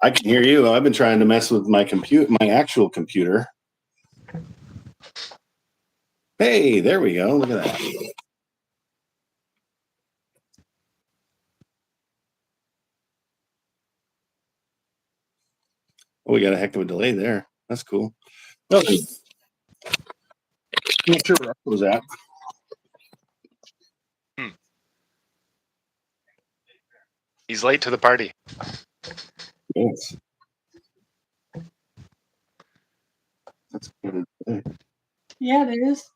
I can hear you. I've been trying to mess with my actual computer. Hey, there we go. Look at that. Oh, we got a heck of a delay there. That's cool. No, not sure where I was at. He's late to the party. Yes. That's good. Yeah, it is.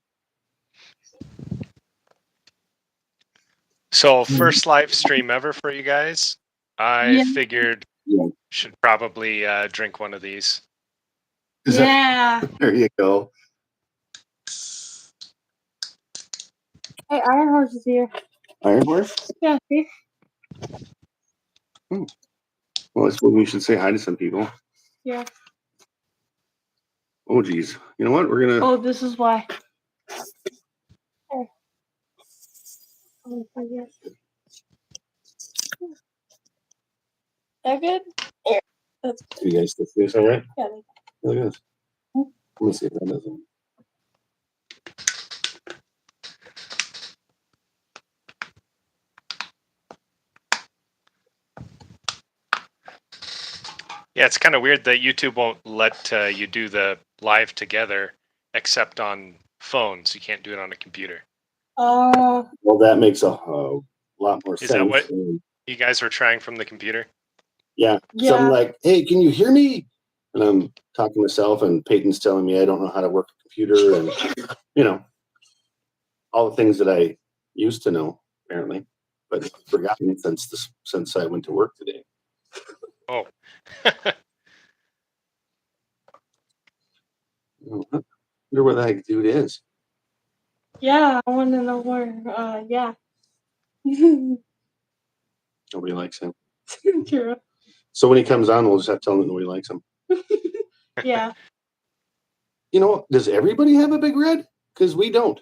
So first live stream ever for you guys. I figured should probably drink one of these. Yeah. There you go. Hey, Iron Horse is here. Iron Horse? Yeah, see? Well, I suppose we should say hi to some people. Yeah. Oh, geez. You know what? We're going to... Oh, this is why. Hey. Oh, yes. That good? Yeah. That's good. You guys still see this all right? Yeah. Look at this. Let me see if that doesn't... Yeah, it's kind of weird that YouTube won't let you do the live together except on phones. You can't do it on a computer. Well, that makes a lot more sense. Is that what you guys were trying from the computer? Yeah. So I'm like, hey, can you hear me? And I'm talking to myself, and Peyton's telling me I don't know how to work a computer, and you know, all the things that I used to know apparently, but forgotten since I went to work today. Oh. I wonder where that dude is. Yeah, I want to know where. Yeah. Nobody likes him. True. So when he comes on, we'll just have to tell him that nobody likes him. Yeah. You know, does everybody have a Big Red? Because we don't.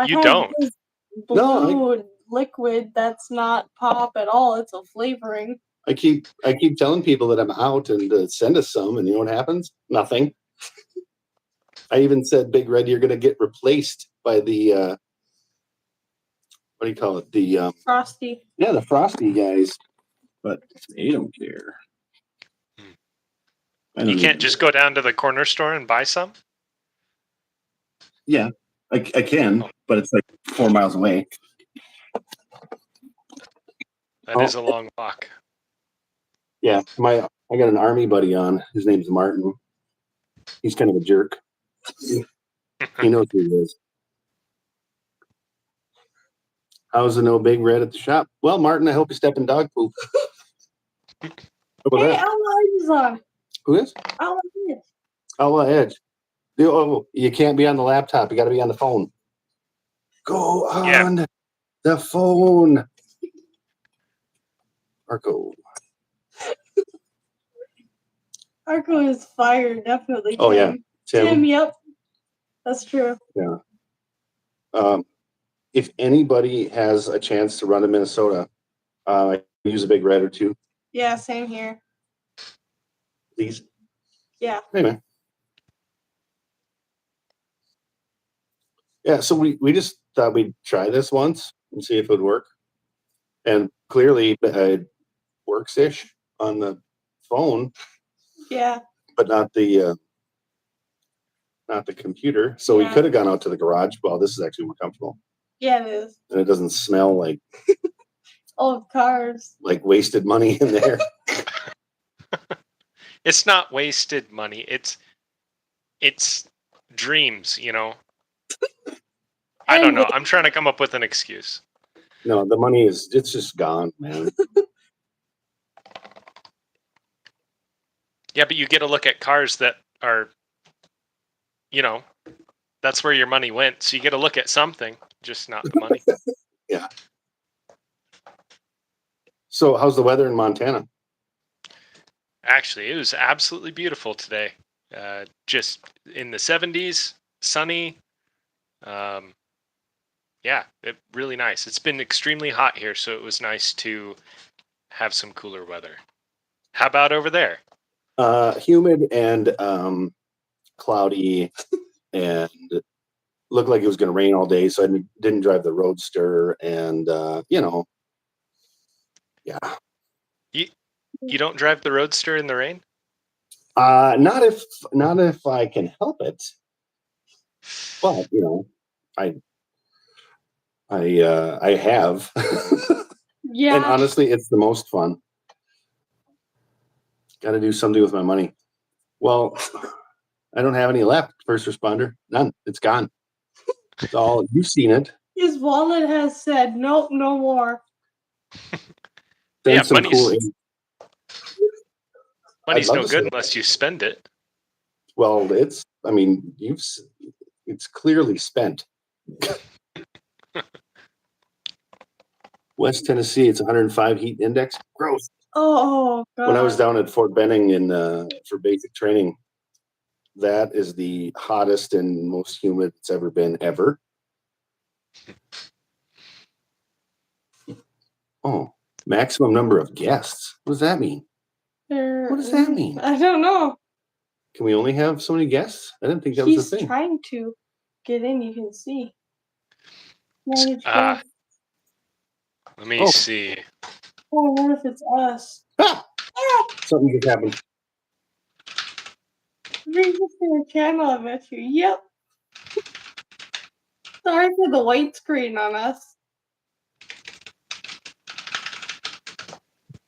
You don't. Blue liquid that's not pop at all. It's a flavoring. I keep telling people that I'm out and send us some, and you know what happens? Nothing. I even said, Big Red, you're going to get replaced by the what do you call it? The Frosty. Yeah, the Frosty guys, but they don't care. You can't just go down to the corner store and buy some? Yeah, I can, but it's like 4 miles away. That is a long walk. Yeah, I got an army buddy on. His name's Martin. He's kind of a jerk. He knows who he is. How's the no Big Red at the shop? Well, Martin, I hope you step in dog poop. Hey, Outlaw Edge is on. Who is? Outlaw Edge. Outlaw Edge. Oh, you can't be on the laptop. You got to be on the phone. Go on the phone. Arco. Arco is fire, definitely. Oh, yeah. Tim, yep. That's true. Yeah. If anybody has a chance to run to Minnesota, I use a Big Red or two. Yeah, same here. Please. Yeah. Hey, man. Yeah, so we just thought we'd try this once and see if it would work. And clearly it works-ish on the phone. Yeah. But not the computer. So we could have gone out to the garage. Well, this is actually more comfortable. Yeah, it is. And it doesn't smell like old cars. Like wasted money in there. It's not wasted money. It's dreams, you know. I don't know. I'm trying to come up with an excuse. No, the money it's just gone, man. Yeah, but you get to look at cars that are, you know, that's where your money went. So you get to look at something, just not the money. Yeah. So how's the weather in Montana? Actually, it was absolutely beautiful today. Just in the 70s, sunny. Yeah, really nice. It's been extremely hot here, so it was nice to have some cooler weather. How about over there? Humid and cloudy, and looked like it was going to rain all day, so I didn't drive the Roadster, and yeah. You don't drive the Roadster in the rain? Not if I can help it. But I have. Yeah. And honestly, it's the most fun. Got to do something with my money. Well, I don't have any left. First responder, none. It's gone. It's all you've seen it. His wallet has said, nope, no more. Yeah, Some cool. Money's no good unless you spend it. Well, it's clearly spent. West Tennessee, it's 105 heat index. Gross. Oh, God. When I was down at Fort Benning for basic training, that is the hottest and most humid it's ever been ever. Oh, maximum number of guests. What does that mean? What does that mean? I don't know. Can we only have so many guests? I didn't think that was a thing. He's trying to get in. You can see. Let me see. Oh, I wonder if it's us. Something just happened. Register a channel, I bet you. Yep. Sorry for the white screen on us.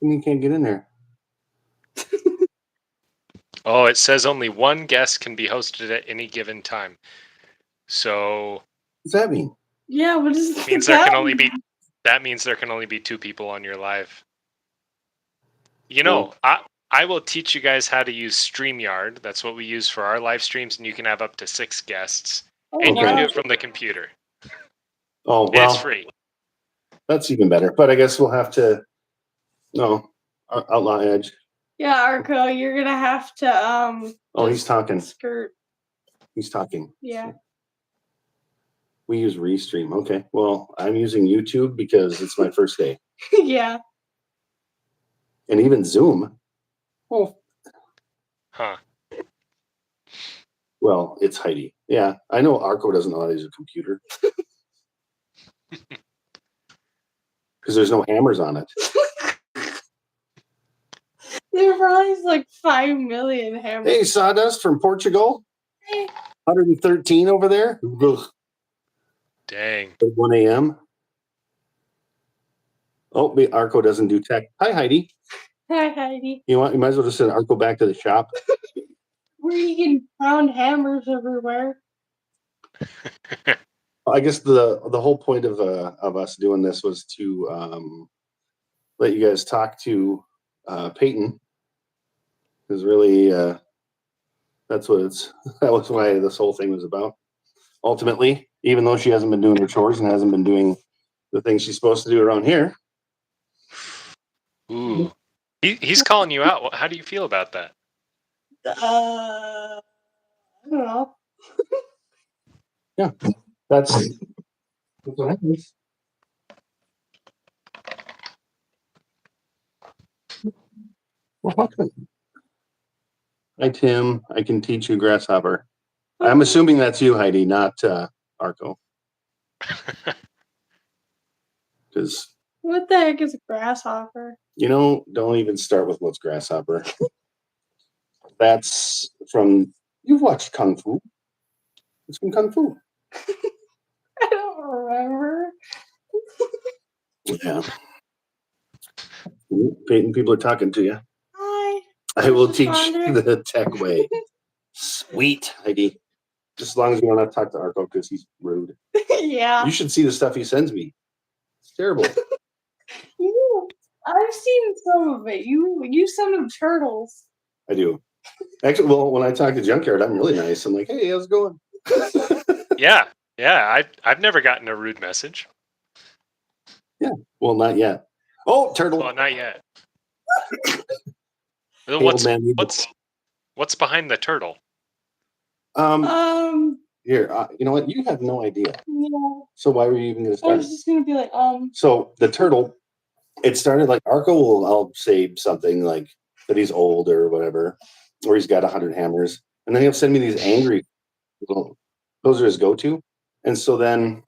You can't get in there. Oh, it says only one guest can be hosted at any given time. So what does that mean? Yeah, what does that means? That means there can only be 2 people on your live. I will teach you guys how to use StreamYard. That's what we use for our live streams, and you can have up to 6 guests. And you can do it from the computer. Oh, well. It's free. That's even better. But I guess we'll have to Outlaw Edge. Yeah, Arco, you're gonna have to he's talking. Skirt. He's talking. Yeah. We use Restream. Okay. Well, I'm using YouTube because it's my first day. Yeah. And even Zoom. Oh. Huh. Well, it's Heidi. Yeah. I know Arco doesn't know how to use a computer. Because there's no hammers on it. There probably is like 5 million hammers. Hey, Sawdust from Portugal. Hey. 113 over there. Ugh. Dang. At 1 a.m. Oh, Arco doesn't do tech. Hi, Heidi. Hi, Heidi. You might as well just send Arco back to the shop. Where you can found hammers everywhere. I guess the whole point of us doing this was to let you guys talk to Peyton. Because really, that was why this whole thing was about. Ultimately, even though she hasn't been doing her chores and hasn't been doing the things she's supposed to do around here. Ooh. He's calling you out. How do you feel about that? I don't know. Yeah, that's what happens. Well, hi, Tim. I can teach you Grasshopper. I'm assuming that's you, Heidi, not Arco. Because what the heck is a grasshopper? Don't even start with what's Grasshopper. That's from you've watched Kung Fu. It's from Kung Fu. I don't remember. Yeah. Peyton, people are talking to you. Hi. I will teach you the tech way. Sweet, Heidi. Just as long as you don't have to talk to Arco because he's rude. Yeah. You should see the stuff he sends me. It's terrible. I've seen some of it. You send him turtles. I do. Actually, well, when I talk to Junkyard, I'm really nice. I'm like, hey, how's it going? Yeah. I've never gotten a rude message. Yeah. Well, not yet. Oh, turtle. Well, not yet. Hey, What's behind the turtle? Here, you know what? You have no idea. Yeah. So why were you even going to start? I was just going to be like, So the turtle, it started like Arco will, I'll say something like that he's old or whatever, or he's got 100 hammers. And then he'll send me these angry, those are his go-to. And so then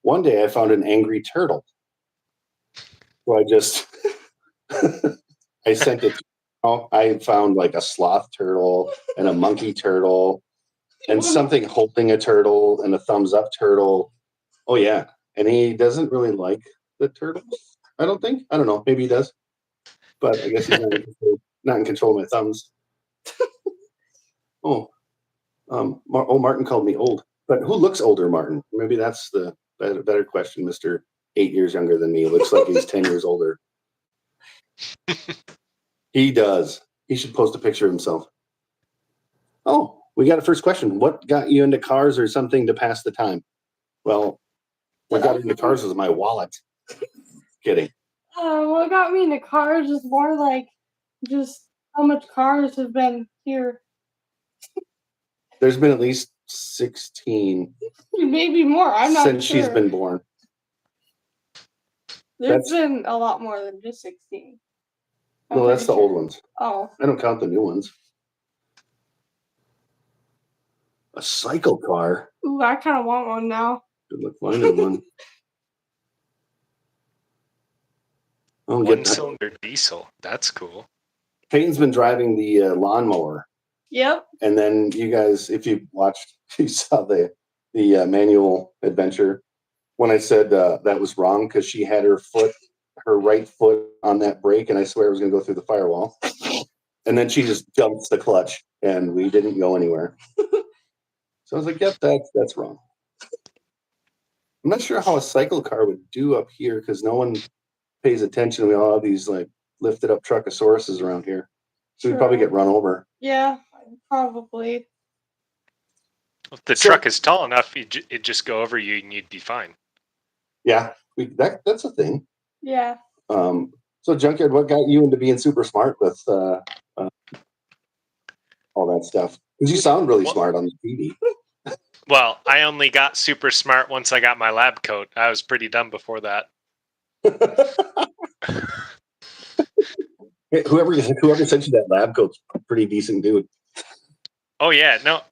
one day I found an angry turtle. So I just, I sent it. I found like a sloth turtle and a monkey turtle and something holding a turtle and a thumbs up turtle. Oh yeah. And he doesn't really like the turtles. I don't think. I don't know. Maybe he does. But I guess he's not in control of my thumbs. Martin called me old. But who looks older, Martin? Maybe that's the better question. Mr. 8 years younger than me. Looks like he's 10 years older. He does. He should post a picture of himself. Oh, we got a first question. What got you into cars or something to pass the time? Well, what got into cars was my wallet. Kidding. What got me into cars is more like just how much cars have been here. There's been at least 16. Maybe more. I'm not since sure. She's been born. There's been a lot more than just 16. No, that's the old ones. Oh. I don't count the new ones. A cycle car. Ooh, I kind of want one now. Good luck finding one. One-cylinder diesel. That's cool. Peyton's been driving the lawnmower. Yep. And then you guys, if you watched, you saw the manual adventure when I said that was wrong because she had her right foot on that brake, and I swear it was going to go through the firewall. And then she just dumps the clutch, and we didn't go anywhere. So I was like, "Yep, that's wrong." I'm not sure how a cycle car would do up here because no one pays attention. We all have these like lifted up truckosauruses around here, so we'd probably get run over. Yeah, probably. If the truck is tall enough, it'd just go over you and you'd be fine. Yeah, that's a thing. Yeah. So Junkyard, what got you into being super smart with all that stuff? Because you sound really smart on the TV. Well, I only got super smart once I got my lab coat. I was pretty dumb before that. Whoever sent you that lab coat's a pretty decent dude. Oh yeah, no.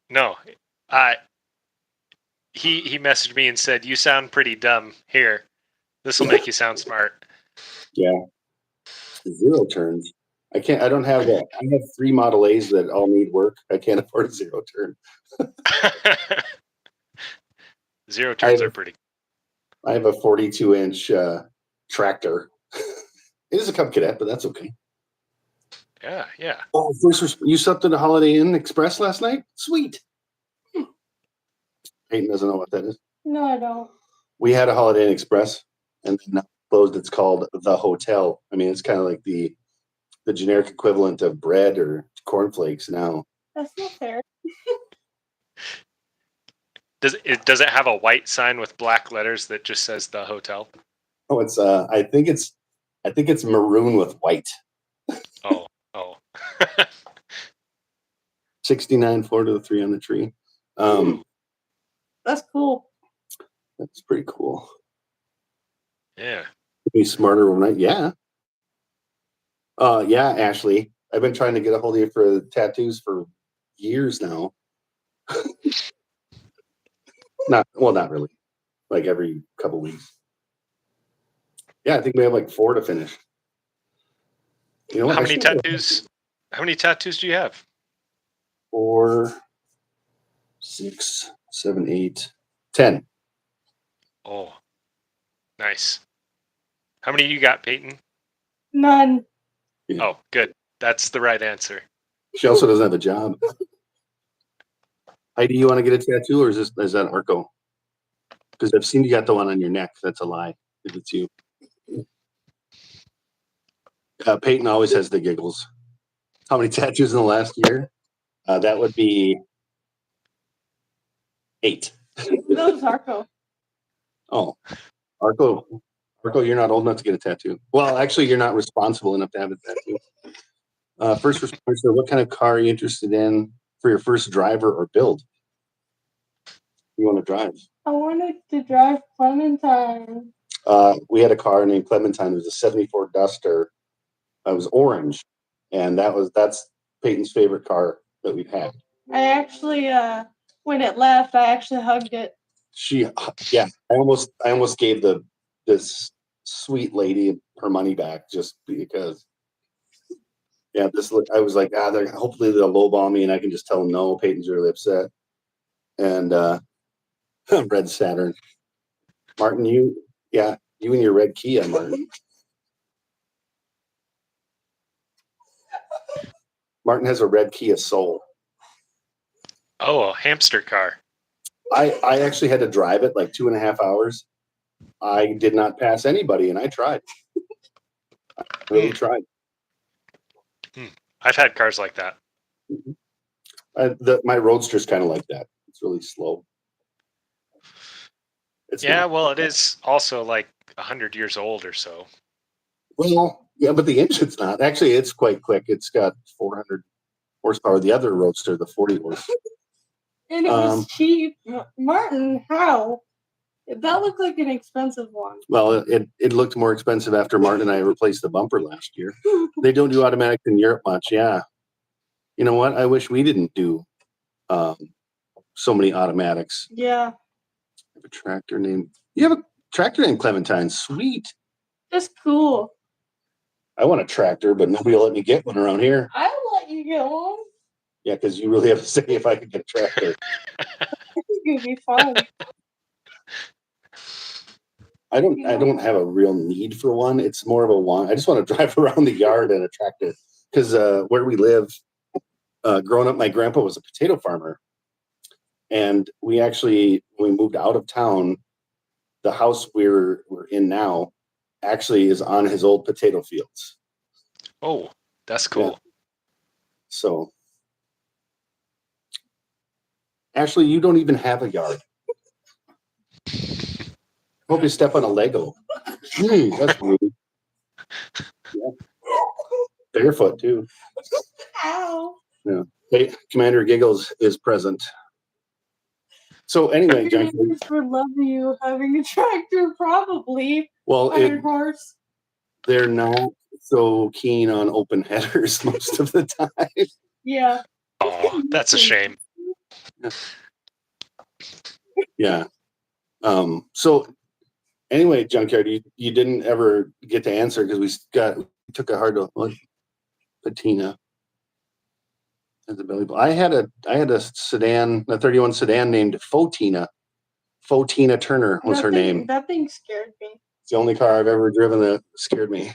He messaged me and said, "You sound pretty dumb. Here, this will make you sound smart." Yeah. 0 turns. I don't have that. I have 3 Model A's that all need work. I can't afford a 0 turn. 0 turns are pretty. I have a 42-inch tractor. It is a Cub Cadet, but that's okay. Yeah. Oh, you slept at a Holiday Inn Express last night? Sweet. Peyton doesn't know what that is. No, I don't. We had a Holiday Inn Express, and then closed. It's called The Hotel. I mean, it's kind of like the generic equivalent of bread or cornflakes now. That's not fair. Does it have a white sign with black letters that just says The Hotel? Oh, it's I think it's maroon with white. Oh. 69 Florida, 3 on the tree. That's cool. That's pretty cool. Yeah. Be smarter overnight. Yeah. Yeah, Ashley. I've been trying to get a hold of you for tattoos for years now. Not really. Like every couple weeks. Yeah, I think we have like 4 to finish. You know what? How many tattoos do you have? 4, 6, 7, 8, 10. Oh, nice. How many you got, Peyton? None. Yeah. Oh, good. That's the right answer. She also doesn't have a job. Heidi, you want to get a tattoo, or is that Arco? Because I've seen you got the one on your neck. That's a lie. If it's you. Peyton always has the giggles. How many tattoos in the last year? That would be 8. That was Arco. Oh, Arco, you're not old enough to get a tattoo. Well, actually, you're not responsible enough to have a tattoo. First responder, what kind of car are you interested in for your first driver or build? You want to drive? I wanted to drive Clementine. We had a car named Clementine. It was a 74 Duster. It was orange. and that's Peyton's favorite car that we've had. I actually, when it left, I actually hugged it. I almost gave this sweet lady her money back just because. Yeah, I was like, hopefully they'll lowball me and I can just tell them no. Peyton's really upset. And red Saturn, Martin, you and your red Kia, Martin. Martin has a red Kia Soul. Oh, a hamster car. I actually had to drive it like 2.5 hours. I did not pass anybody, and I tried. I really tried. I've had cars like that. My Roadster's kind of like that. It's really slow. Well, it is also like 100 years old or so. Well, yeah, but the engine's not. Actually, it's quite quick. It's got 400 horsepower. The other Roadster, the 40 horse. And it was cheap. Martin, how? That looked like an expensive one. Well, it looked more expensive after Martin and I replaced the bumper last year. They don't do automatics in Europe much. Yeah. You know what? I wish we didn't do so many automatics. Yeah. You have a tractor named Clementine. Sweet. That's cool. I want a tractor, but nobody will let me get one around here. I'll let you get one. Yeah, because you really have to say if I could get a tractor. This is gonna be fun. I don't have a real need for one. It's more of a want. I just want to drive around the yard in a tractor because where we live, growing up, my grandpa was a potato farmer, and we moved out of town. The house we're in now actually is on his old potato fields. Oh, that's cool. Yeah. So, Ashley, you don't even have a yard. Hope you step on a Lego. That's rude. Yeah. Barefoot too. Ow. Yeah. Hey, Commander Giggles is present. So anyway, Junkyard. would love you having a tractor, probably. Well, 100 horse. They're not so keen on open headers most of the time. Yeah. Oh, that's a shame. Yeah. So anyway, Junkyard, you didn't ever get to answer because we took a hard look. Patina. I had a sedan, a 31 sedan named Fotina. Fotina Turner was her name. That thing scared me. It's the only car I've ever driven that scared me. I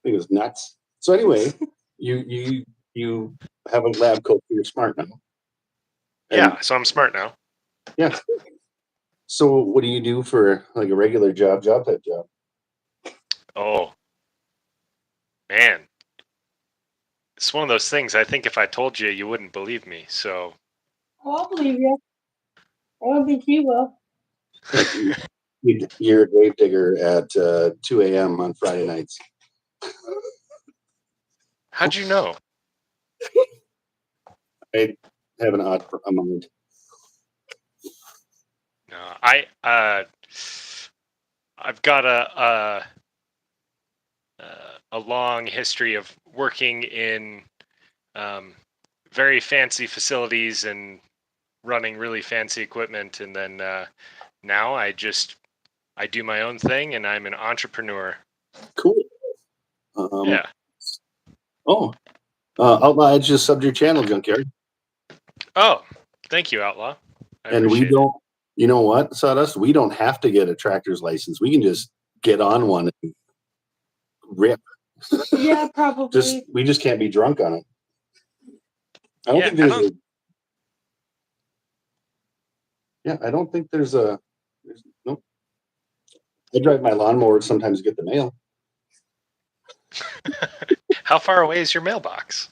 think it was nuts. So anyway, you have a lab coat, you're smart now. Yeah, so I'm smart now. Yeah. So what do you do for like a regular job type job? Oh, man. It's one of those things, I think if I told you, you wouldn't believe me, so. Oh, I'll believe you. I don't think he will. You're a grave digger at 2 a.m. on Friday nights. How'd you know? I have an odd mind. No, I've got a long history of working in very fancy facilities and running really fancy equipment, and then now I do my own thing, and I'm an entrepreneur. Cool. Yeah. Oh, Outlaw Edge just subbed your channel, Junkyard. Oh, thank you, Outlaw. And we don't. You know what, Sawdust? We don't have to get a tractor's license. We can just get on one and rip. Yeah, probably. We just can't be drunk on it. I don't think there's nope. I drive my lawnmower sometimes to get the mail. How far away is your mailbox?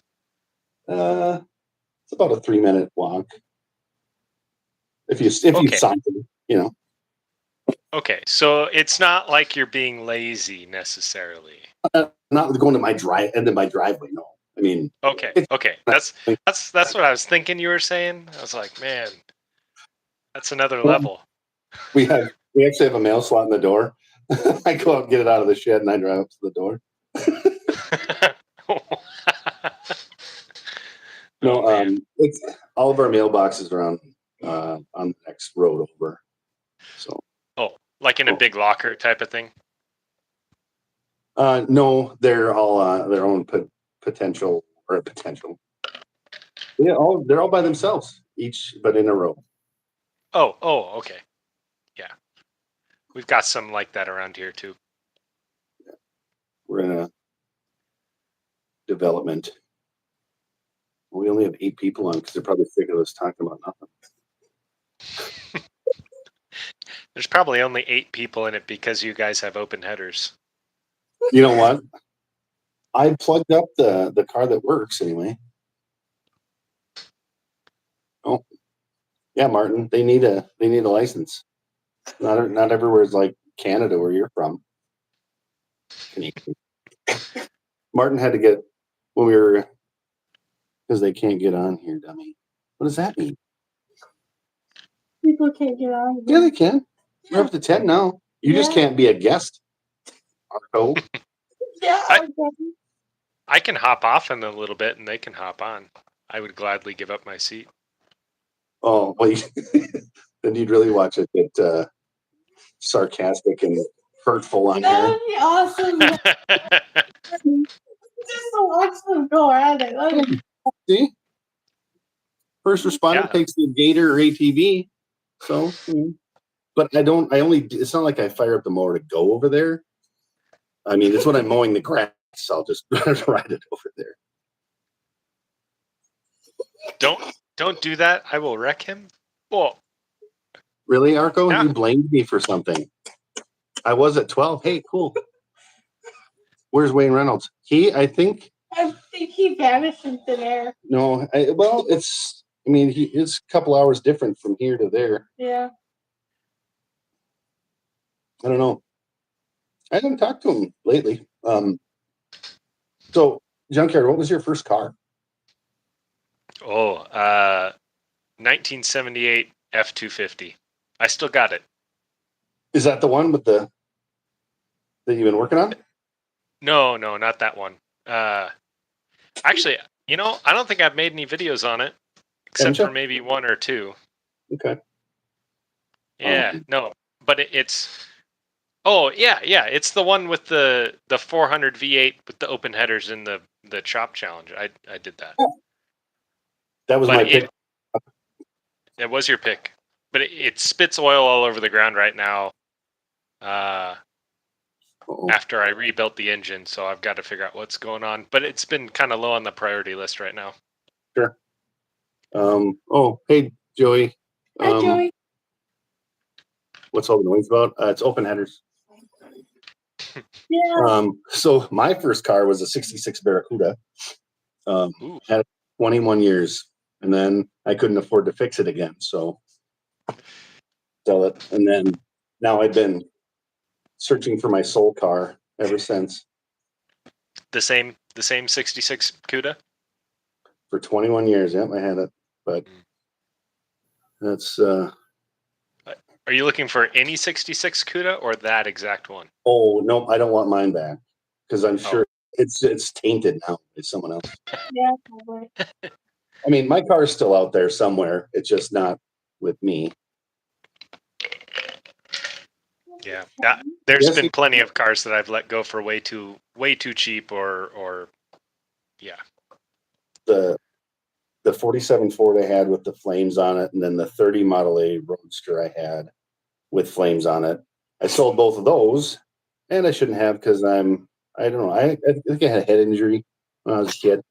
It's about a 3-minute walk. If you sign it, you know. Okay, so it's not like you're being lazy necessarily. Not going to end of my driveway. No, I mean. Okay. That's what I was thinking you were saying. I was like, man, that's another level. We actually have a mail slot in the door. I go out and get it out of the shed, and I drive up to the door. No, Oh, man. it's all of our mailboxes are on the next road over. So Oh, like in a big locker type of thing? no, they're all their own potential. Yeah, they're all by themselves, each but in a row. Oh, okay. Yeah. We've got some like that around here too. We're in a development. We only have 8 people on because they're probably sick of us talking about nothing. There's probably only 8 people in it because you guys have open headers. You know what? I plugged up the car that works anyway. Oh, yeah, Martin. They need a license. Not everywhere is like Canada where you're from. Martin had to get when we were because they can't get on here, dummy. What does that mean? People can't get on. Yeah, they can. We're up to 10 now. You just can't be a guest. Arco. Yeah. I can hop off in a little bit and they can hop on. I would gladly give up my seat. Oh, well, then you'd really watch it get sarcastic and hurtful on That here. would be awesome. Just to watch them go at it. See? First responder takes the Gator or ATV. So, but it's not like I fire up the mower to go over there. I mean, it's when I'm mowing the grass, I'll just ride it over there. Don't do that. I will wreck him. Well, really, Arco? You blamed me for something. I was at 12. Hey, cool. Where's Wayne Reynolds? I think he vanished in thin air. No, it's a couple hours different from here to there. Yeah. I don't know. I haven't talked to him lately. So, Junkyard, what was your first car? 1978 F-250. I still got it. Is that the one with that you've been working on? No, not that one. Actually, I don't think I've made any videos on it, except for maybe 1 or 2. Okay. Yeah, no, but it's. Oh yeah, it's the one with the 400 V8 with the open headers in the chop challenge. I did that. That was my pick. It was your pick, but it spits oil all over the ground right now. After I rebuilt the engine, so I've got to figure out what's going on. But it's been kind of low on the priority list right now. Sure. Hey, Joey. Hi, Joey. What's all the noise about? It's open headers. Yeah. So my first car was a 66 Barracuda. Had 21 years, and then I couldn't afford to fix it again, so sell it. And then now I've been searching for my soul car ever since. The same 66 Cuda? For 21 years, yep, I had it. But that's Are you looking for any 66 Cuda or that exact one? Oh, no, I don't want mine back because I'm sure it's tainted now by someone else. Yeah, probably. I mean, my car is still out there somewhere. It's just not with me. Yeah, there's been plenty of cars that I've let go for way too cheap or yeah. The 47 Ford I had with the flames on it, and then the 30 Model A Roadster I had with flames on it. I sold both of those, and I shouldn't have because I don't know. I think I had a head injury when I was a kid.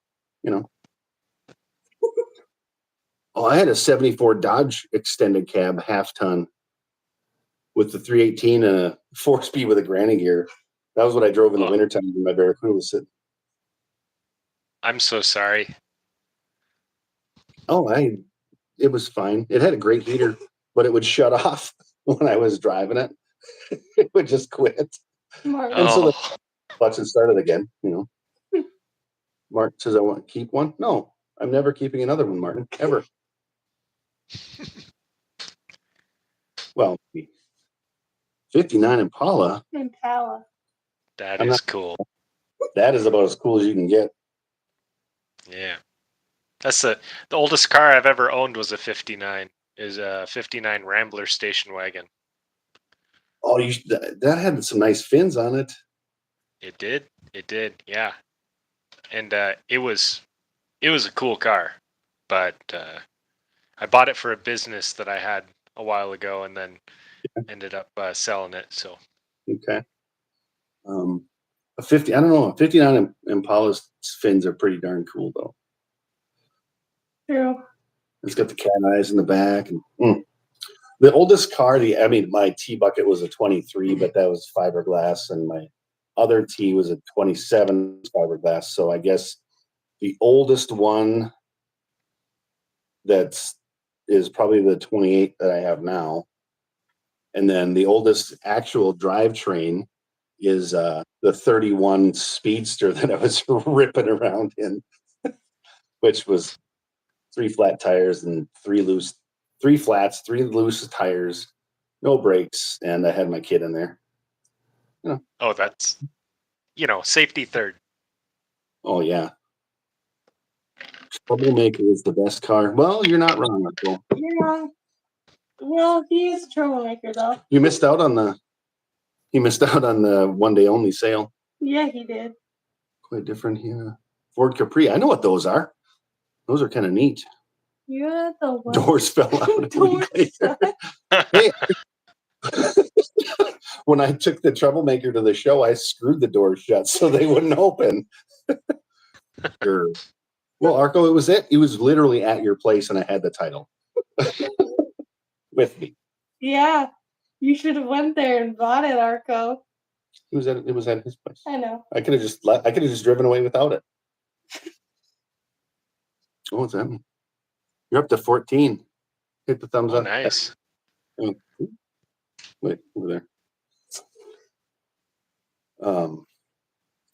I had a 74 Dodge extended cab half ton with the 318 and a 4-speed with a granny gear. That was what I drove in the wintertime when my Barracuda was sitting. I'm so sorry. It was fine. It had a great heater, but it would shut off when I was driving it. It would just quit. And so the clutch and started again, Mark says, I want to keep one. No, I'm never keeping another one, Martin, ever. Well, 59 Impala. That is cool. That is about as cool as you can get. Yeah. That's the oldest car I've ever owned was a 59. Is a 59 Rambler station wagon. Oh, that had some nice fins on it. It did, yeah. And it was a cool car, but I bought it for a business that I had a while ago, and then ended up selling it. So Okay. A 50. I don't know. A 59 Impala's fins are pretty darn cool, though. True. It's got the cat eyes in the back, and the oldest car. My T bucket was a 23, but that was fiberglass, and my other T was a 27 fiberglass. So I guess the oldest one is probably the 28 that I have now, and then the oldest actual drivetrain is the 31 Speedster that I was ripping around in, which was 3 flat tires and 3 flats, 3 loose tires, no brakes, and I had my kid in there. Oh, that's safety third. Oh yeah. Troublemaker is the best car. Well, you're not wrong, Michael. You're wrong. Well, he is a troublemaker, though. He missed out on the one day only sale. Yeah, he did. Quite different, yeah. Ford Capri. I know what those are. Those are kind of neat. You're the one. Doors fell out. Doors Hey, when I took the Troublemaker to the show, I screwed the doors shut so they wouldn't open. Sure. Well, Arco, it was it. He was literally at your place, and I had the title with me. Yeah, you should have went there and bought it, Arco. It was at his place. I know. I could have just driven away without it. Oh, what's that mean? You're up to 14. Hit the thumbs up. Nice. Oh, wait, over there.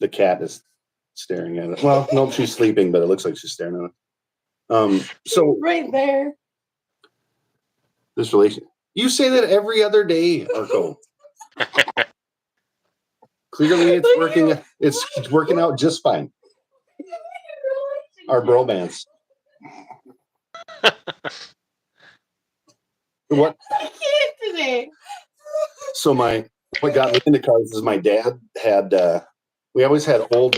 The cat is staring at it. Well, no, she's sleeping, but it looks like she's staring at it. So right there. This relation. You say that every other day, Arco. Clearly, it's working. It's working out just fine. Our bromance. What? I can't today. So what got me into cars is my dad had. We always had old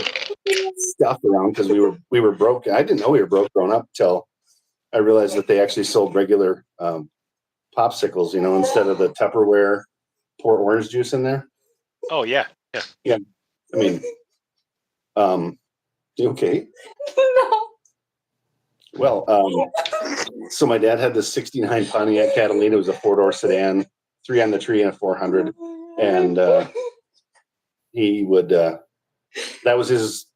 stuff around because we were broke. I didn't know we were broke growing up until I realized that they actually sold regular popsicles, instead of the Tupperware pour orange juice in there. Oh yeah. I mean, you okay? No. Well, so my dad had this 69 Pontiac Catalina. It was a 4-door sedan, 3 on the tree and a 400. And he would, that was his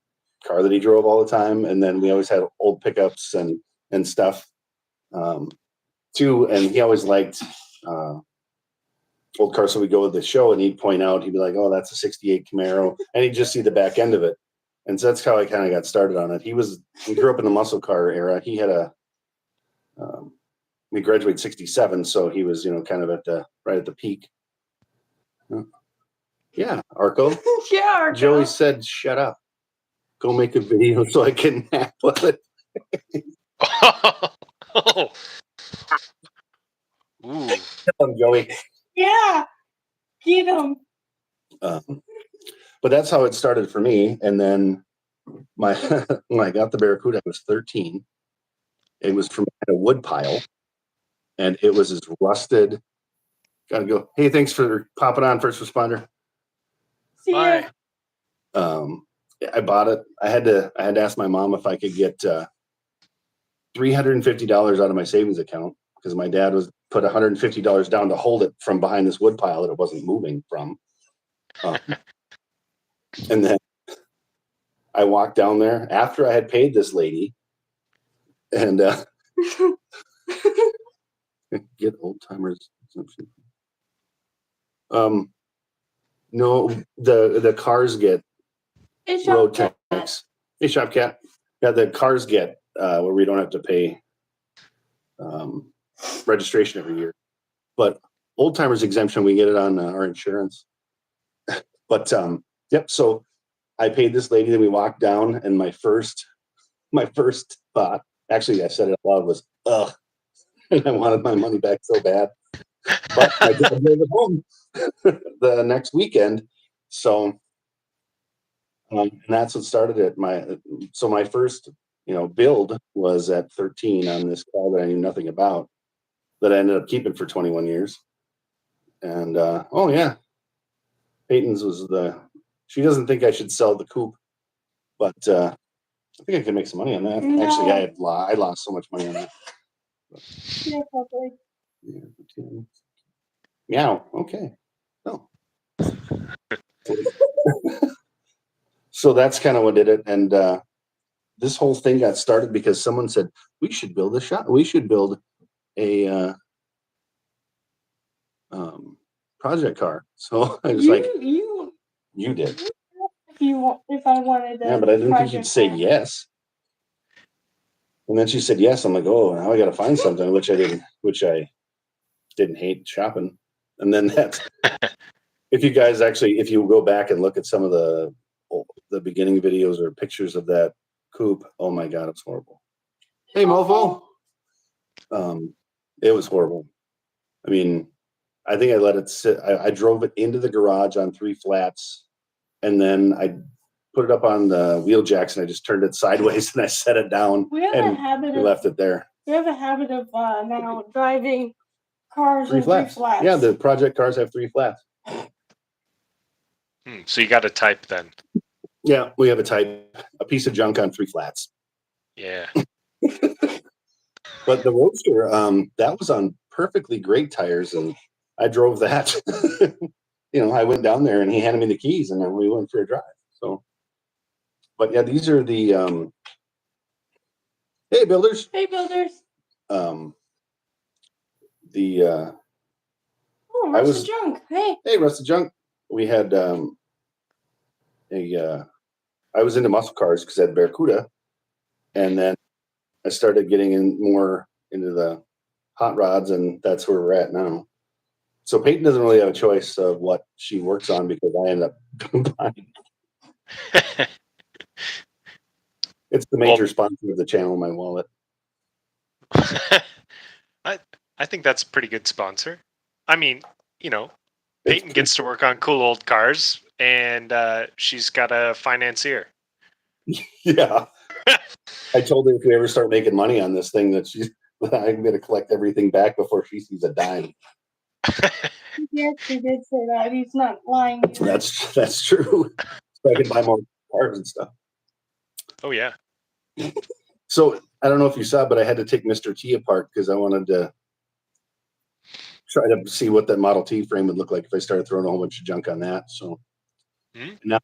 car that he drove all the time. And then we always had old pickups and stuff too. And he always liked old cars. So we'd go to the show and he'd point out, he'd be like, oh, that's a 68 Camaro. And he'd just see the back end of it. And so that's how I kind of got started on it. He grew up in the muscle car era. He had we graduated 67. So he was, kind of right at the peak. Yeah. Arco. Yeah, Arco. Joey said, shut up. Go make a video so I can nap with it. Oh. Ooh. Tell him, Joey. Yeah. Get him. But that's how it started for me. And then when I got the Barracuda, I was 13. It was from a wood pile, and it was as rusted. Gotta go. Hey, thanks for popping on, first responder. See ya. Bye. I bought it. I had to ask my mom if I could get $350 out of my savings account because my dad put $150 down to hold it from behind this wood pile that it wasn't moving from. And then I walked down there after I had paid this lady and get old timers. No, the cars get road tax. Hey, Shop Cat. Yeah, the cars get where we don't have to pay registration every year. But old timers exemption, we get it on our insurance. But yep. So I paid this lady, then we walked down, and my first thought Actually, I said it out loud, was, ugh. And I wanted my money back so bad. But I drove it home the next weekend. So, and that's what started it. My first, build was at 13 on this car that I knew nothing about, that I ended up keeping for 21 years. And, oh yeah, Peyton's was she doesn't think I should sell the coupe, but I think I could make some money on that. No. Actually, I lost so much money on that. Yeah, probably. Yeah, meow. Okay. No. So that's kind of what did it. And this whole thing got started because someone said, we should build a shop. We should build a project car. So I was you did. If I wanted to. Yeah, but I didn't think you'd say yes. And then she said yes. I'm like, oh, now I got to find something, which I didn't hate shopping. And then if you go back and look at some of the beginning videos or pictures of that coupe, oh my God, it's horrible. Hey, mofo. It was horrible. I mean, I think I let it sit. I drove it into the garage on 3 flats, and then I put it up on the wheel jacks, and I just turned it sideways and I set it down. We left it there. We have a habit of now driving cars in 3 flats. Yeah, the project cars have 3 flats. So you got a type then? Yeah, we have a type, a piece of junk on 3 flats. Yeah. But the Roadster, that was on perfectly great tires, and I drove that. I went down there and he handed me the keys, and then we went for a drive. So, but yeah, these are the hey builders. Hey builders. Rusted Junk. Hey, Rusted Junk. We had I was into muscle cars because I had Barracuda, and then I started getting more into the hot rods, and that's where we're at now. So Peyton doesn't really have a choice of what she works on because I end up buying. It's the major sponsor of the channel, my wallet. I think that's a pretty good sponsor. I mean, Peyton gets to work on cool old cars, and she's got a financier. Yeah. I told her if we ever start making money on this thing that I'm going to collect everything back before she sees a dime. Yes, he did say that. He's not lying. That's true. So I can buy more cars and stuff. Oh, yeah. So I don't know if you saw, but I had to take Mr. T apart because I wanted to try to see what that Model T frame would look like if I started throwing a whole bunch of junk on that. So now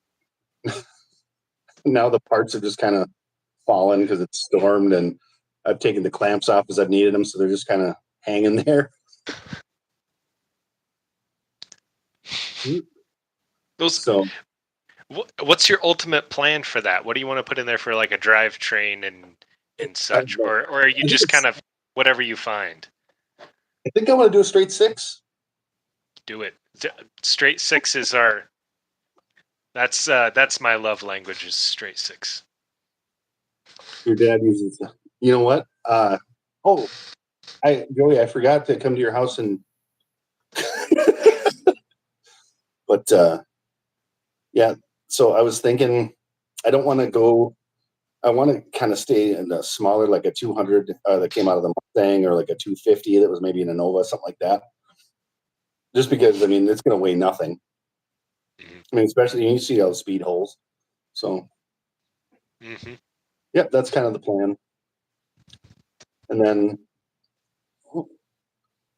the parts are just kind of fallen because it's stormed, and I've taken the clamps off as I've needed them, so they're just kind of hanging there. What's your ultimate plan for that? What do you want to put in there for like a drivetrain and such, or are you just kind of whatever you find? I think I want to do a straight 6. Do it. Straight 6 is our. That's my love language, is straight 6. Your dad uses that. You know what? Joey, I forgot to come to your house and. But yeah, so I was thinking, I don't want to go. I want to kind of stay in a smaller, like a 200 that came out of the Mustang, or like a 250 that was maybe in a Nova, something like that. Just because, I mean, it's going to weigh nothing. I mean, especially you see all the speed holes. So, yep, that's kind of the plan. And then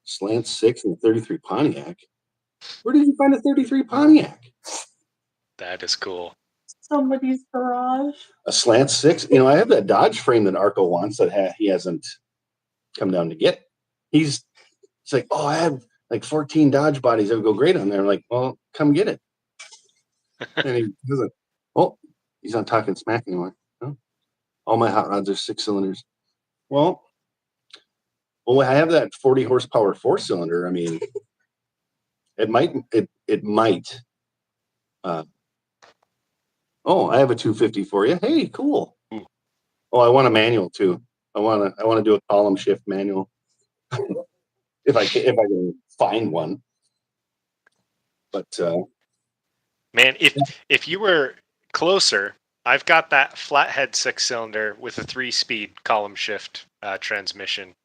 slant 6 and 33 Pontiac. Where did you find a 33 Pontiac? That is cool. Somebody's garage. A slant 6. I have that Dodge frame that Arco wants that he hasn't come down to get. He's like, oh, I have like 14 Dodge bodies that would go great on there. I'm like, well, come get it. And he doesn't. Oh, he's not talking smack anymore. No? All my hot rods are 6 cylinders. Well, I have that 40 horsepower 4-cylinder. I mean, it might. I have a 250 for you. Hey, cool. Oh, I want a manual too. I want to do a column shift manual if I can find one. But man, if you were closer, I've got that flathead 6-cylinder with a 3-speed column shift transmission.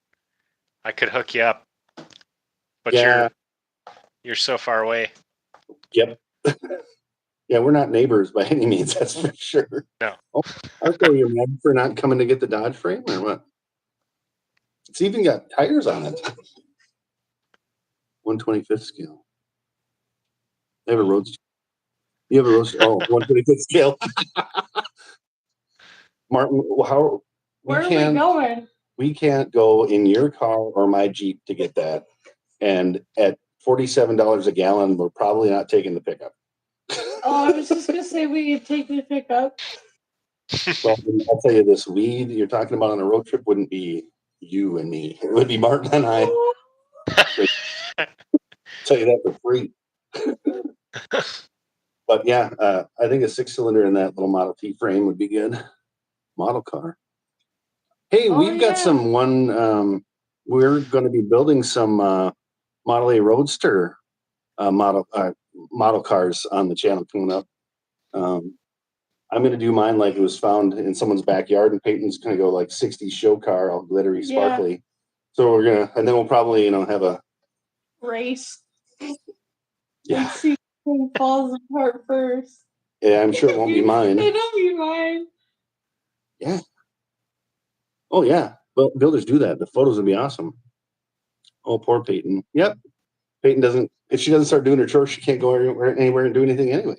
I could hook you up, but you're so far away. Yep. Yeah, we're not neighbors by any means. That's for sure. No. Oh, Arco, you're mad for not coming to get the Dodge frame or what? It's even got tires on it. 125th scale. I have a roadster. You have a roadster. Oh, 125th scale. Martin, how? Where are we going? We can't go in your car or my Jeep to get that. And at $47 a gallon, we're probably not taking the pickup. Oh, I was just gonna say we could take the pickup. Well, I'll tell you this: weed you're talking about on a road trip wouldn't be you and me. It would be Martin and I. Tell you that for free. But yeah, I think a 6-cylinder in that little Model T frame would be good. Model car. Hey, we've got some we're going to be building some Model A Roadster model cars on the channel coming up. I'm going to do mine like it was found in someone's backyard, and Peyton's going to go like 60s show car, all glittery, sparkly. So we're gonna, and then we'll probably have a race. Yeah. Let's see who falls apart first. Yeah, I'm sure it won't be mine. It'll be mine. Yeah. Oh yeah. Well, builders do that. The photos would be awesome. Oh, poor Peyton. Yep. Peyton doesn't. If she doesn't start doing her chores, she can't go anywhere and do anything anyway.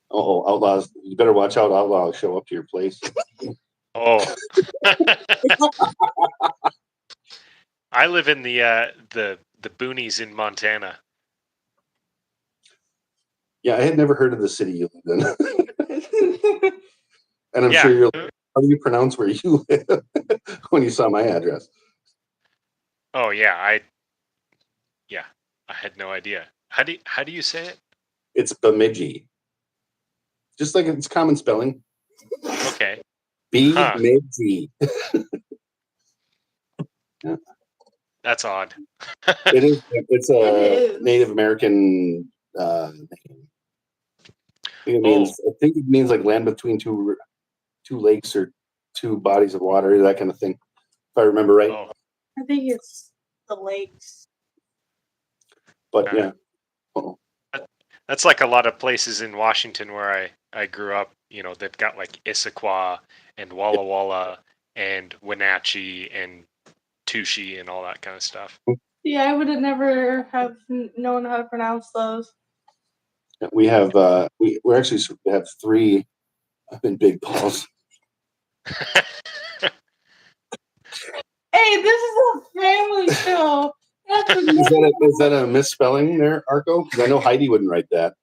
Oh, Outlaws! You better watch out. Outlaws show up to your place. Oh. I live in the boonies in Montana. Yeah, I had never heard of the city you live in. And I'm sure you're. How do you pronounce where you live when you saw my address? Oh yeah, I had no idea. How do you say it? It's Bemidji. Just like it's common spelling. Okay. Bemidji. Yeah. That's odd. It is. It's a Native American name. I think it means like land between two lakes or two bodies of water, that kind of thing. If I remember right. Oh. I think it's the lakes. But yeah. Uh-oh. That's like a lot of places in Washington where I grew up. They've got like Issaquah and Walla Walla and Wenatchee and Touchy and all that kind of stuff. Yeah, I would have never have known how to pronounce those. We have we actually have 3 in Big Balls. Hey, this is a family show. Is that a misspelling there, Arco? Because I know Heidi wouldn't write that.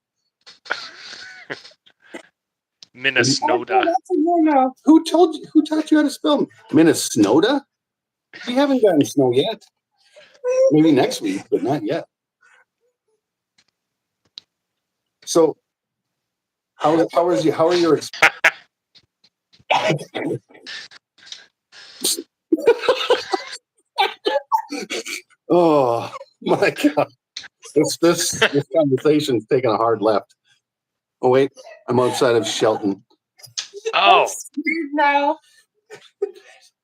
Minnesota. Who taught you how to spell Minnesota? We haven't gotten snow yet. Maybe next week, but not yet. So, how are your Oh my God! This conversation's taking a hard left. Oh wait, I'm outside of Shelton. Oh. Now.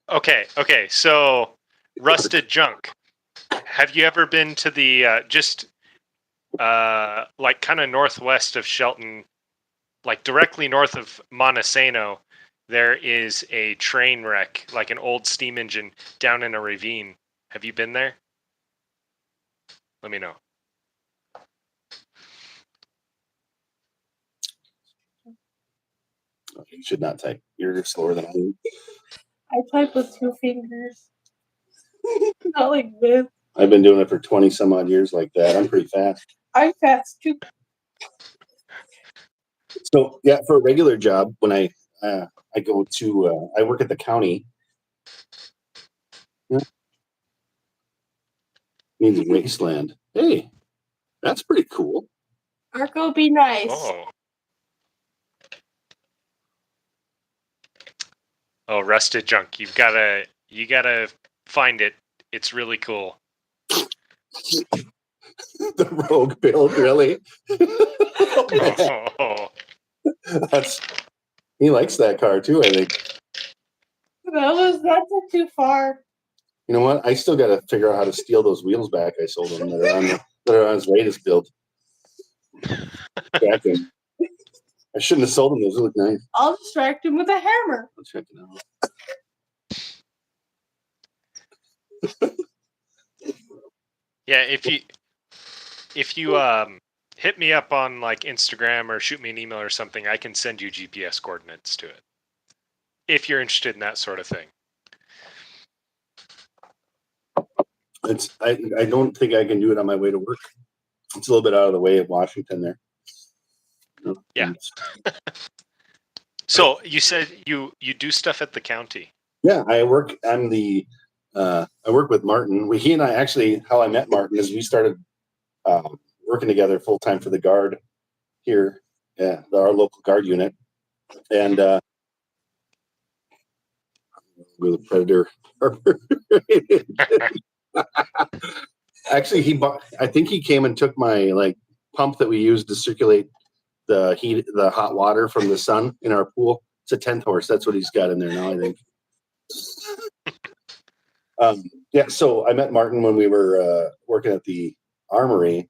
Okay. So, Rusted Junk. Have you ever been to the just like kind of northwest of Shelton, like directly north of Montesano? There is a train wreck, like an old steam engine, down in a ravine. Have you been there? Let me know. You should not type. You're slower than I am. I type with 2 fingers. Not like this. I've been doing it for 20 some odd years like that. I'm pretty fast. I'm fast too. So yeah, for a regular job, when I go to I work at the county. Yeah. Means wasteland. Hey, that's pretty cool. Arco, be nice. Oh. Oh, Rusted Junk. You gotta find it. It's really cool. The Rogue build, really? Oh, He likes that car too, I think. That's too far. You know what? I still got to figure out how to steal those wheels back. I sold them that are on his latest build. Back in. I shouldn't have sold them. Those look nice. I'll distract him with a hammer. I'll check it out. yeah. If you hit me up on like Instagram or shoot me an email or something, I can send you GPS coordinates to it. If you're interested in that sort of thing. I don't think I can do it on my way to work. It's a little bit out of the way of Washington there. Yeah. So you said you do stuff at the county. Yeah, I work. I work with Martin. He and I actually, how I met Martin is we started working together full time for the Guard here, our local Guard unit, and with a Predator. Actually, I think he came and took my pump that we used to circulate the hot water from the sun in our pool. It's a 10th horse. That's what he's got in there now, I think. So I met Martin when we were working at the armory,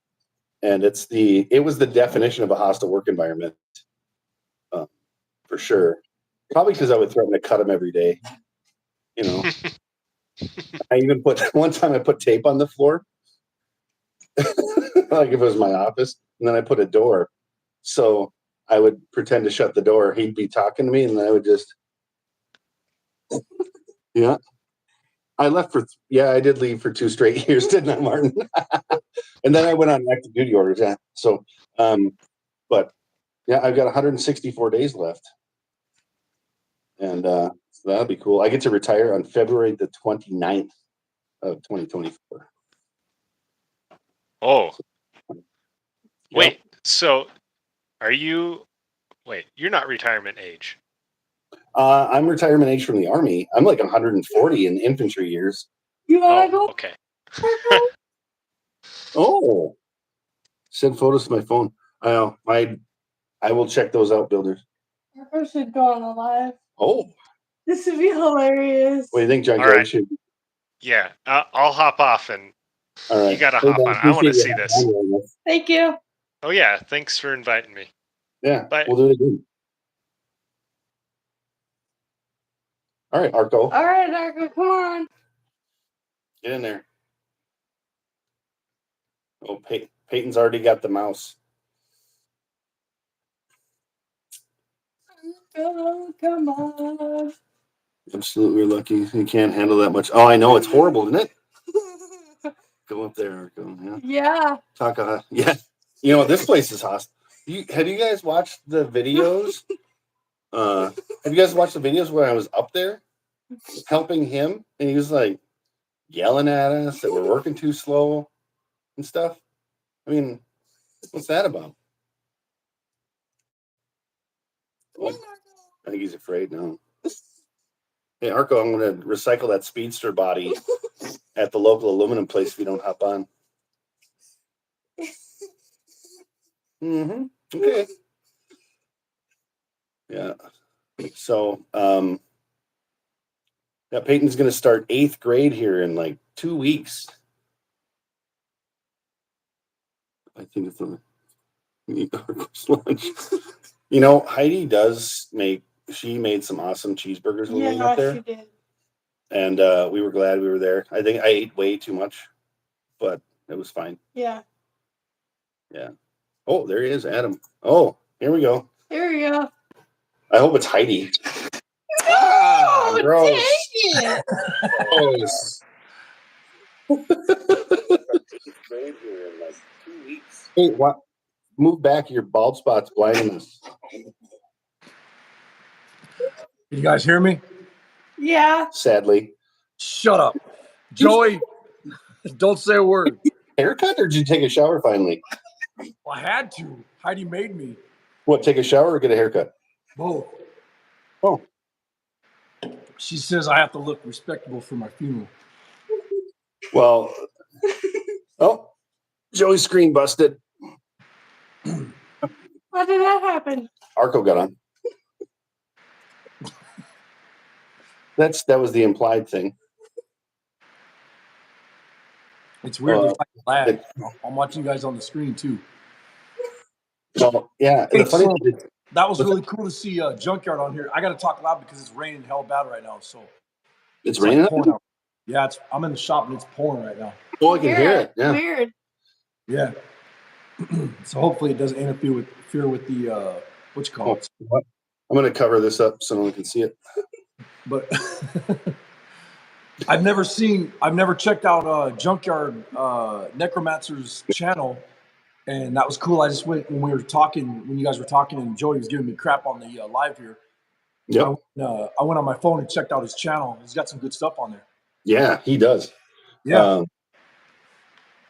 and it was the definition of a hostile work environment, for sure. Probably because I would threaten to cut him every day. I even one time I put tape on the floor, like if it was my office, and then I put a door. So I would pretend to shut the door. He'd be talking to me, and then I would just, yeah. I did leave for 2 straight years, didn't I, Martin? And then I went on active duty orders. Yeah. So, but yeah, I've got 164 days left, and so that'll be cool. I get to retire on February the 29th of 2024. Oh, Yep. wait. So, you're not retirement age. I'm retirement age from the Army. I'm like 140 in infantry years. You want to go? Okay. Oh, send photos to my phone. I know. I will check those out, builders. I should go on the live. Oh, this would be hilarious. What do you think, Junkyard? Right. Yeah, I'll hop off, and all right. You gotta hop on. I want to see this. Thank you. Oh yeah, thanks for inviting me. Yeah, Bye. we'll do it again. All right, Arco. All right, Arco, come on. Get in there. Oh, Peyton's already got the mouse. Oh, come on. Absolutely lucky. You can't handle that much. Oh, I know. It's horrible, isn't it? Go up there, Arco. Yeah. Yeah. Yeah. You know, this place is hostile. Have you guys watched the videos? Have you guys watched the videos where I was up there helping him, and he was like yelling at us that we're working too slow and stuff? I mean, what's that about? Oh, I think he's afraid now. Hey, Arco, I'm going to recycle that speedster body at the local aluminum place if you don't hop on. Mm-hmm. Okay. Yeah. So, Peyton's going to start 8th grade here in like 2 weeks. I think it's Arco's lunch. You know, Heidi she made some awesome cheeseburgers when we went up there. She did. And we were glad we were there. I think I ate way too much, but it was fine. Yeah. Yeah. Oh, there he is, Adam. Oh, here we go. Here we go. I hope it's Heidi. Oh, gross. dang it. Gross. Hey, what? Move back. Your bald spot's blinding us. You guys hear me? Yeah. Sadly. Shut up. Joey, don't say a word. Haircut, or did you take a shower finally? Well, I had to. Heidi made me. What, take a shower or get a haircut? Both. Oh. She says I have to look respectable for my funeral. Well, oh, Joey's screen busted. How did that happen? Arco got on. That was the implied thing. It's weird. There's like a lag. I'm watching you guys on the screen too. Well, yeah. Hey, The funny so thing is, that was really cool to see Junkyard on here. I got to talk loud because it's raining hell bad right now. So it's raining. like pouring out. Yeah, I'm in the shop and it's pouring right now. Oh, I can hear it. Yeah. Weird. Yeah. So hopefully it doesn't interfere with the what you call it. What? I'm going to cover this up so no one can see it. But I've never checked out Junkyard Necromancer's channel, and that was cool. I just went when you guys were talking, and Joey was giving me crap on the live here. Yep. I went on my phone and checked out his channel. He's got some good stuff on there. Yeah, he does. Yeah.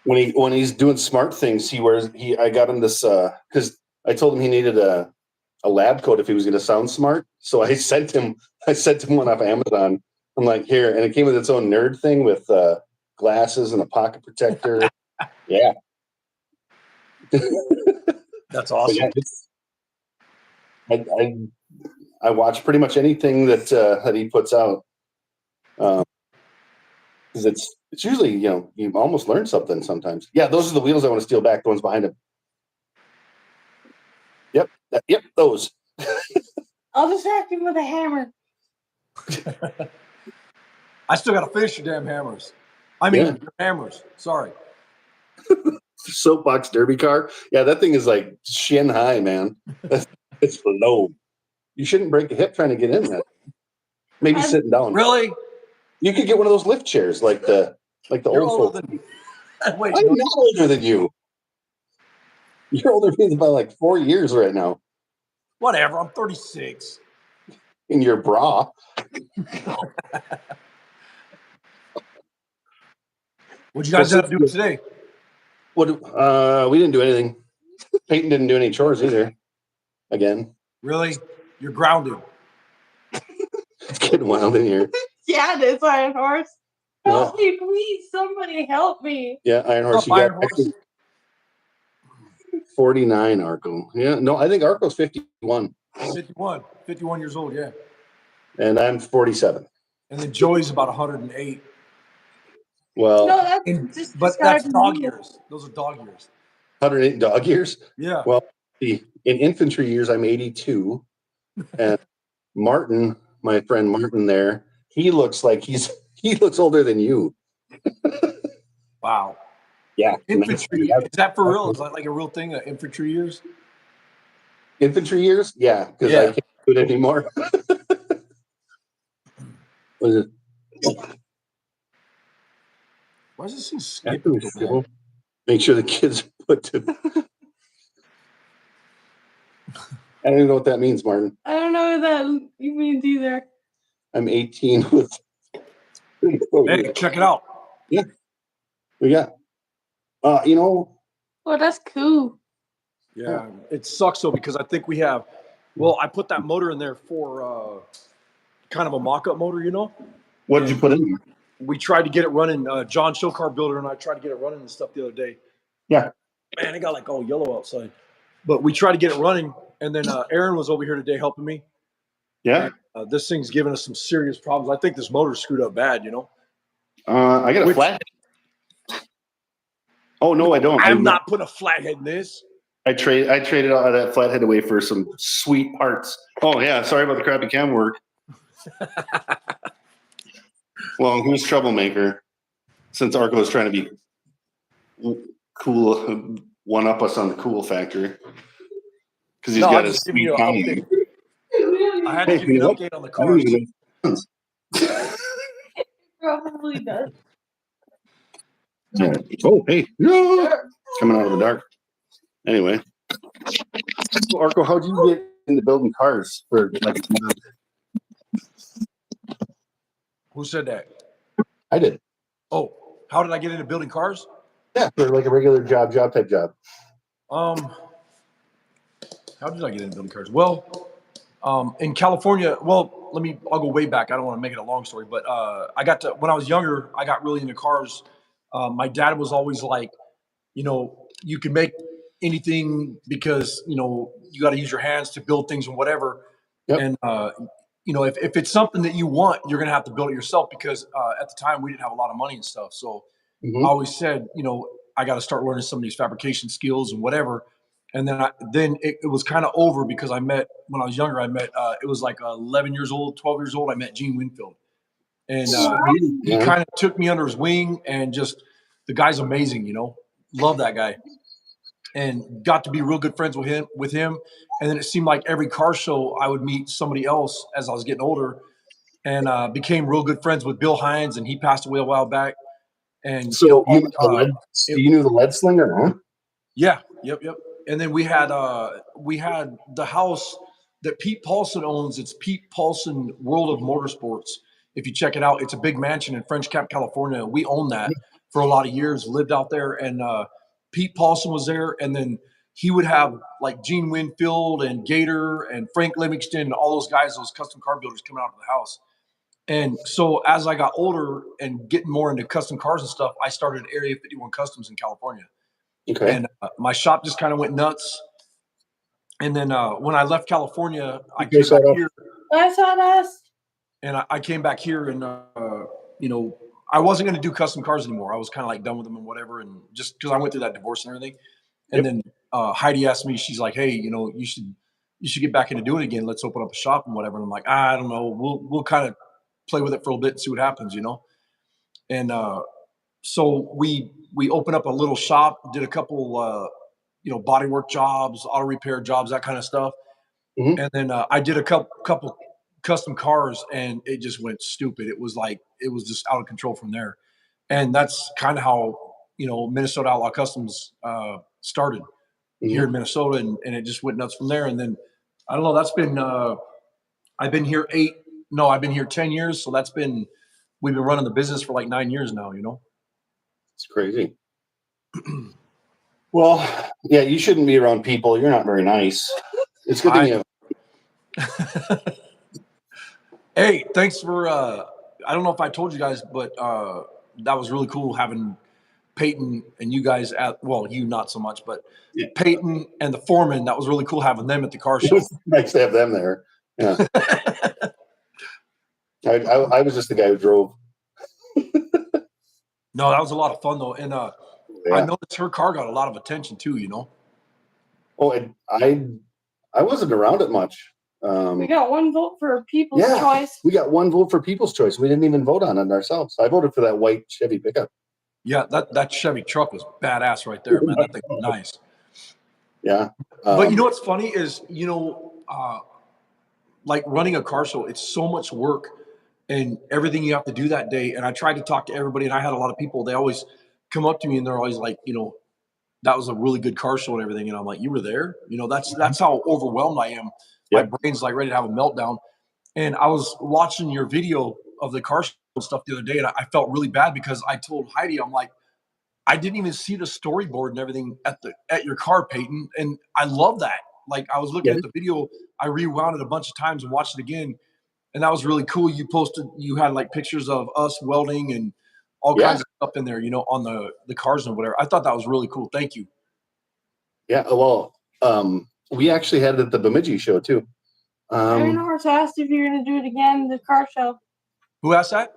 When he's doing smart things, I got him this because I told him he needed a lab coat if he was going to sound smart. So I sent him one off Amazon. I'm like, here, and it came with its own nerd thing with glasses and a pocket protector. Yeah. That's awesome. Yeah, I watch pretty much anything that he puts out. Because it's usually, you almost learn something sometimes. Yeah, those are the wheels I want to steal back, the ones behind him. Yep, those. I'll distract you with a hammer. I still got to finish your damn hammers. I mean, your hammers. Sorry. Soapbox derby car. Yeah, that thing is like shin high, man. It's low. You shouldn't break a hip trying to get in that. Maybe sitting down. Really? You could get one of those lift chairs, like the You're old older folks. Wait, I'm not older than you. You're older than me by like 4 years right now. Whatever. I'm 36. In your bra. What'd you guys end up doing today? We didn't do anything. Peyton didn't do any chores either. Again. Really? You're grounded. It's getting wild in here. Yeah, it is, Iron Horse. Help me, please. Somebody help me. Yeah, Iron Horse. Iron Horse. 49 Arco. Yeah, no, I think Arco's 51. 51 years old, yeah. And I'm 47. And then Joey's about 108. Well, No, that's dog years. Those are dog years. 108 dog years? Yeah. Well, in infantry years, I'm 82. And Martin, my friend Martin there, he looks like he looks older than you. Wow. Yeah. Infantry. Is that for real? Is that like a real thing, infantry years? Infantry years? Yeah, because I can't do it anymore. What is it? Why is this thing skipping? Make sure the kids put to. I don't even know what that means, Martin. I don't know what that means either. I'm 18 with. Hey, check it out. Yeah. We got. Oh, that's cool. Yeah, it sucks though because I think we have. Well, I put that motor in there for kind of a mock-up motor, What did you put in? We tried to get it running. John Showcar Builder and I tried to get it running and stuff the other day. Yeah. Man, it got like all yellow outside. But we tried to get it running, and then Aaron was over here today helping me. Yeah. And, this thing's giving us some serious problems. I think this motor's screwed up bad, I got a flathead. Oh no, I don't. I'm not putting a flathead in this. I traded all that flathead away for some sweet parts. Oh yeah, sorry about the crappy cam work. Well, who's troublemaker? Since Arco is trying to be cool, one up us on the cool factor because he's got his sweet cam. I had to give you an update on the cars. Probably does. Oh, hey. Coming out of the dark. Anyway. So, Arco, how'd you get into building cars for like a month? Who said that? I did. Oh, how did I get into building cars? Yeah, for like a regular job type job. How did I get into building cars? Well, in California, I'll go way back. I don't want to make it a long story, but when I was younger, I got really into cars. My dad was always like, you can make anything because, you got to use your hands to build things and whatever. Yep. And, if it's something that you want, you're going to have to build it yourself because at the time we didn't have a lot of money and stuff. So I always said, I got to start learning some of these fabrication skills and whatever. And then it was kind of over because when I was younger, it was like 11 years old, 12 years old. I met Gene Winfield. And he kind of took me under his wing, and just the guy's amazing, love that guy, and got to be real good friends with him. And then it seemed like every car show I would meet somebody else as I was getting older, and became real good friends with Bill Hines, and he passed away a while back. And so you knew the lead slinger, huh? Yeah, yep. And then we had the house that Pete Paulson owns. It's Pete Paulson World of Motorsports. If you check it out, it's a big mansion in French Cap, California. We owned that for a lot of years, lived out there. And Pete Paulson was there. And then he would have like Gene Winfield and Gator and Frank Livingston and all those guys, those custom car builders coming out to the house. And so as I got older and getting more into custom cars and stuff, I started Area 51 Customs in California. Okay. And my shop just kind of went nuts. And then when I left California, I came back here. I saw this. And I came back here, and I wasn't going to do custom cars anymore. I was kind of like done with them and whatever, and just because I went through that divorce and everything. And then Heidi asked me, she's like, "Hey, you should get back into doing it again. Let's open up a shop and whatever." And I'm like, I don't know. We'll kind of play with it for a bit and see what happens, And so we opened up a little shop, did a couple bodywork jobs, auto repair jobs, that kind of stuff. And then I did a couple custom cars, and it just went stupid. It was just out of control from there. And that's kind of how Minnesota Outlaw Customs started here in Minnesota, and it just went nuts from there. And then I don't know, that's been I've been here 10 years, so we've been running the business for like 9 years now. It's crazy. Well, yeah, you shouldn't be around people. You're not very nice. It's good to you. Hey, thanks for I don't know if I told you guys, but that was really cool having Peyton and you guys you not so much, but Peyton and the foreman. That was really cool having them at the car show. Nice to have them there. Yeah. I was just the guy who drove. No, that was a lot of fun though, and I noticed her car got a lot of attention too. Oh, and I wasn't around it much. We got one vote for People's Choice. We got one vote for People's Choice. We didn't even vote on it ourselves. I voted for that white Chevy pickup. Yeah, that Chevy truck was badass right there, man. That thing was nice. Yeah. But what's funny is, like running a car show, it's so much work and everything you have to do that day. And I tried to talk to everybody, and I had a lot of people, they always come up to me and they're always like, that was a really good car show and everything. And I'm like, you were there? That's how overwhelmed I am. Yep. My brain's like ready to have a meltdown. And I was watching your video of the car show stuff the other day, and I felt really bad because I told Heidi, I'm like, I didn't even see the storyboard and everything at your car, Peyton. And I love that. Like, I was looking at the video, I rewound it a bunch of times and watched it again. And that was really cool. You had like pictures of us welding and all kinds of stuff in there, on the cars and whatever. I thought that was really cool. Thank you. Yeah. Well, we actually had it at the Bemidji show too. Iron Horse asked if you're going to do it again, the car show. Who asked that?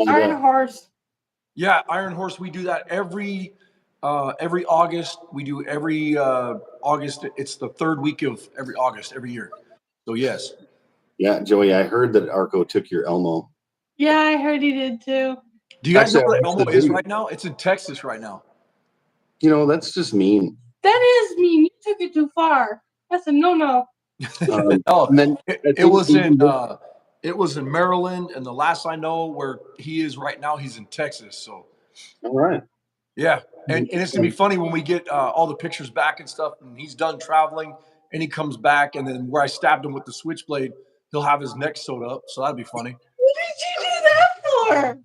Iron Horse. Yeah, Iron Horse. We do that every August. We do every August. It's the third week of every August every year. So yes. Yeah, Joey, I heard that Arco took your Elmo. Yeah, I heard he did too. Do you guys know where Elmo is right now? It's in Texas right now. That's just mean. That is mean. You took it too far. That's a no-no. And then it was in Maryland, and the last I know where he is right now, he's in Texas. So, all right, yeah, and it's gonna be funny when we get all the pictures back and stuff, and he's done traveling, and he comes back, and then where I stabbed him with the switchblade, he'll have his neck sewed up. So that'd be funny. What did you do that for?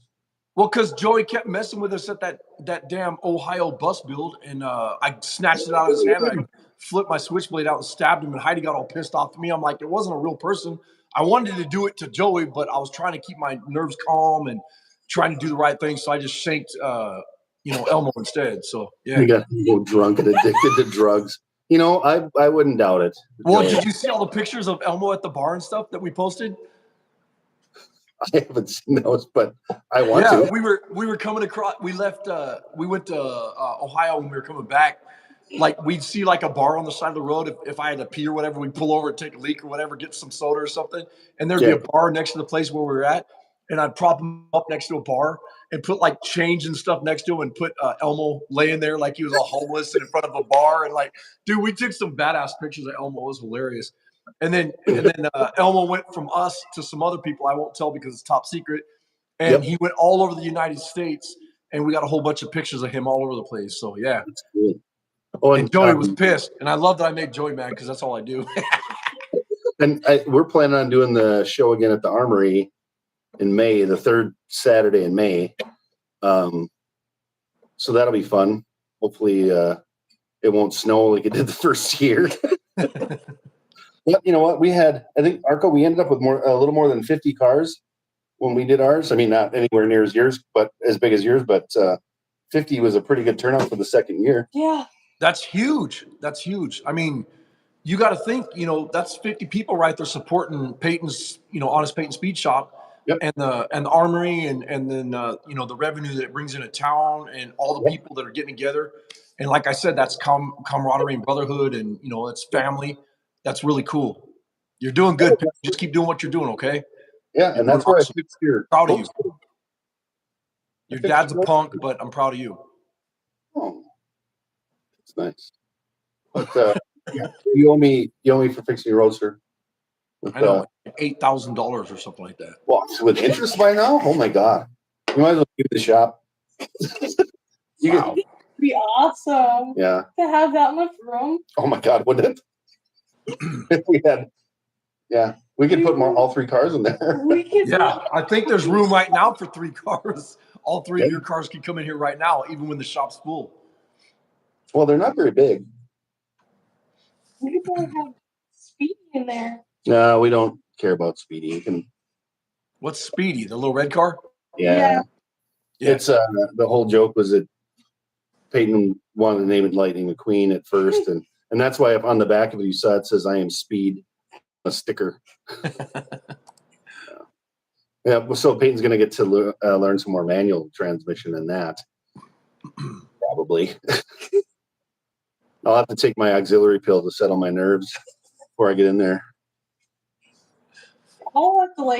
Well, because Joey kept messing with us at that damn Ohio bus build, and I snatched it out of his hand. And I flipped my switchblade out and stabbed him, and Heidi got all pissed off at me. I'm like, it wasn't a real person. I wanted to do it to Joey, but I was trying to keep my nerves calm and trying to do the right thing. So I just shanked, Elmo instead. So yeah. You got to go drunk and addicted to drugs. I wouldn't doubt it. Well, did you see all the pictures of Elmo at the bar and stuff that we posted? I haven't seen those, but I want to. We were coming across. We left. We went to Ohio when we were coming back. Like we'd see like a bar on the side of the road. If I had to pee or whatever, we'd pull over and take a leak or whatever, get some soda or something. And there'd be a bar next to the place where we were at. And I'd prop him up next to a bar and put like change and stuff next to him and put Elmo laying there like he was all homeless and in front of a bar. And like, dude, we took some badass pictures of Elmo. It was hilarious. And then Elmo went from us to some other people. I won't tell because it's top secret. And he went all over the United States. And we got a whole bunch of pictures of him all over the place. So yeah. That's cool. Oh, and Joey was pissed. And I love that I made Joey mad because that's all I do. And we're planning on doing the show again at the Armory in May, the third Saturday in May. So that'll be fun. Hopefully it won't snow like it did the first year. But you know what? I think, Arco, we ended up with a little more than 50 cars when we did ours. I mean, not anywhere near as yours, but as big as yours, but 50 was a pretty good turnout for the second year. Yeah. That's huge. That's huge. I mean, you got to think, that's 50 people right there supporting Peyton's, Honest Peyton Speed Shop. Yep. And the Armory and then the revenue that it brings into town and all the people that are getting together. And like I said, that's camaraderie and brotherhood and it's family. That's really cool. You're doing good. Just keep doing what you're doing, okay? Yeah, and that's where I fixed your proud of you. Your dad's a punk, but I'm proud of you. Oh, that's nice. But you owe me for fixing your roadster. I know, $8,000 or something like that. Well, with interest by now? Oh my God! You might as well give it a shop. Wow. It'd be awesome. Yeah. To have that much room. Oh my God, wouldn't it? If we had, we could put all three cars in there. I think there's room right now for 3 cars. All 3 of your cars can come in here right now, even when the shop's full. Well, they're not very big. We could have Speedy in there. No, we don't care about Speedy. What's Speedy? The little red car? Yeah. It's the whole joke was that Peyton wanted to name it Lightning McQueen at first, and that's why on the back of it you saw it says I am Speed, a sticker. So Peyton's going to get to learn some more manual transmission than that. Probably. I'll have to take my auxiliary pill to settle my nerves before I get in there. I'll have to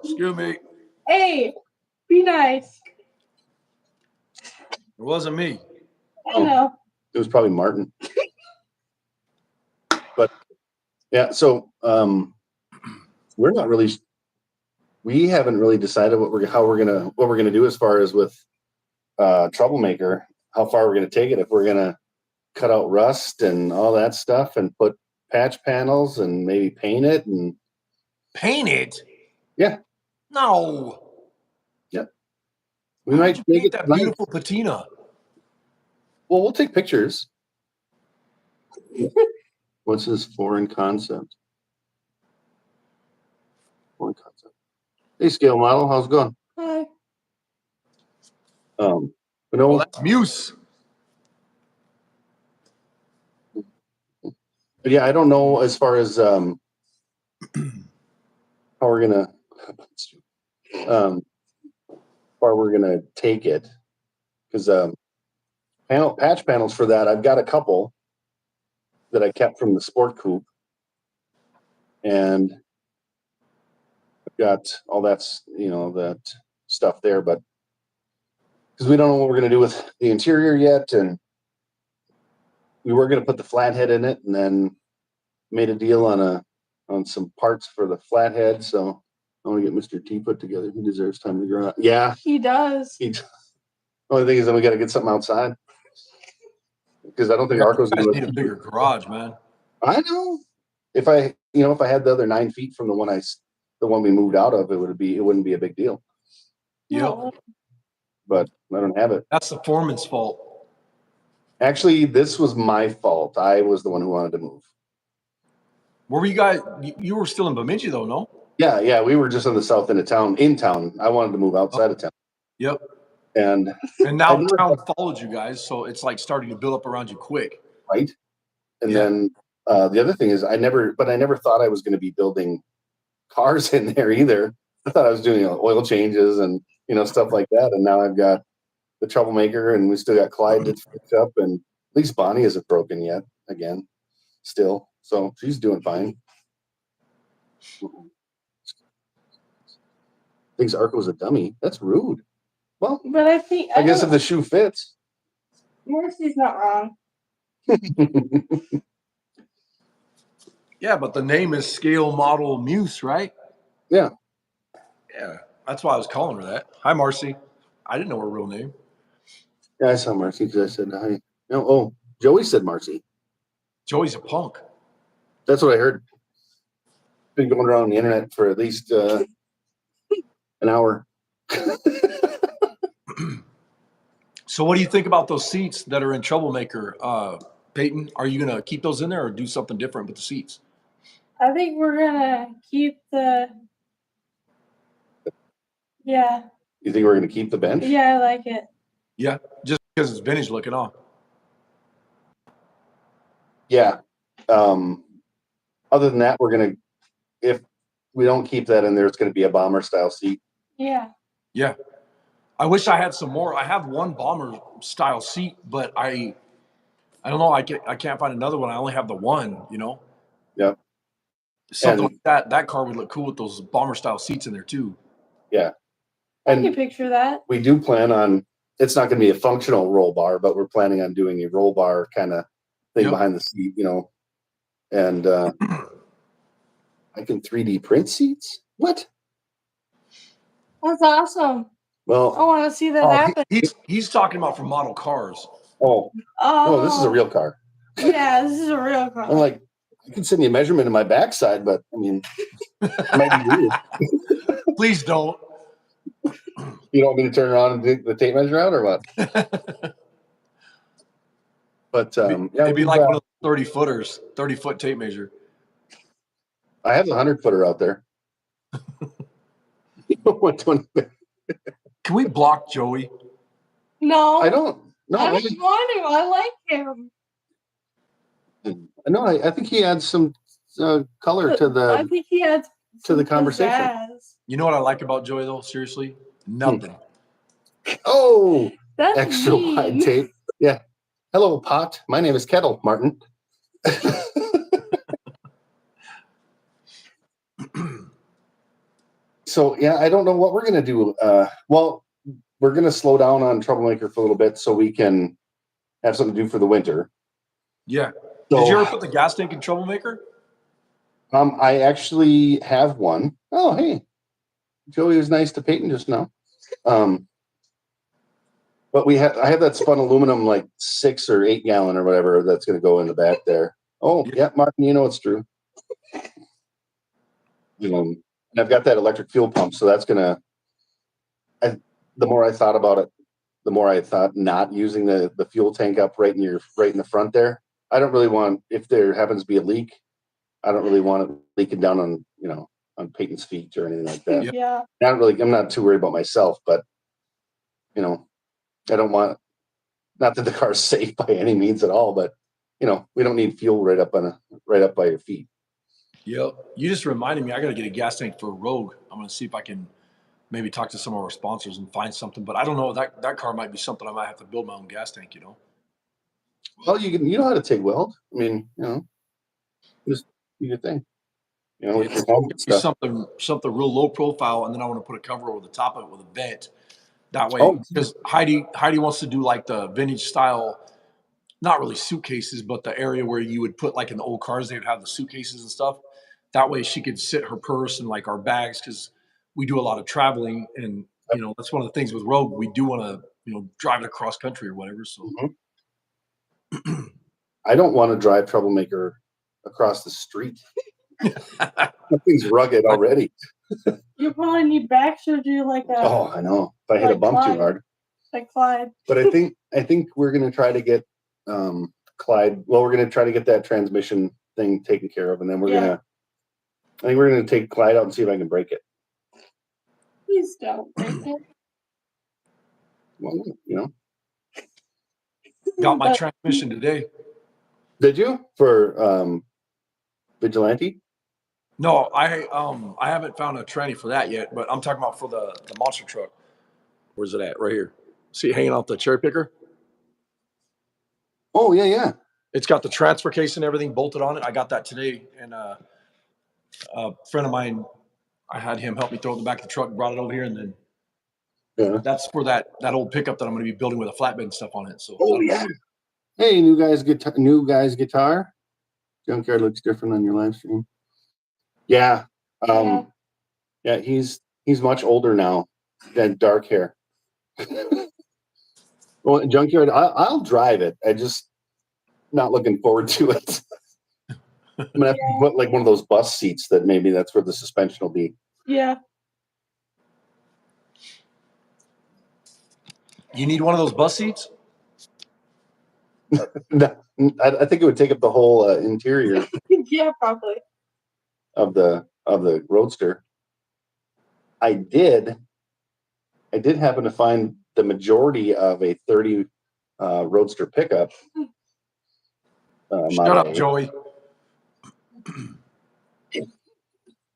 excuse me. Hey, be nice. It wasn't me. I know. It was probably Martin. But so we haven't really decided what we're gonna do as far as with Troublemaker, how far we're gonna take it, if we're gonna cut out rust and all that stuff and put patch panels and maybe paint it. Yeah. No. Yeah. We might make it that beautiful patina. Well, we'll take pictures. What's this foreign concept? Foreign concept. Hey, scale model, how's it going? Hi. Well, that's Muse. But yeah, I don't know as far as how we're gonna take it, because patch panels for that I've got a couple that I kept from the Sport Coupe, and I've got all that's that stuff there, but because we don't know what we're gonna do with the interior yet, and we were gonna put the flathead in it, and then made a deal on some parts for the flathead. So I want to get Mr. T put together. He deserves time to grow up. Yeah, he does. Only thing is that we got to get something outside, because I don't think Arco's going to need a bigger garage, man. I know. If I had the other 9 feet from the one we moved out of, it wouldn't be a big deal. Yeah. But I don't have it. That's the foreman's fault. Actually, this was my fault. I was the one who wanted to move. Where were you guys? You were still in Bemidji though, no? Yeah. We were just on the south end of town. In town, I wanted to move outside of town. Yep. And now town followed you guys, so it's like starting to build up around you quick. Right. And then the other thing is, I never thought I was going to be building cars in there either. I thought I was doing oil changes and stuff like that. And now I've got the Troublemaker, and we still got Clyde that's fixed up, and at least Bonnie isn't broken yet. Again, still, so she's doing fine. Thinks Arco's a dummy. That's rude. Well, but I guess if the shoe fits. Marcy's not wrong. Yeah, but the name is Scale Model Muse, right? Yeah. Yeah, that's why I was calling her that. Hi, Marcy. I didn't know her real name. Yeah, I saw Marcy because I said hi. No, oh, Joey said Marcy. Joey's a punk. That's what I heard. Been going around the internet for at least an hour. So what do you think about those seats that are in Troublemaker, Peyton? Are you going to keep those in there or do something different with the seats? I think we're going to keep the... Yeah. You think we're going to keep the bench? Yeah, I like it. Yeah, just because it's vintage looking on. Yeah. Other than that, we're going to, if we don't keep that in there, it's going to be a bomber style seat. Yeah. Yeah. I wish I had some more. I have one bomber style seat, but I don't know. I can't find another one. I only have the one, Yeah. Something like that. That car would look cool with those bomber style seats in there too. Yeah. I can picture that. We do plan on, it's not going to be a functional roll bar, but we're planning on doing a roll bar kind of thing behind the seat, and I can 3D print seats. What? That's awesome. Well, I want to see that happen. He's talking about for model cars. Oh, no, this is a real car. Yeah, this is a real car. I'm like, I can send you a measurement of my backside, but I mean, it might be weird. Please don't. You don't want me to turn around and take the tape measure out or what? But maybe like one of the 30-footers, 30-foot tape measure. I have the 100-footer out there. Can we block Joey? No, I don't. No, I don't want to. I like him. No, I think he adds some color to the. I think he adds to the conversation. Pizzazz. You know what I like about Joey though? Seriously, nothing. Oh, that's extra mean. wide tape. Yeah. Hello, Pot. My name is Kettle Martin. So yeah, I don't know what we're gonna do. Well, we're gonna slow down on Troublemaker for a little bit so we can have something to do for the winter. Yeah. So, did you ever put the gas tank in Troublemaker? I actually have one. Oh, hey, Joey was nice to Peyton just now. But I have that spun aluminum like 6 or 8 gallon or whatever that's going to go in the back there. Oh, yeah, Martin, it's true. And I've got that electric fuel pump, so that's going to. The more I thought about it, the more I thought not using the fuel tank up right in the front there. I don't really want, if there happens to be a leak, I don't really want it leaking down on on Peyton's feet or anything like that. Yeah. I'm not too worried about myself, but I don't want, not that the car's safe by any means at all, but we don't need fuel right up by your feet. Yep. You just reminded me, I got to get a gas tank for a Rogue. I'm going to see if I can maybe talk to some of our sponsors and find something, but I don't know, that car might be something I might have to build my own gas tank, Well, you know how to TIG weld. I mean, just do your thing. Something real low profile, and then I want to put a cover over the top of it with a vent. That way, because Heidi wants to do like the vintage style, not really suitcases, but the area where you would put like in the old cars, they would have the suitcases and stuff. That way she could sit her purse and like our bags, because we do a lot of traveling, and that's one of the things with Rogue. We do want to drive it across country or whatever. So I don't want to drive Troublemaker across the street. That thing's rugged already. You probably need back surgery like that. Oh, I know. If I hit a bump too hard. Like Clyde. But I think we're gonna try to get Clyde. Well, we're gonna try to get that transmission thing taken care of, and then I think we're gonna take Clyde out and see if I can break it. Please don't break it. Well, you know. Got my transmission today. Did you for Vigilante? No, I haven't found a tranny for that yet, but I'm talking about for the monster truck. Where's it at? Right here. See it hanging off the cherry picker? Oh yeah. It's got the transfer case and everything bolted on it. I got that today, and a friend of mine, I had him help me throw it in the back of the truck, brought it over here, and then that's for that old pickup that I'm going to be building with a flatbed and stuff on it. So Hey, new guy's guitar. Junkyard looks different on your live stream. Yeah. Yeah, he's much older now. That dark hair. Well, Junkyard, I'll drive it. I just not looking forward to it. I'm gonna have to put like one of those bus seats that maybe that's where the suspension will be. Yeah. You need one of those bus seats? No, I think it would take up the whole interior Yeah, probably. of the Roadster. I did happen to find the majority of a 30 Roadster pickup. Shut up, Joey.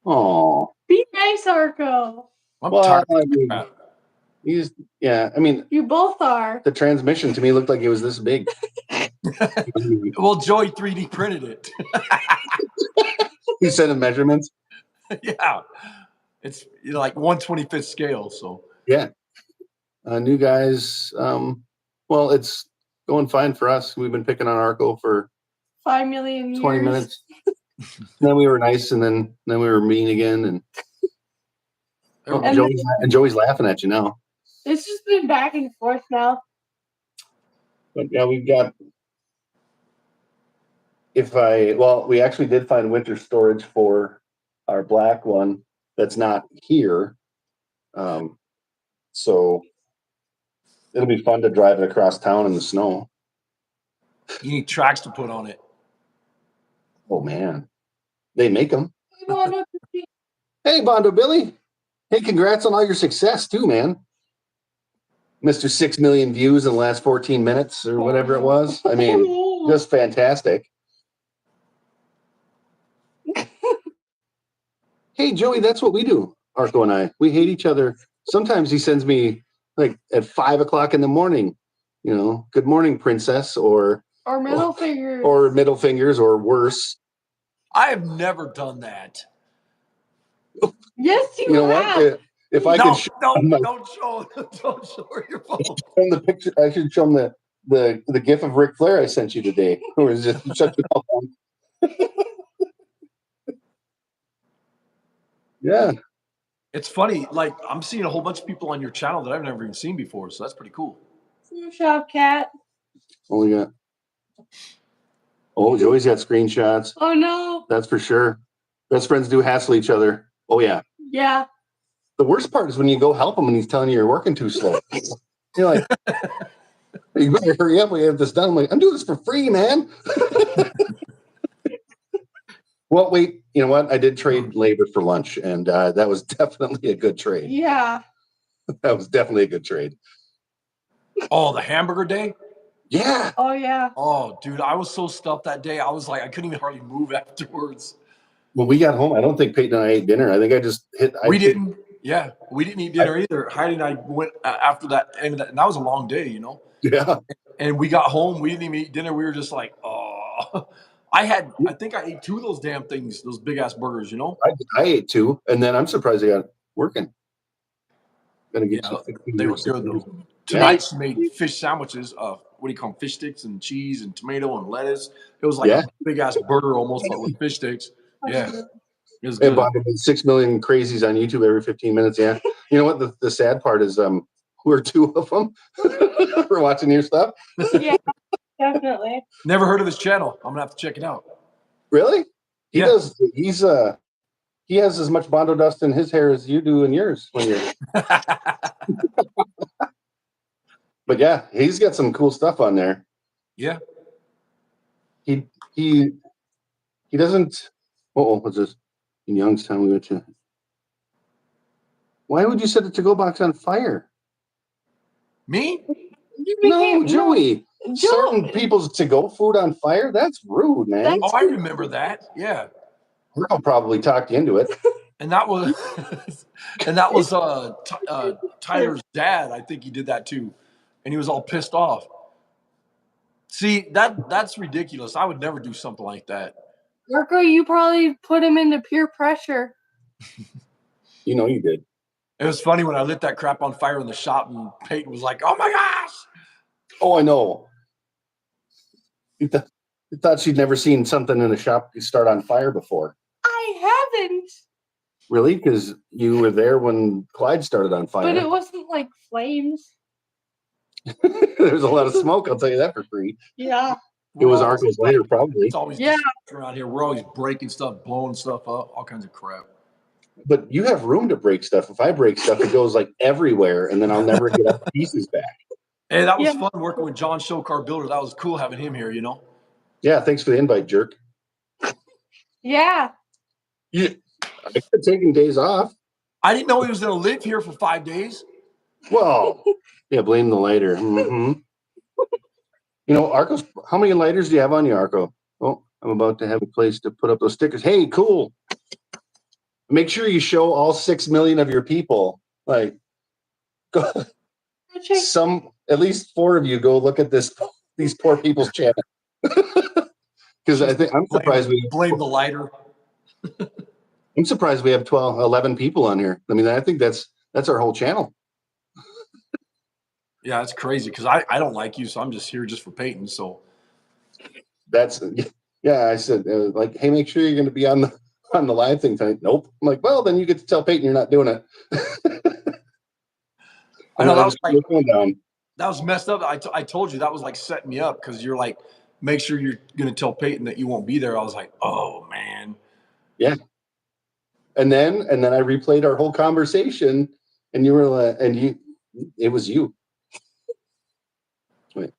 Oh, Be nice, Arco. I'm tired. I mean, You both are. the transmission to me looked like it was this big. Well, Joey 3D printed it. He sent him measurements. Yeah. It's like 1/25th scale. So Yeah. New guys. Well, it's going fine for us. We've been picking on Arco for 5 million years. 20 minutes. Then we were nice, and then we were mean again, and Joey's laughing at you now. It's just been back and forth now. But yeah, we've got. We actually did find winter storage for our black one that's not here. So it'll be fun to drive it across town in the snow. you need tracks to put on it. Oh man, they make them. Hey, Bondo Billy. Hey, congrats on all your success too, man. Mr. 6 million views in the last 14 minutes or whatever it was. I mean, just fantastic. Hey, Joey, that's what we do, Arco and I. We hate each other. Sometimes he sends me like at 5 o'clock in the morning, good morning, princess, or middle fingers. Or middle fingers, or worse. I have never done that. Yes, you know have. What? If I could don't show your phone. Show him the picture. I should show him the gif of Ric Flair I sent you today. Or is just shut your mouth. Yeah. It's funny. Like, I'm seeing a whole bunch of people on your channel that I've never even seen before. So that's pretty cool. Shop cat. Oh, yeah. Oh, Joey's got screenshots. Oh, no. That's for sure. Best friends do hassle each other. Oh, yeah. Yeah. The worst part is when you go help him and he's telling you you're working too slow. You're like, you better hurry up. We have this done. I'm like, I'm doing this for free, man. Well, wait, you know what? I did trade labor for lunch, and that was definitely a good trade. Yeah. That was definitely a good trade. Oh, the hamburger day? Yeah. Oh, yeah. Oh, dude, I was so stuffed that day. I was like, I couldn't even hardly move afterwards. When we got home, I don't think Peyton and I ate dinner. I think I just hit. We didn't eat dinner either. Heidi and I went after that, and that was a long day, Yeah. And we got home. We didn't even eat dinner. We were just like, oh. I think I ate 2 of those damn things, those big ass burgers, I ate 2, and then I'm surprised they got working. Gonna get they were good though. Tonight she made fish sandwiches. What do you call them? Fish sticks and cheese and tomato and lettuce. It was like a big ass burger almost, but with fish sticks. Yeah. It was good. And 6 million crazies on YouTube every 15 minutes. Yeah. You know what? The sad part is we're 2 of them. We're watching your stuff. Yeah, definitely. Never heard of his channel. I'm gonna have to check it out. Really? He does. He has as much Bondo dust in his hair as you do in yours when you're. But yeah, he's got some cool stuff on there. Yeah. He He doesn't. Oh, what's this? In Youngstown, we went to. Why would you set the to-go box on fire? Me? No, Joey. Joey. Certain people's to-go food on fire? That's rude, man. That's- Oh, I remember that. Yeah. I'll probably talk you into it. And that was Tyler's dad. I think he did that too, and he was all pissed off. See, that's ridiculous. I would never do something like that. Marco, you probably put him into peer pressure. You know you did. It was funny when I lit that crap on fire in the shop, and Peyton was like, "Oh my gosh!" Oh, I know. You thought she'd never seen something in a shop start on fire before. I haven't. Really? Because you were there when Clyde started on fire. But it wasn't like flames. There's a lot of smoke, I'll tell you that for free. Yeah. It was Arco's later, probably. It's always Yeah. around here. We're always breaking stuff, blowing stuff up, all kinds of crap. But you have room to break stuff. If I break stuff, it goes like everywhere, and then I'll never get the pieces back. Hey, that was Yeah. fun working with John Showcar Builder. That was cool having him here, you know? Yeah, thanks for the invite, jerk. Yeah. Yeah, I could have taken days off. I didn't know he was going to live here for 5 days. Well, yeah, blame the lighter. Mm-hmm. You know, Arco's, how many lighters do you have on you, Arco? Oh, I'm about to have a place to put up those stickers. Hey, cool. Make sure you show all 6 million of your people. Like, go, at least 4 of you go look at these poor people's channel. Because I think I'm surprised blame the lighter. I'm surprised we have 11 people on here. I mean, I think that's our whole channel. Yeah, it's crazy because I don't like you, so I'm just here just for Peyton. So That's I said like, hey, make sure you're going to be on the live thing tonight. Nope. I'm like, well, then you get to tell Peyton you're not doing it. I know that was down. messed up. I told you that was like setting me up because you're like, make sure you're going to tell Peyton that you won't be there. I was like, oh man. Yeah. And then I replayed our whole conversation, and you were it was you. Wait.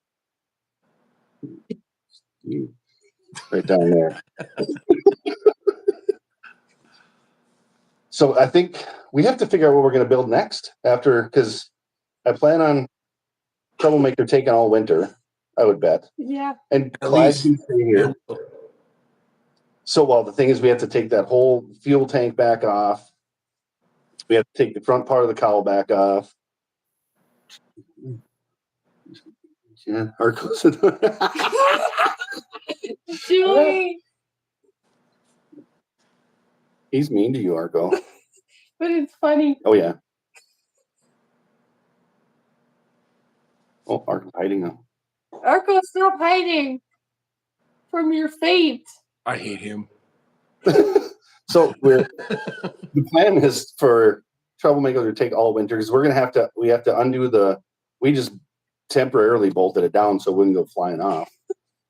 You right down there. So I think we have to figure out what we're going to build next because I plan on Troublemaker taking all winter, I would bet. Yeah. And Clyde can stay here. So, well, the thing is we have to take that whole fuel tank back off. We have to take the front part of the cowl back off. Yeah, Arco's. Julie. He's mean to you, Arco. But it's funny. Oh, yeah. Oh, Arco's hiding now. Arco, stop hiding from your fate. I hate him. So the plan is for Troublemaker to take all winter because we have to undo we just temporarily bolted it down so it wouldn't go flying off.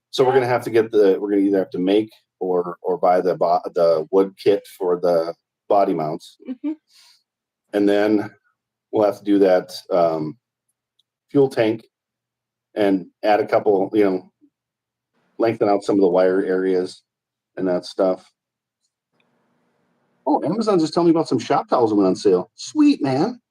So we're gonna have to we're gonna either have to make or buy the wood kit for the body mounts. Mm-hmm. And then we'll have to do that fuel tank and add a couple, lengthen out some of the wire areas and that stuff. Oh, Amazon just told me about some shop towels that went on sale. Sweet, man.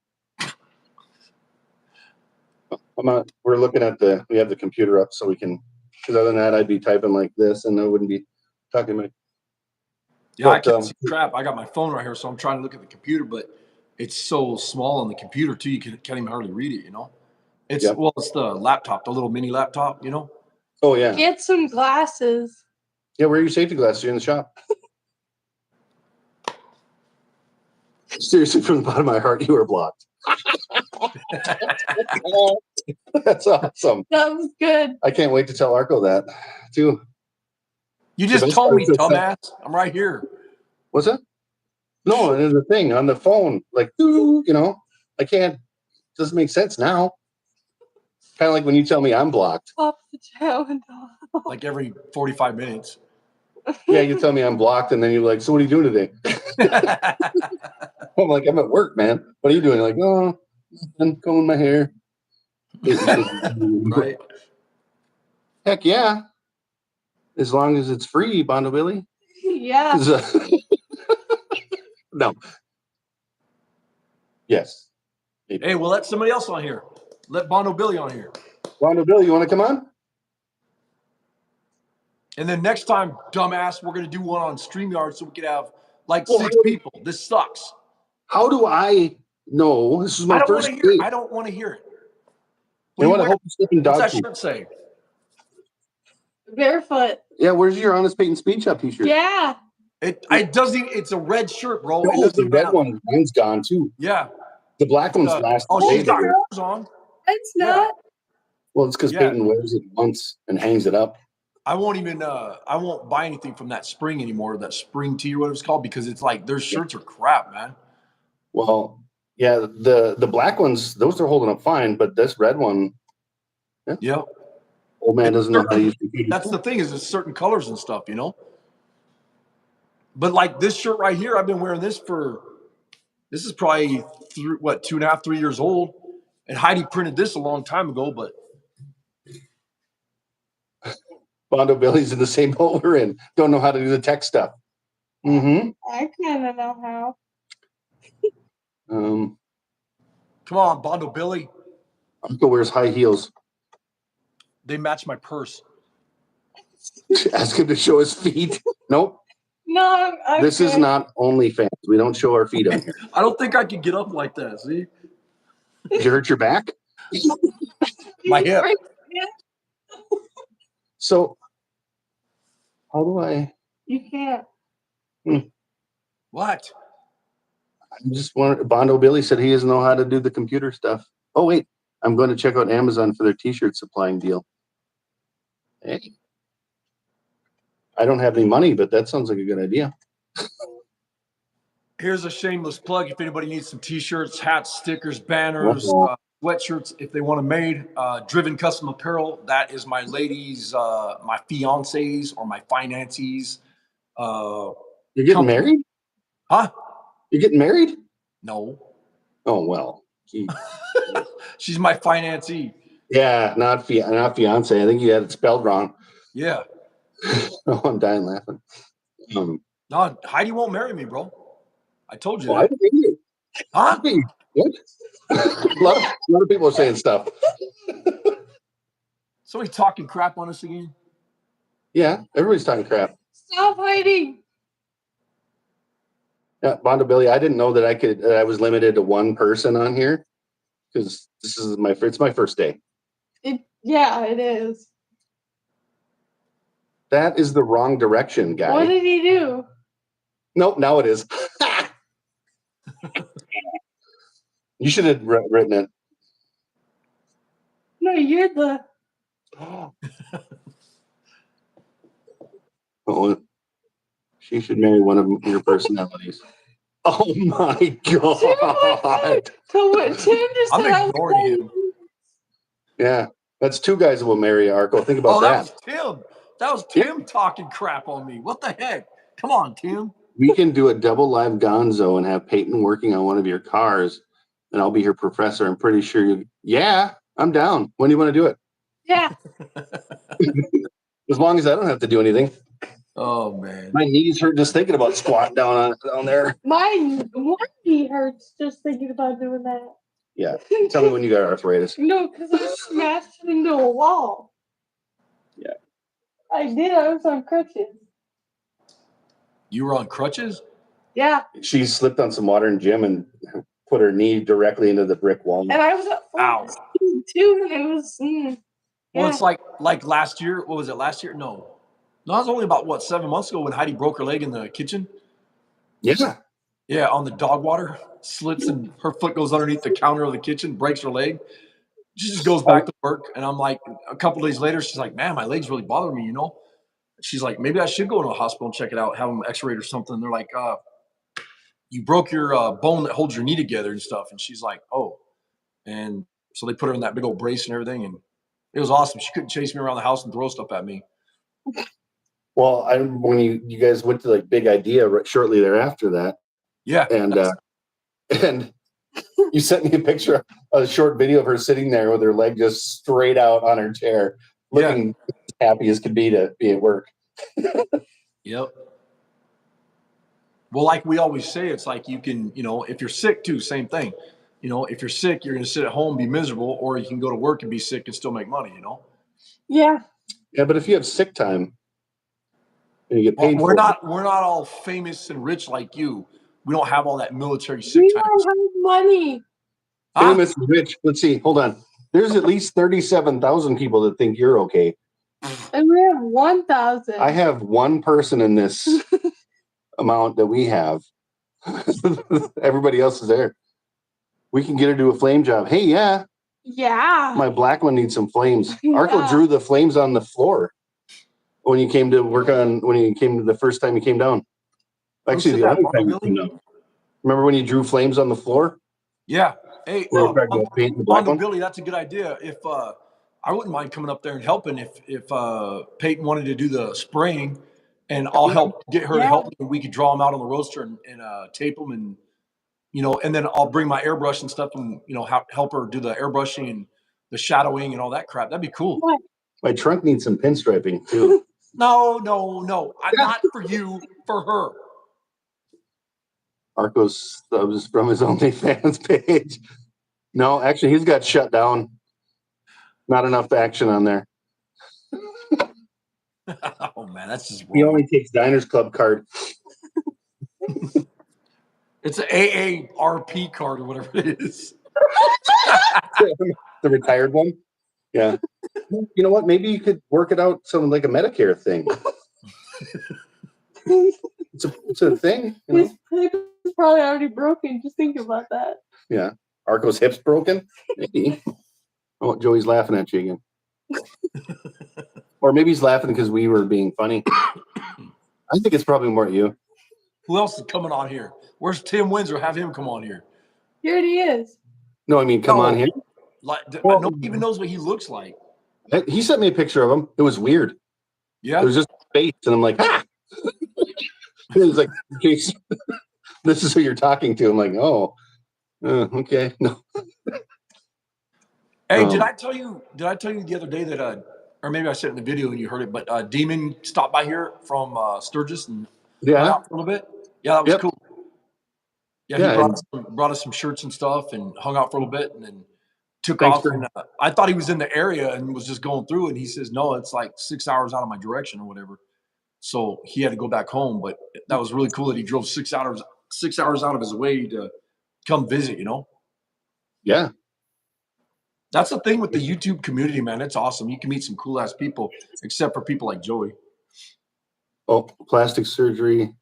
We're looking at we have the computer up so we can, because other than that, I'd be typing like this and I wouldn't be talking about. Yeah, I can't see crap. I got my phone right here, so I'm trying to look at the computer, but it's so small on the computer too. You can't even hardly read it, It's it's the laptop, the little mini laptop, Oh yeah. Get some glasses. Yeah, where are your safety glasses? You're in the shop. Seriously, from the bottom of my heart, you are blocked. That's awesome. That was good. I can't wait to tell Arco that too. You just told me, dumbass. I'm right here. What's that? No, there's a thing on the phone. Like, I can't. Doesn't make sense now. Kind of like when you tell me I'm blocked. Pop the challenge. Like every 45 minutes. Yeah, you tell me I'm blocked, and then you're like, so what are you doing today? I'm like, I'm at work, man. What are you doing? You're like, oh, I'm combing my hair. Right. Heck yeah. As long as it's free, Bondo Billy. Yeah. No. Yes. Hey, we'll let somebody else on here. Let Bondo Billy on here. Bondo Bill, you want to come on? And then next time, dumbass, we're going to do one on StreamYard so we could have like Well, 6 people. This sucks. How do I know? This is my first day. I don't want to hear it. You know what? I hope you're slipping What's dog that food. shirt say? Barefoot. Yeah, where's your Honest Peyton Speed Shop t-shirt? Yeah. It doesn't. It's a red shirt, bro. No, It doesn't the even red have- one, mine's gone too. Yeah. The black one's last. Oh, day she's got there. hers on. It's not. Well, it's because Yeah. Peyton wears it once and hangs it up. I won't buy anything from that spring anymore, that spring tee or whatever it's called, because it's like their shirts are crap, man. Well, yeah, the black ones, those are holding up fine, but this red one, Yeah. old man doesn't know how to use computers. That's the thing, is it's certain colors and stuff, you know? But like this shirt right here, I've been wearing this is probably 2.5, 3 years old. And Heidi printed this a long time ago, but Bondo Billy's in the same boat we're in. Don't know how to do the tech stuff. Mm-hmm. I kind of know how. come on, Bondo Billy. Uncle wears high heels. They match my purse. Ask him to show his feet. Nope. No, I'm This is good. not OnlyFans. We don't show our feet on here. I don't think I could get up like that, see? Did you hurt your back? My hip. Yeah, So, how do I? you can't. What? I just want. Bondo Billy said he doesn't know how to do the computer stuff. Oh wait, I'm going to check out Amazon for their T-shirt supplying deal. Hey, I don't have any money, but that sounds like a good idea. Here's a shameless plug. If anybody needs some T-shirts, hats, stickers, banners, sweatshirts, if they want them made, Driven Custom Apparel. That is my ladies, my fiancés or my financees. You're getting company. married? Huh? You're getting married? No. Oh well. She's my financee. Yeah, not fiance. I think you had it spelled wrong. Yeah. Oh, I'm dying laughing. No, Heidi won't marry me, bro. I told you Why that. did you? Huh? What? a lot of people are saying stuff. Somebody talking crap on us again? Yeah, everybody's talking crap. Stop hiding. Yeah, Bondo Billy, I didn't know that I was limited to one person on here because it's my first day. Yeah, it is. That is the wrong direction, guy. What did he do? Nope, now it is. You should have written it. No, you're the. Oh, she should marry one of your personalities. Oh my god! So what Tim just I'm said. I was ignoring saying- him. Yeah, that's 2 guys that will marry Arco. Think about Oh, that. that was Tim. That was Tim talking crap on me. What the heck? Come on, Tim. We can do a double live gonzo and have Peyton working on one of your cars, and I'll be your professor. I'm pretty sure you. Yeah, I'm down. When do you want to do it? Yeah. As long as I don't have to do anything. Oh man. My knees hurt just thinking about squatting down there. My knee hurts just thinking about doing that. Yeah. Tell me when you got arthritis. No, because I smashed into a wall. Yeah. I did. I was on crutches. You were on crutches? Yeah. She slipped on some water in gym and put her knee directly into the brick wall. And I was at Ow. 42 and it was. Well, it's like last year. What was it? Last year? No, it was only about 7 months ago when Heidi broke her leg in the kitchen. Yeah. Yeah, on the dog water, slips and her foot goes underneath the counter of the kitchen, breaks her leg. She just goes back to work, and I'm like, a couple days later, she's like, "Man, my leg's really bothering me," you know. She's like, "Maybe I should go to a hospital and check it out, have them X-rayed or something." They're like, "You broke your bone that holds your knee together and stuff," and she's like, "Oh," and so they put her in that big old brace and everything, and it was awesome. She couldn't chase me around the house and throw stuff at me. Well, when you guys went to Big Idea shortly thereafter that. Yeah. And you sent me a picture, a short video of her sitting there with her leg just straight out on her chair, looking happy as could be to be at work. Yep. Well, like we always say, it's like you can, if you're sick too, same thing. If you're sick, you're going to sit at home, be miserable, or you can go to work and be sick and still make money, Yeah. Yeah, but if you have sick time and you get Well, paid we're for it, not all famous and rich like you. We don't have all that military sick We time. don't have money. famous and rich. Let's see. Hold on. There's at least 37,000 people that think you're okay. And we have 1,000. I have one person in this amount that we have. Everybody else is there. We can get her to do a flame job. Hey, yeah, Yeah. my black one needs some flames. Yeah. Arco drew the flames on the floor when you came to work on, when you came the first time you came down. Actually, the only time you came down. Remember when you drew flames on the floor? Yeah. Hey, Paint the black one? Billy, that's a good idea. If I wouldn't mind coming up there and helping if Peyton wanted to do the spraying, and I'll help get her to help me, and we could draw them out on the roaster and tape them, and and then I'll bring my airbrush and stuff, and help her do the airbrushing and the shadowing and all that crap. That'd be cool. My trunk needs some pinstriping too. No, not for you, for her. Arco's was from his OnlyFans page. No, actually, he's got shut down. Not enough action on there. Oh man, that's just wrong. He only takes Diners Club card. It's an AARP card or whatever it is. The retired one. Yeah. You know what? Maybe you could work it out something like a Medicare thing. It's a thing. His hip is probably already broken. Just think about that. Yeah. Arco's hip's broken? Maybe. Oh, Joey's laughing at you again. Or maybe he's laughing because we were being funny. I think it's probably more at you. Who else is coming on here? Where's Tim Windsor? Have him come on here. Here it is. No, I mean, come on here. Like, nobody even knows what he looks like. He sent me a picture of him. It was weird. Yeah. It was just face, and I'm like, ah! It was like, this is who you're talking to. I'm like, oh, okay. No. Hey, did I tell you the other day that or maybe I said it in the video and you heard it, but Demon stopped by here from Sturgis and hung out for a little bit. Yeah, that was cool. Yeah, he brought us some shirts and stuff and hung out for a little bit and then took off. And, I thought he was in the area and was just going through, and he says, no, it's like 6 hours out of my direction or whatever. So he had to go back home, but that was really cool that he drove 6 hours out of his way to come visit, Yeah. That's the thing with the YouTube community, man. It's awesome. You can meet some cool ass people, except for people like Joey. Oh, plastic surgery.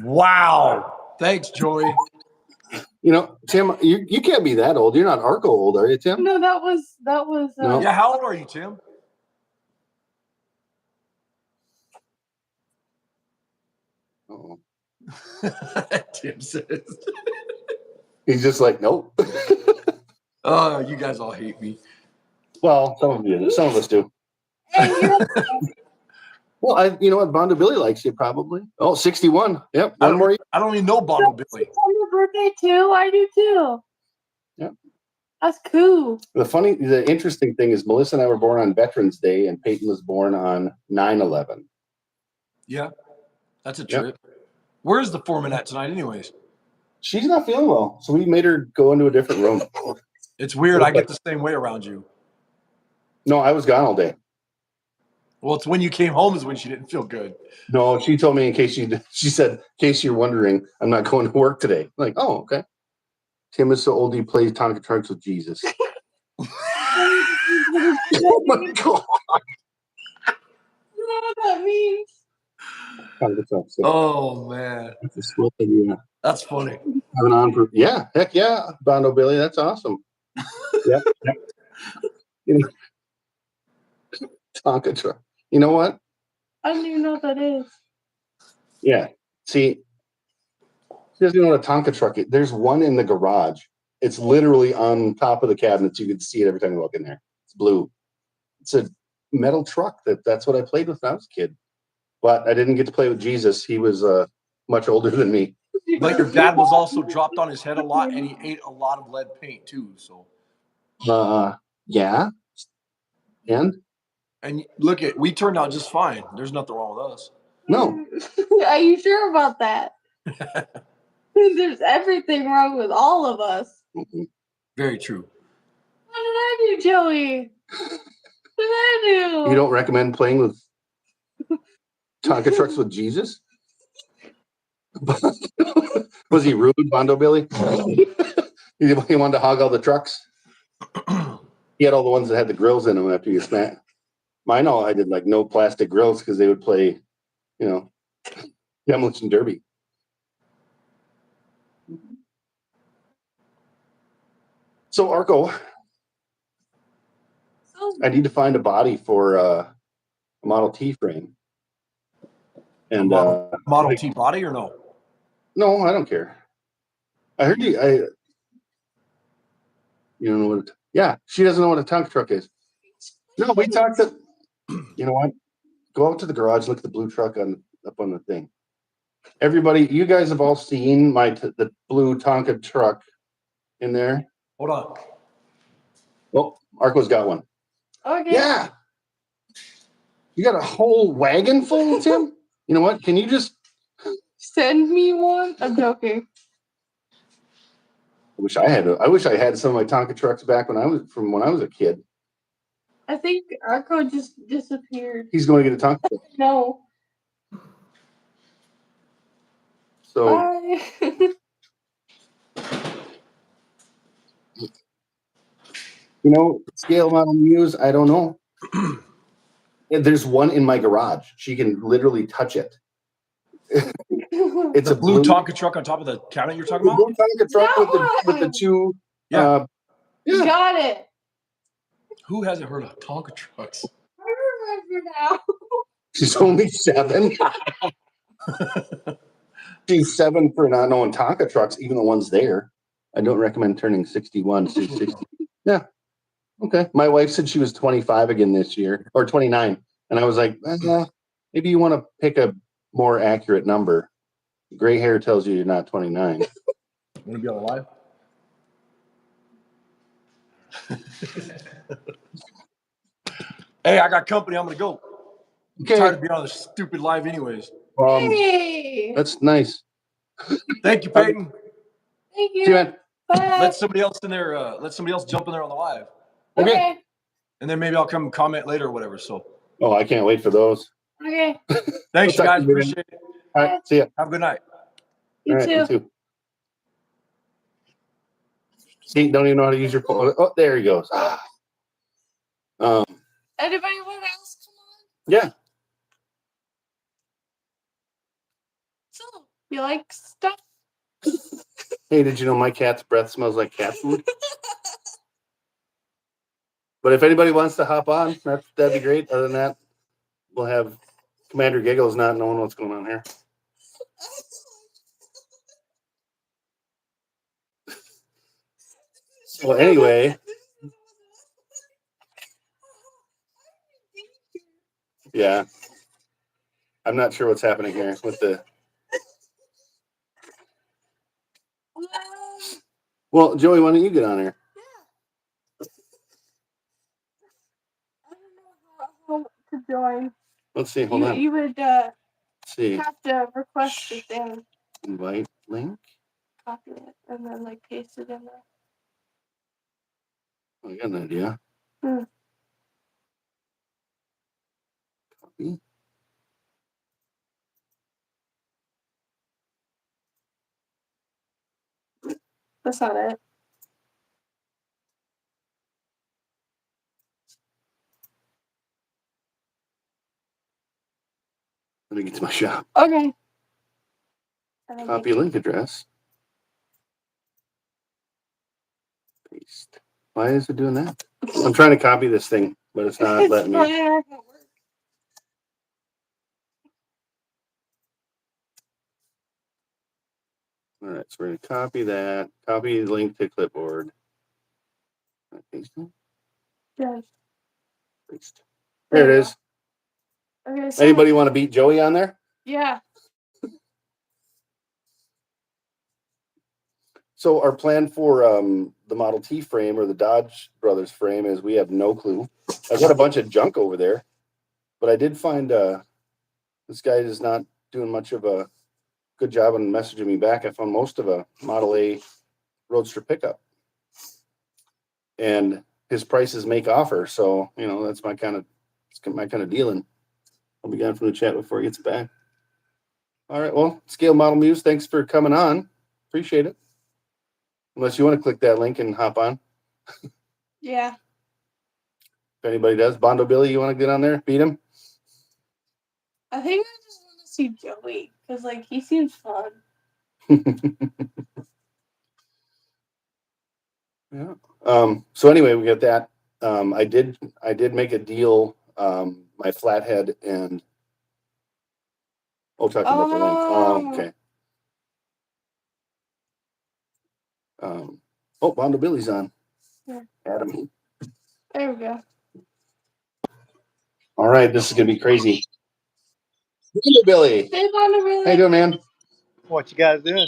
Wow. Thanks, Joey. Tim, you can't be that old. You're not Arco old, are you, Tim? No, that was. No. Yeah, how old are you, Tim? Oh. Tim says. He's just like, nope. Oh, you guys all hate me. Well, some of us do. Well, you know what? Bondo Billy likes you probably. Oh, 61. Yep. I don't even know Bondo Billy. It's on your birthday too. I do too. Yep. That's cool. The interesting thing is Melissa and I were born on Veterans Day, and Peyton was born on 9/11. Yeah, that's a trip. Yep. Where's the foreman at tonight, anyways? She's not feeling well, so we made her go into a different room. It's weird. I get the same way around you. No, I was gone all day. Well, it's when you came home is when she didn't feel good. No, she told me she said, in case you're wondering, I'm not going to work today. I'm like, oh, okay. Tim is so old he plays Tonka trucks with Jesus. Oh my God. You know what that means? Oh man. That's funny. Having on for heck yeah, Bondo Billy, that's awesome. Yeah. Tonka truck. You know what? I don't even know what that is. Yeah. See, she doesn't know what a Tonka truck is. There's one in the garage. It's literally on top of the cabinets. You can see it every time you walk in there. It's blue. It's a metal truck. That's what I played with when I was a kid. But I didn't get to play with Jesus. He was much older than me. But your dad was also dropped on his head a lot, and he ate a lot of lead paint too. So. Yeah. And look we turned out just fine. There's nothing wrong with us. No. Are you sure about that? There's everything wrong with all of us. Very true. What did I do, Joey? What did I do? You don't recommend playing with Tonka trucks with Jesus? Was he rude, Bondo Billy? He wanted to hog all the trucks. He had all the ones that had the grills in them after you smack. Mine all I did like no plastic grills because they would play, demolition derby. So Arco, I need to find a body for a Model T frame. And Model T body or no? No, I don't care. I heard you. You don't know what? Yeah, she doesn't know what a Tonka truck is. No, we talked to. You know what? Go out to the garage. Look at the blue truck up on the thing. Everybody, you guys have all seen the blue Tonka truck in there. Hold on. Well, Arco's got one. Okay. Yeah. You got a whole wagon full, Tim? You know what? Can you just send me one? I'm joking. I wish I had some of my Tonka trucks back when I was a kid. I think Arco just disappeared. He's going to get a Tonka truck. No. So Bye. Scale model Muse, I don't know. There's one in my garage. She can literally touch it. It's the a blue Tonka truck on top of the cabinet you're talking about? Blue Tonka truck with the two. Yeah. You got it. Who hasn't heard of Tonka trucks? I remember now. She's only 7. She's 7 for not knowing Tonka trucks, even the ones there. I don't recommend turning 61 to 60. Yeah. Okay. My wife said she was 25 again this year, or 29. And I was like, maybe you want to pick a more accurate number. Gray hair tells you you're not 29. Want to be on the live? Hey, I got company. I'm going to go. Okay. I'm tired of being on this stupid live anyways. Hey. That's nice. Thank you, Peyton. Thank you. See you, man. Bye. Let somebody else in there. Let somebody else jump in there on the live. Okay. And then maybe I'll come comment later or whatever. So. Oh, I can't wait for those. Okay. Thanks, you guys. Appreciate it. All right. See ya. Have a good night. You All right, too. you too. See, don't even know how to use your phone. Oh, there he goes. Anybody else come on? Yeah. So, you like stuff? Hey, did you know my cat's breath smells like cat food? But if anybody wants to hop on, that'd be great. Other than that, we'll have Commander Giggles not knowing what's going on here. So anyway, yeah, I'm not sure what's happening here with the. Well, Joey, why don't you get on here? I don't know how to join. Let's see. Hold on. You would Let's see. have to request the thing, Invite link. copy it, and then paste it in there. I got an idea. Copy. That's not it. Let me get to my shop. Okay. Copy link address. Paste. Why is it doing that? I'm trying to copy this thing, but it's not letting me. All right, so we're going to copy that. Copy the link to clipboard. Paste it. Yes. Paste. There it is. Okay. So Anybody want to beat Joey on there? yeah. So our plan for the Model T frame or the Dodge Brothers frame is we have no clue. I've got a bunch of junk over there, but I did find this guy is not doing much of a good job on messaging me back. I found most of a Model A Roadster pickup. And his prices make offer. So, that's my kind of dealing. I'll be gone from the chat before he gets back. All right. Well, Scale Model Muse, thanks for coming on. Appreciate it. Unless you want to click that link and hop on. Yeah. If anybody does. Bondo Billy, you want to get on there? Beat him? I think I just want to see Joey because, he seems fun. Yeah. So anyway, we got that. I did make a deal. My flathead and talking about the link. Oh, okay. Bondo Billy's on. Yeah. Adam. There we go. All right, this is gonna be crazy. Bondo Billy. Hey, Bondo Billy. How you doing, man? What you guys doing?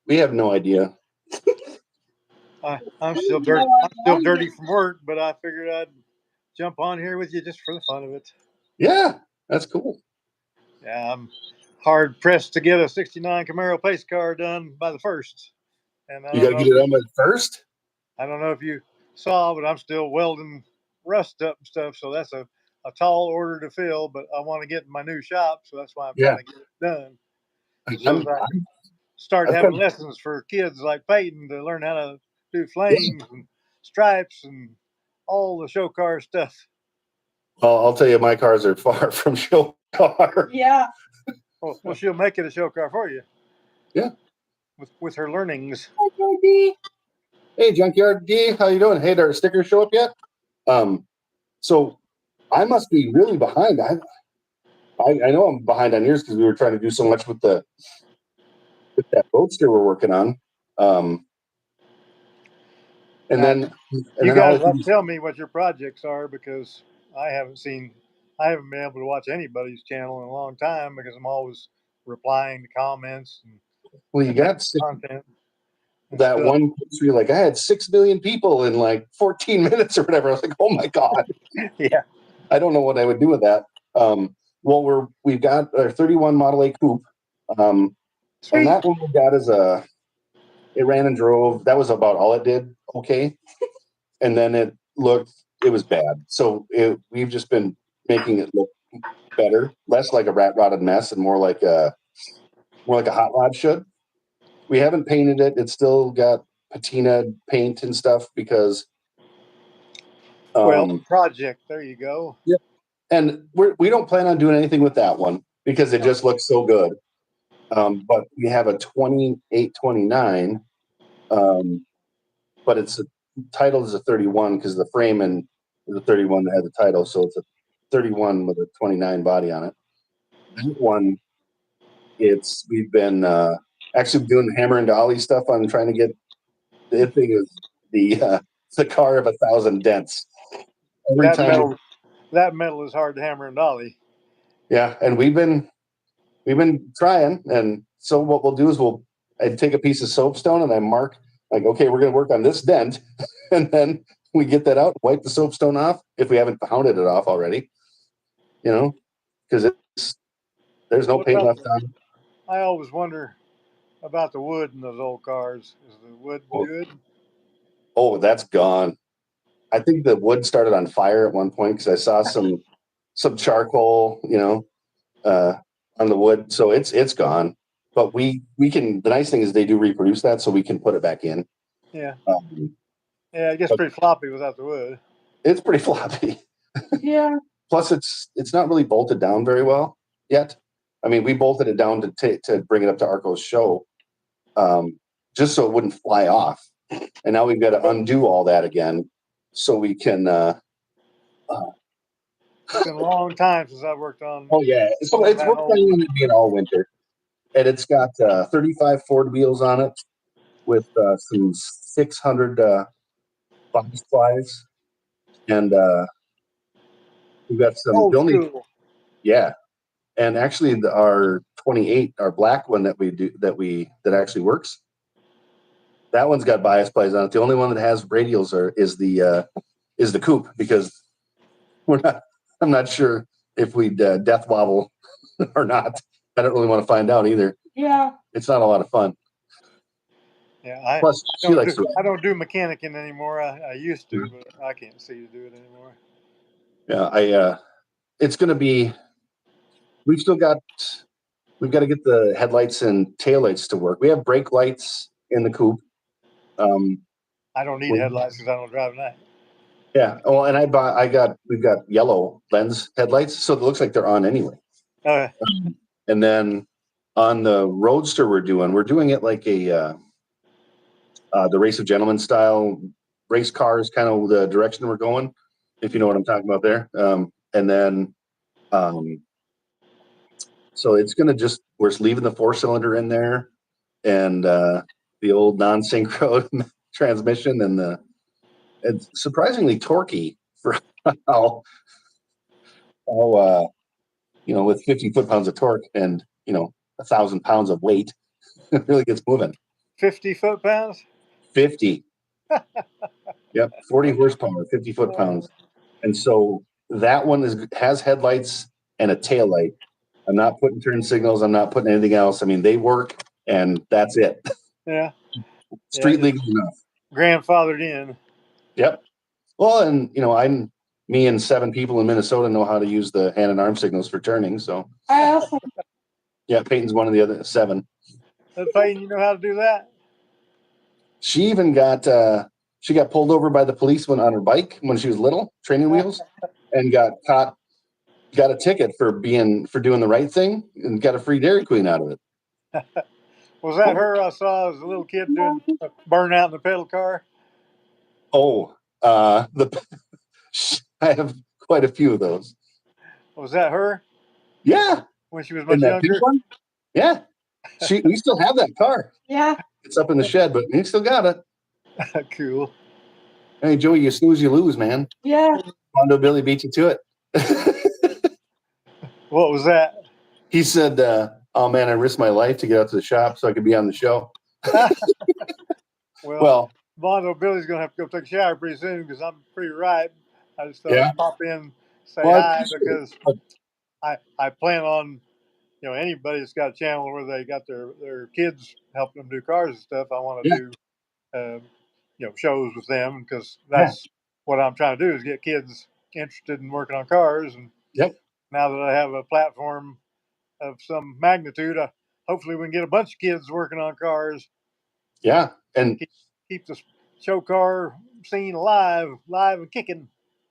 We have no idea. I'm still dirty. I'm still dirty from work, but I figured I'd jump on here with you just for the fun of it. Yeah, that's cool. Yeah, I'm hard pressed to get a '69 Camaro pace car done by the 1st. And You got to get it done by the 1st? I don't know if you saw, but I'm still welding rust up and stuff. So that's a tall order to fill, but I want to get in my new shop. So that's why I'm trying to get it done. So I start having lessons for kids like Peyton to learn how to do flames and stripes and all the show car stuff. Well, I'll tell you, my cars are far from show car. Yeah. Well, she'll make it a show car for you. Yeah. With her learnings. Hi, D. Hey, Junkyard D, how you doing? Hey, did our stickers show up yet? So I must be really behind. I know I'm behind on yours because we were trying to do so much with that Roadster we're working on. Then you guys have to tell me what your projects are because I haven't been able to watch anybody's channel in a long time because I'm always replying to comments and you got content. That stuff. One picture, you're like, I had 6 million people in 14 minutes or whatever. I was like, oh my God. Yeah. I don't know what I would do with that. Well, we've got our 31 Model A coupe. And that one we got it ran and drove. That was about all it did. Okay. And then it was bad. So we've just been making it look better, less like a rat rotted mess and more like a hot rod should. We haven't painted it. It's still got patina paint and stuff because project. There you go. Yeah. And we don't plan on doing anything with that one because it just looks so good. But we have a 2829, but it's titled as a 31 because the frame and the 31 that had the title, so it's a 31 with a 29 body on it. That one, we've been actually doing the hammer and dolly stuff on trying to get the thing is the car of 1,000 dents. That metal is hard to hammer and dolly. Yeah, and we've been trying, and so what we'll do is I'd take a piece of soapstone and I mark okay, we're going to work on this dent, and then we get that out, wipe the soapstone off if we haven't pounded it off already, because there's no paint left on. I always wonder about the wood in those old cars. Is the wood good? Oh, that's gone. I think the wood started on fire at one point because I saw some charcoal, on the wood. So it's gone. But we can. The nice thing is they do reproduce that, so we can put it back in. Yeah. It gets pretty floppy without the wood. It's pretty floppy. Yeah. Plus, it's not really bolted down very well yet. I mean, we bolted it down to bring it up to Arco's show, just so it wouldn't fly off. And now we've got to undo all that again, so we can. It's been a long time since I've worked on. Oh yeah, so it's worked on it being all winter, and it's got 35 Ford wheels on it with some 600 body splies, and we've got some. Yeah, and actually our 28, our black one that actually works. That one's got bias plies on it. The only one that has radials is the coupe because we're I'm not sure if we'd death wobble or not. I don't really want to find out either. Yeah. It's not a lot of fun. Yeah, Plus, she likes to. I don't do mechanicing anymore. I used to, but I can't see to do it anymore. Yeah, it's going to be. We've got to get the headlights and taillights to work. We have brake lights in the coupe. I don't need headlights because I don't drive at night. Yeah. Well, and we've got yellow lens headlights, so it looks like they're on anyway. And then on the Roadster we're doing it like the Race of Gentlemen style race cars, kind of the direction we're going, if you know what I'm talking about there. And then, so it's going to we're just leaving the 4-cylinder in there and the old non-synchro transmission and it's surprisingly torquey for how with 50 foot-pounds of torque and 1,000 pounds of weight, it really gets moving. 50 foot-pounds? 50. Yep, 40 horsepower, 50 foot-pounds. And so that one has headlights and a tail light. I'm not putting turn signals. I'm not putting anything else. I mean, they work, and that's it. Yeah. Street legal enough. Grandfathered in. Yep. Well, and me and 7 people in Minnesota know how to use the hand and arm signals for turning. So. Awesome. Yeah, Peyton's one of the other 7. Peyton, you know how to do that? She even got pulled over by the policeman on her bike when she was little, training wheels, and got a ticket for doing the right thing and got a free Dairy Queen out of it. Was that her I saw as a little kid doing a burnout in the pedal car? Oh, I have quite a few of those. Was that her? Yeah. When she was much younger? Yeah. We still have that car. Yeah. It's up in the shed, but we still got it. Cool. Hey, Joey, you snooze, you lose, man. Yeah. Mondo Billy beat you to it. What was that? He said, oh, man, I risked my life to get out to the shop so I could be on the show. Well, Mondo Billy's going to have to go take a shower pretty soon because I'm pretty ripe. I just thought I'd pop in, say hi, because I plan on, anybody that's got a channel where they got their kids helping them do cars and stuff, I want to do, shows with them because that's what I'm trying to do is get kids interested in working on cars. And now that I have a platform of some magnitude, hopefully we can get a bunch of kids working on cars. Yeah, and keep the show car scene alive and kicking.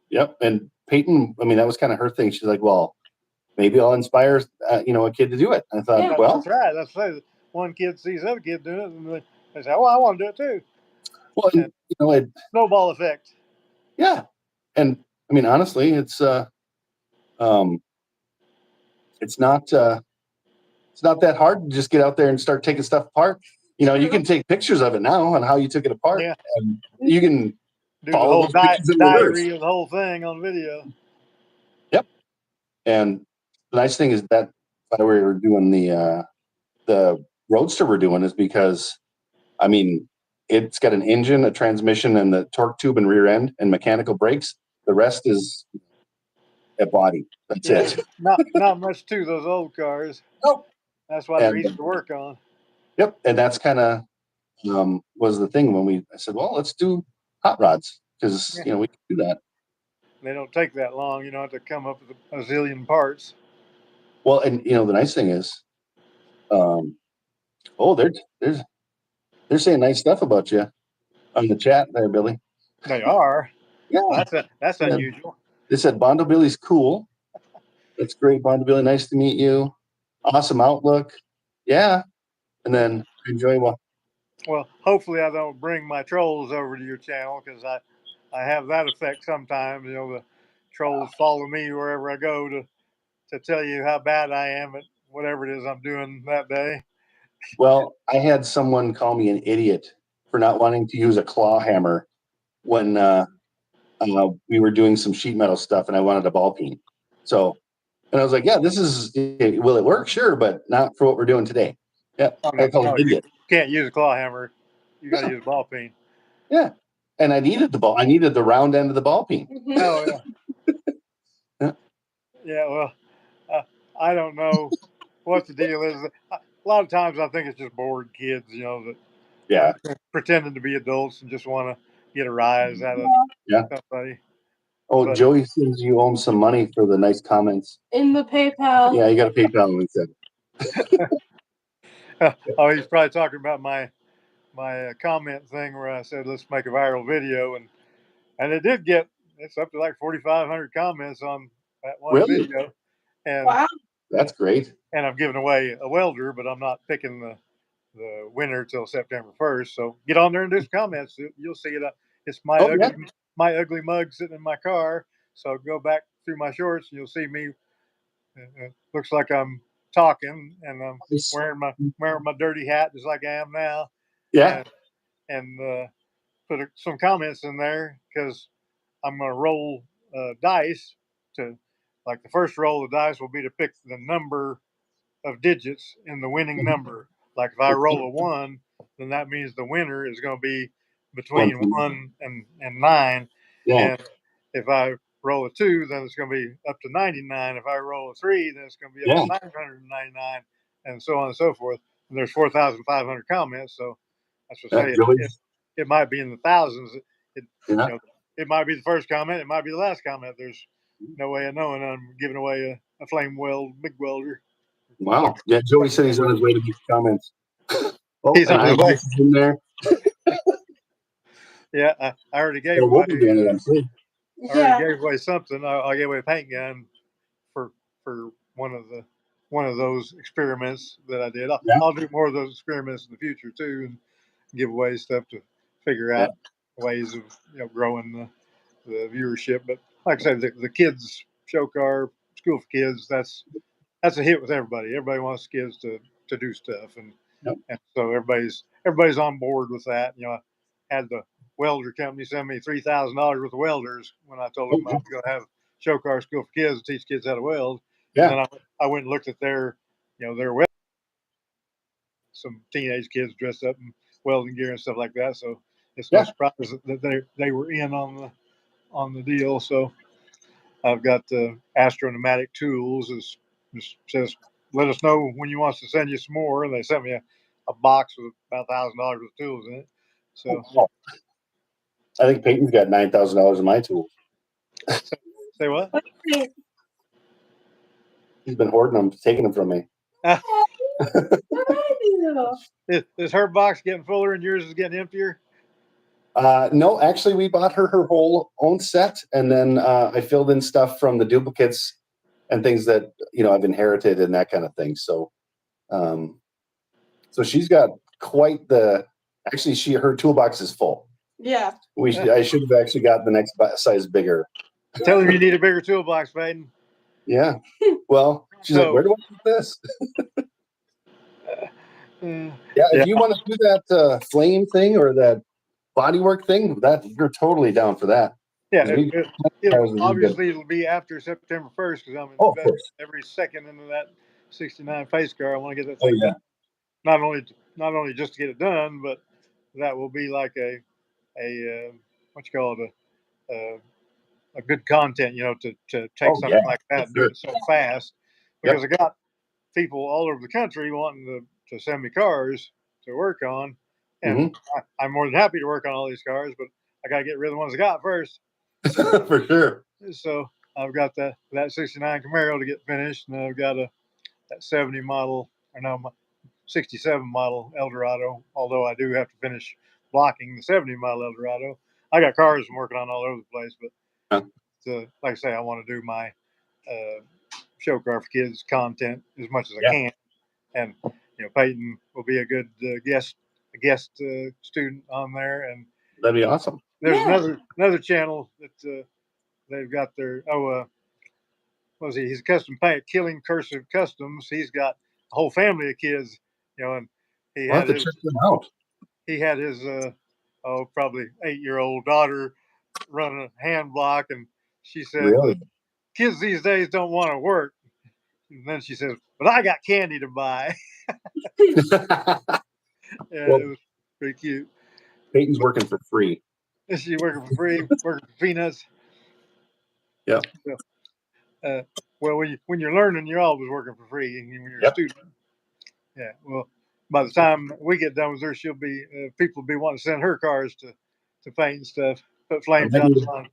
Yep, and Peyton, I mean, that was kind of her thing. She's like, well, maybe I'll inspire, a kid to do it. And I thought, that's right. That's right. One kid sees other kid doing it, and they say, well, I want to do it too. Well, snowball effect. Yeah, and I mean, honestly, it's not that hard to just get out there and start taking stuff apart. You can take pictures of it now on how you took it apart. Yeah. And you can do follow the whole diary of the whole thing on video. Yep. And the nice thing is that we were doing the Roadster we're doing is because, I mean, it's got an engine, a transmission, and the torque tube and rear end and mechanical brakes. The rest is a body. That's it. Not much to those old cars. Nope. That's why they're easy to work on. Yep, and that's kind of was the thing when I said, well, let's do hot rods because we can do that. They don't take that long. You don't have to come up with a zillion parts. Well, and the nice thing is, they're saying nice stuff about you on the chat there, Billy. They are. Yeah, well, that's unusual. They said Bondo Billy's cool. That's great, Bondo Billy. Nice to meet you. Awesome outlook. Yeah. And then enjoy what? Well, hopefully I don't bring my trolls over to your channel because I have that effect sometimes. The trolls follow me wherever I go to tell you how bad I am at whatever it is I'm doing that day. Well, I had someone call me an idiot for not wanting to use a claw hammer when we were doing some sheet metal stuff and I wanted a ball peen. So, and I was like, yeah, will it work? Sure, but not for what we're doing today. Yeah, I call it idiot. You can't use a claw hammer. You got to use a ball peen. Yeah, and I needed the ball. I needed the round end of the ball peen. Oh, yeah. Yeah, well, I don't know what the deal is. A lot of times I think it's just bored kids, that Yeah. pretending to be adults and just want to get a rise out of Yeah. somebody. Oh, But- Joey says you owe him some money for the nice comments. In the PayPal. Yeah, you got to PayPal him instead. Oh, he's probably talking about my comment thing where I said let's make a viral video, and it's up to like 4,500 comments on that one Really? video, and Wow. That's great. and I'm giving away a welder, but I'm not picking the winner till September 1st. So get on there and do some comments. You'll see it. It's my Oh, ugly my ugly mug sitting in my car. So go back through my shorts and you'll see me. Looks like I'm talking and I'm wearing my dirty hat just like I am now. Yeah. And put some comments in there because I'm going to roll dice to, like, the first roll of dice will be to pick the number of digits in the winning number. Like if I roll a 1, then that means the winner is going to be between 1 and 9. Yeah. And if I roll a 2, then it's going to be up to 99. If I roll a 3, then it's going to be up to 999, and so on and so forth. And there's 4,500 comments, so that's what I say. It might be in the thousands. It might be the first comment. It might be the last comment. There's no way of knowing. I'm giving away a flame weld big welder. Wow. Yeah, Joey said he's on his way to these comments. Oh, He's on his way. In there. Yeah, I already gave away. I already gave away something. I gave away a paint gun for one of those experiments that I did. I'll do more of those experiments in the future too, and give away stuff to figure out ways of growing the viewership. But like I said, the kids show car school for kids. That's a hit with everybody. Everybody wants kids to do stuff, and so everybody's on board with that. I had the welder company send me $3,000 worth of welders when I told them I was going to have show car school for kids to teach kids how to weld. Yeah. And then I went and looked at their weld. Some teenage kids dressed up in welding gear and stuff like that. So it's no surprise that they were in on the deal. So I've got Astro-Pneumatic Tools. It says, let us know when you want us to send you some more. And they sent me a box with about $1,000 worth of tools in it. So I think Peyton's got $9,000 in my tools. Say what? He's been hoarding them, taking them from me. Is her box getting fuller and yours is getting emptier? No, actually, we bought her whole own set, and then I filled in stuff from the duplicates and things that I've inherited and that kind of thing. So, so she's got quite the. Actually, her toolbox is full. Yeah. I should have actually got the next size bigger. Tell him you need a bigger toolbox, Peyton. Yeah. Well, she's like, where do I put this? If you want to do that flame thing or that bodywork thing, that you're totally down for that. Yeah, it'll be after September 1st because I'm investing every second into that '69 pace car. I want to get that thing done. Not only just to get it done, but that will be like a what you call it, a good content, to take something like that and do it so fast. Because I got people all over the country wanting to send me cars to work on, and I'm more than happy to work on all these cars, but I got to get rid of the ones I got first. For sure. So I've got that '69 Camaro to get finished, and I've got that 70 model, or no, 67 model Eldorado. Although I do have to finish blocking the 70 model Eldorado. I got cars I'm working on all over the place, but like I say, I want to do my show car for kids content as much as I can, and Peyton will be a good guest student on there, and that'd be awesome. There's another channel that they've got their he's a custom paint, Killing Cursive Customs. He's got a whole family of kids, and he had check them out. He had his probably 8-year-old daughter run a hand block, and she said, really? Kids these days don't want to work. And then she says, but I got candy to buy. It was pretty cute. Peyton's working for free. Is she working for free? Working for peanuts? Yeah. Well, when you're learning, you're always working for free, and when you're a Yep. student, yeah. Well, by the time we get done with her, she'll be people will be wanting to send her cars to paint and stuff. Put flame jobs on.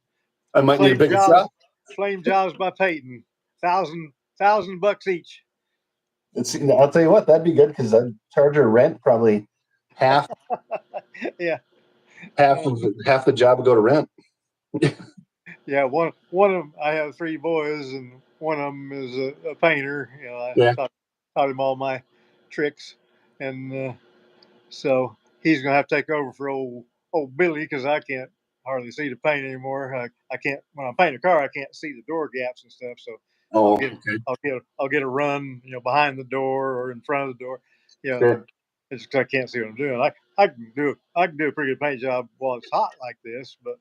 I might need a bigger shop. Flame jobs by Peyton, $1,000 each. I'll tell you what, that'd be good because I'd charge her rent probably half. Yeah. Half the job would go to rent. Yeah, one of them. I have 3 boys, and one of them is a painter. You know, I taught him all my tricks, and so he's gonna have to take over for old Billy because I can't hardly see the paint anymore. I can't when I paint a car, I can't see the door gaps and stuff. So I'll get a run, behind the door or in front of the door. Sure. It's because I can't see what I'm doing. I can do a pretty good paint job while it's hot like this, but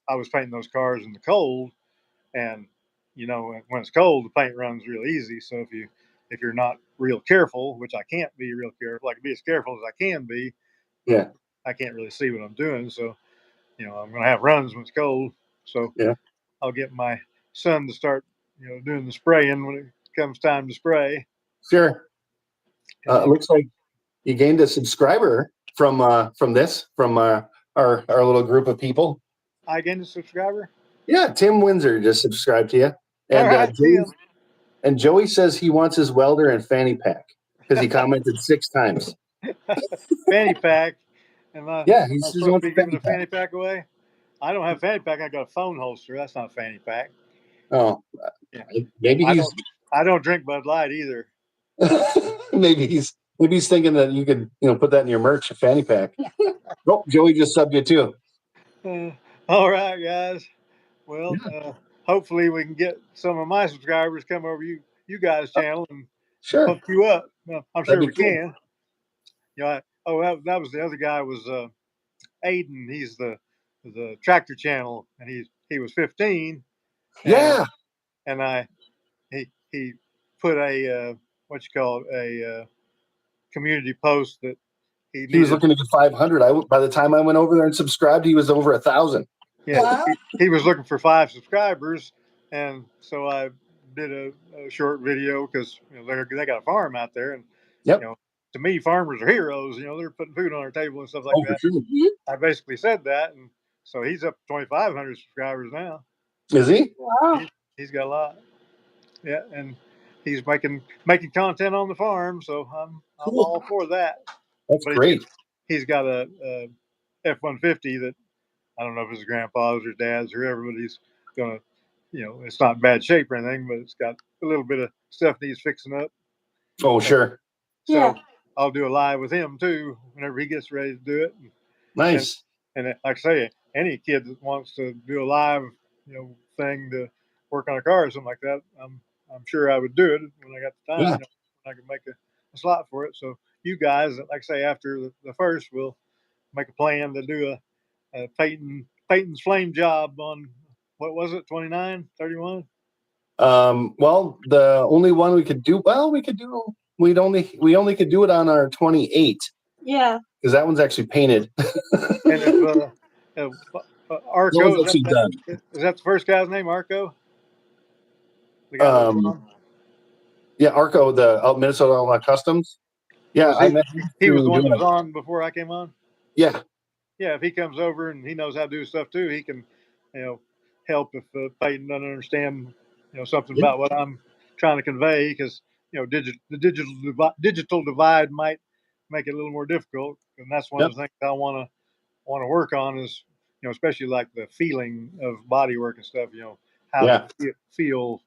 I was painting those cars in the cold, and when it's cold, the paint runs real easy. So if you're not real careful, which I can't be real careful, I can be as careful as I can be. Yeah. I can't really see what I'm doing, so I'm going to have runs when it's cold. So I'll get my son to start doing the spraying when it comes time to spray. Sure. It looks like you gained a subscriber from our little group of people. I gained a subscriber? Yeah, Tim Windsor just subscribed to you. And all right, Joey says he wants his welder and fanny pack because he commented 6 times. Fanny pack. He's supposed to be giving a fanny pack away. I don't have a fanny pack. I got a phone holster. That's not a fanny pack. Oh, maybe I don't drink Bud Light either. maybe he's thinking that you could put that in your merch, a fanny pack. Oh, Joey just subbed you too. All right, guys. Well, hopefully we can get some of my subscribers come over you guys' channel and hook you up. I'm sure we can. That was the other guy was Aiden. He's the tractor channel, and he was 15. Yeah. And he put a community post that he was looking to get 500. By the time I went over there and subscribed, he was over 1,000. Yeah, Wow. he was looking for 5 subscribers, and so I did a short video because they got a farm out there, and to me, farmers are heroes. They're putting food on our table and stuff like that. For sure. I basically said that, and so he's up to 2,500 subscribers now. Is he? Wow. He's got a lot. Yeah, and he's making content on the farm, so I'm all for that. That's great. He's got a F-150 that I don't know if it's his grandpa's or dad's or whoever, but he's gonna, it's not in bad shape or anything, but it's got a little bit of stuff needs fixing up. Oh, sure. So I'll do a live with him too whenever he gets ready to do it. Nice. And like I say, any kid that wants to do a live, thing to work on a car or something like that, I'm sure I would do it when I got the time. I could make a slot for it. So you guys, like I say, after the first, we'll make a plan to do a Peyton's flame job on what was it, 29, 31? Well, the only one we could do, we only could do it on our 28. Yeah. Because that one's actually painted. And if Arco, is that the first guy's name, Arco? The guy yeah, Arco, the Minnesota Outlaw Customs. Yeah, he was the one that was on before I came on. Yeah. Yeah, if he comes over and he knows how to do stuff too, he can, help if Peyton doesn't understand, something about what I'm trying to convey, because the digital divide might make it a little more difficult, and that's one of the things I want to work on is, especially like the feeling of body work and stuff. How to feel,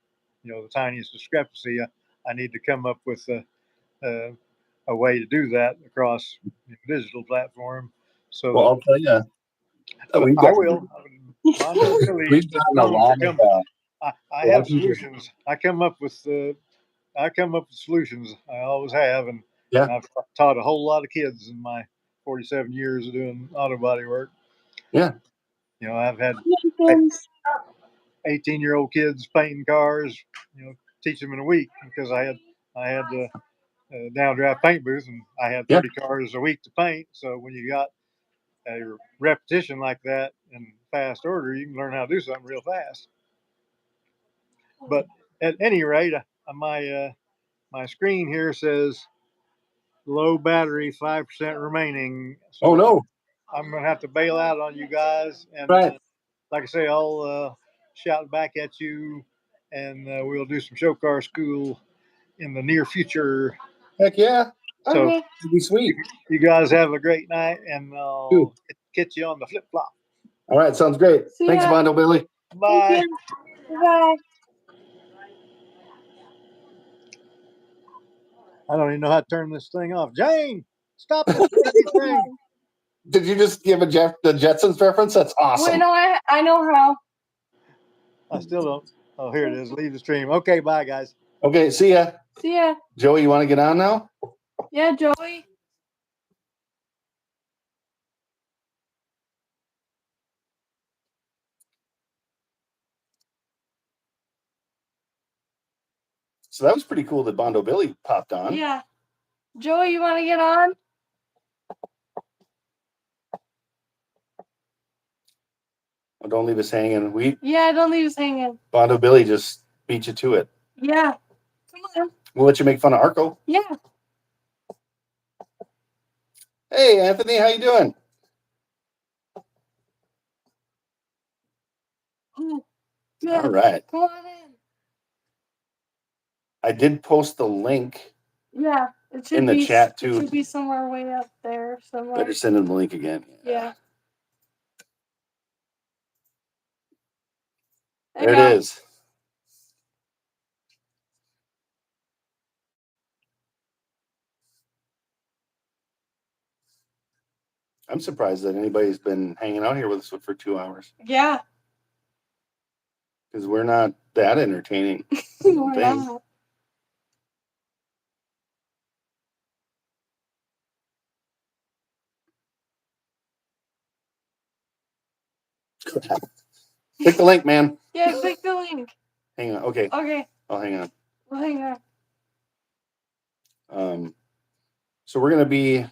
the tiniest discrepancy. I need to come up with a way to do that across digital platform. So I'll tell you. I will. We've gotten a lot of. I have solutions. I come up with solutions. I always have, and I've taught a whole lot of kids in my 47 years of doing auto body work. Yeah. I've had 18-year-old kids painting cars. Teach them in a week because I had the downdraft paint booth, and I had 30 cars a week to paint. So when you got a repetition like that in fast order, you can learn how to do something real fast. But at any rate, my screen here says low battery, 5% remaining. So Oh no! I'm gonna have to bail out on you guys, and Right. like I say, I'll shout back at you, and we'll do some show car school in the near future. Heck yeah! So Okay. It'd be sweet. you guys have a great night, and I'll catch you on the flip flop. All right, sounds great. See Thanks, ya. Bondo Billy. Bye. Thank you. Bye. I don't even know how to turn this thing off. Jane, stop this crazy thing. Did you just give the Jetsons reference? That's awesome. Wait, no, I know how. I still don't. Oh, here it is. Leave the stream. Okay, bye, guys. Okay, see ya. See ya. Joey, you want to get on now? Yeah, Joey. So that was pretty cool that Bondo Billy popped on. Yeah. Joey, you want to get on? Oh, don't leave us hanging. Yeah, don't leave us hanging. Bondo Billy just beat you to it. Yeah. Come on. We'll let you make fun of Arco. Yeah. Hey, Anthony, how you doing? Good. All right. Come on in. I did post the link. Yeah. It should In the be, chat, too. It should be somewhere way up there. Somewhere. Better send him the link again. Yeah. There it is. I'm surprised that anybody's been hanging out here with us for 2 hours Yeah. because we're not that entertaining. We're Thing. not. Click the link, man. Yeah, click the link. Hang on. Okay, Okay. I'll hang on. Well, hang on. So we're gonna be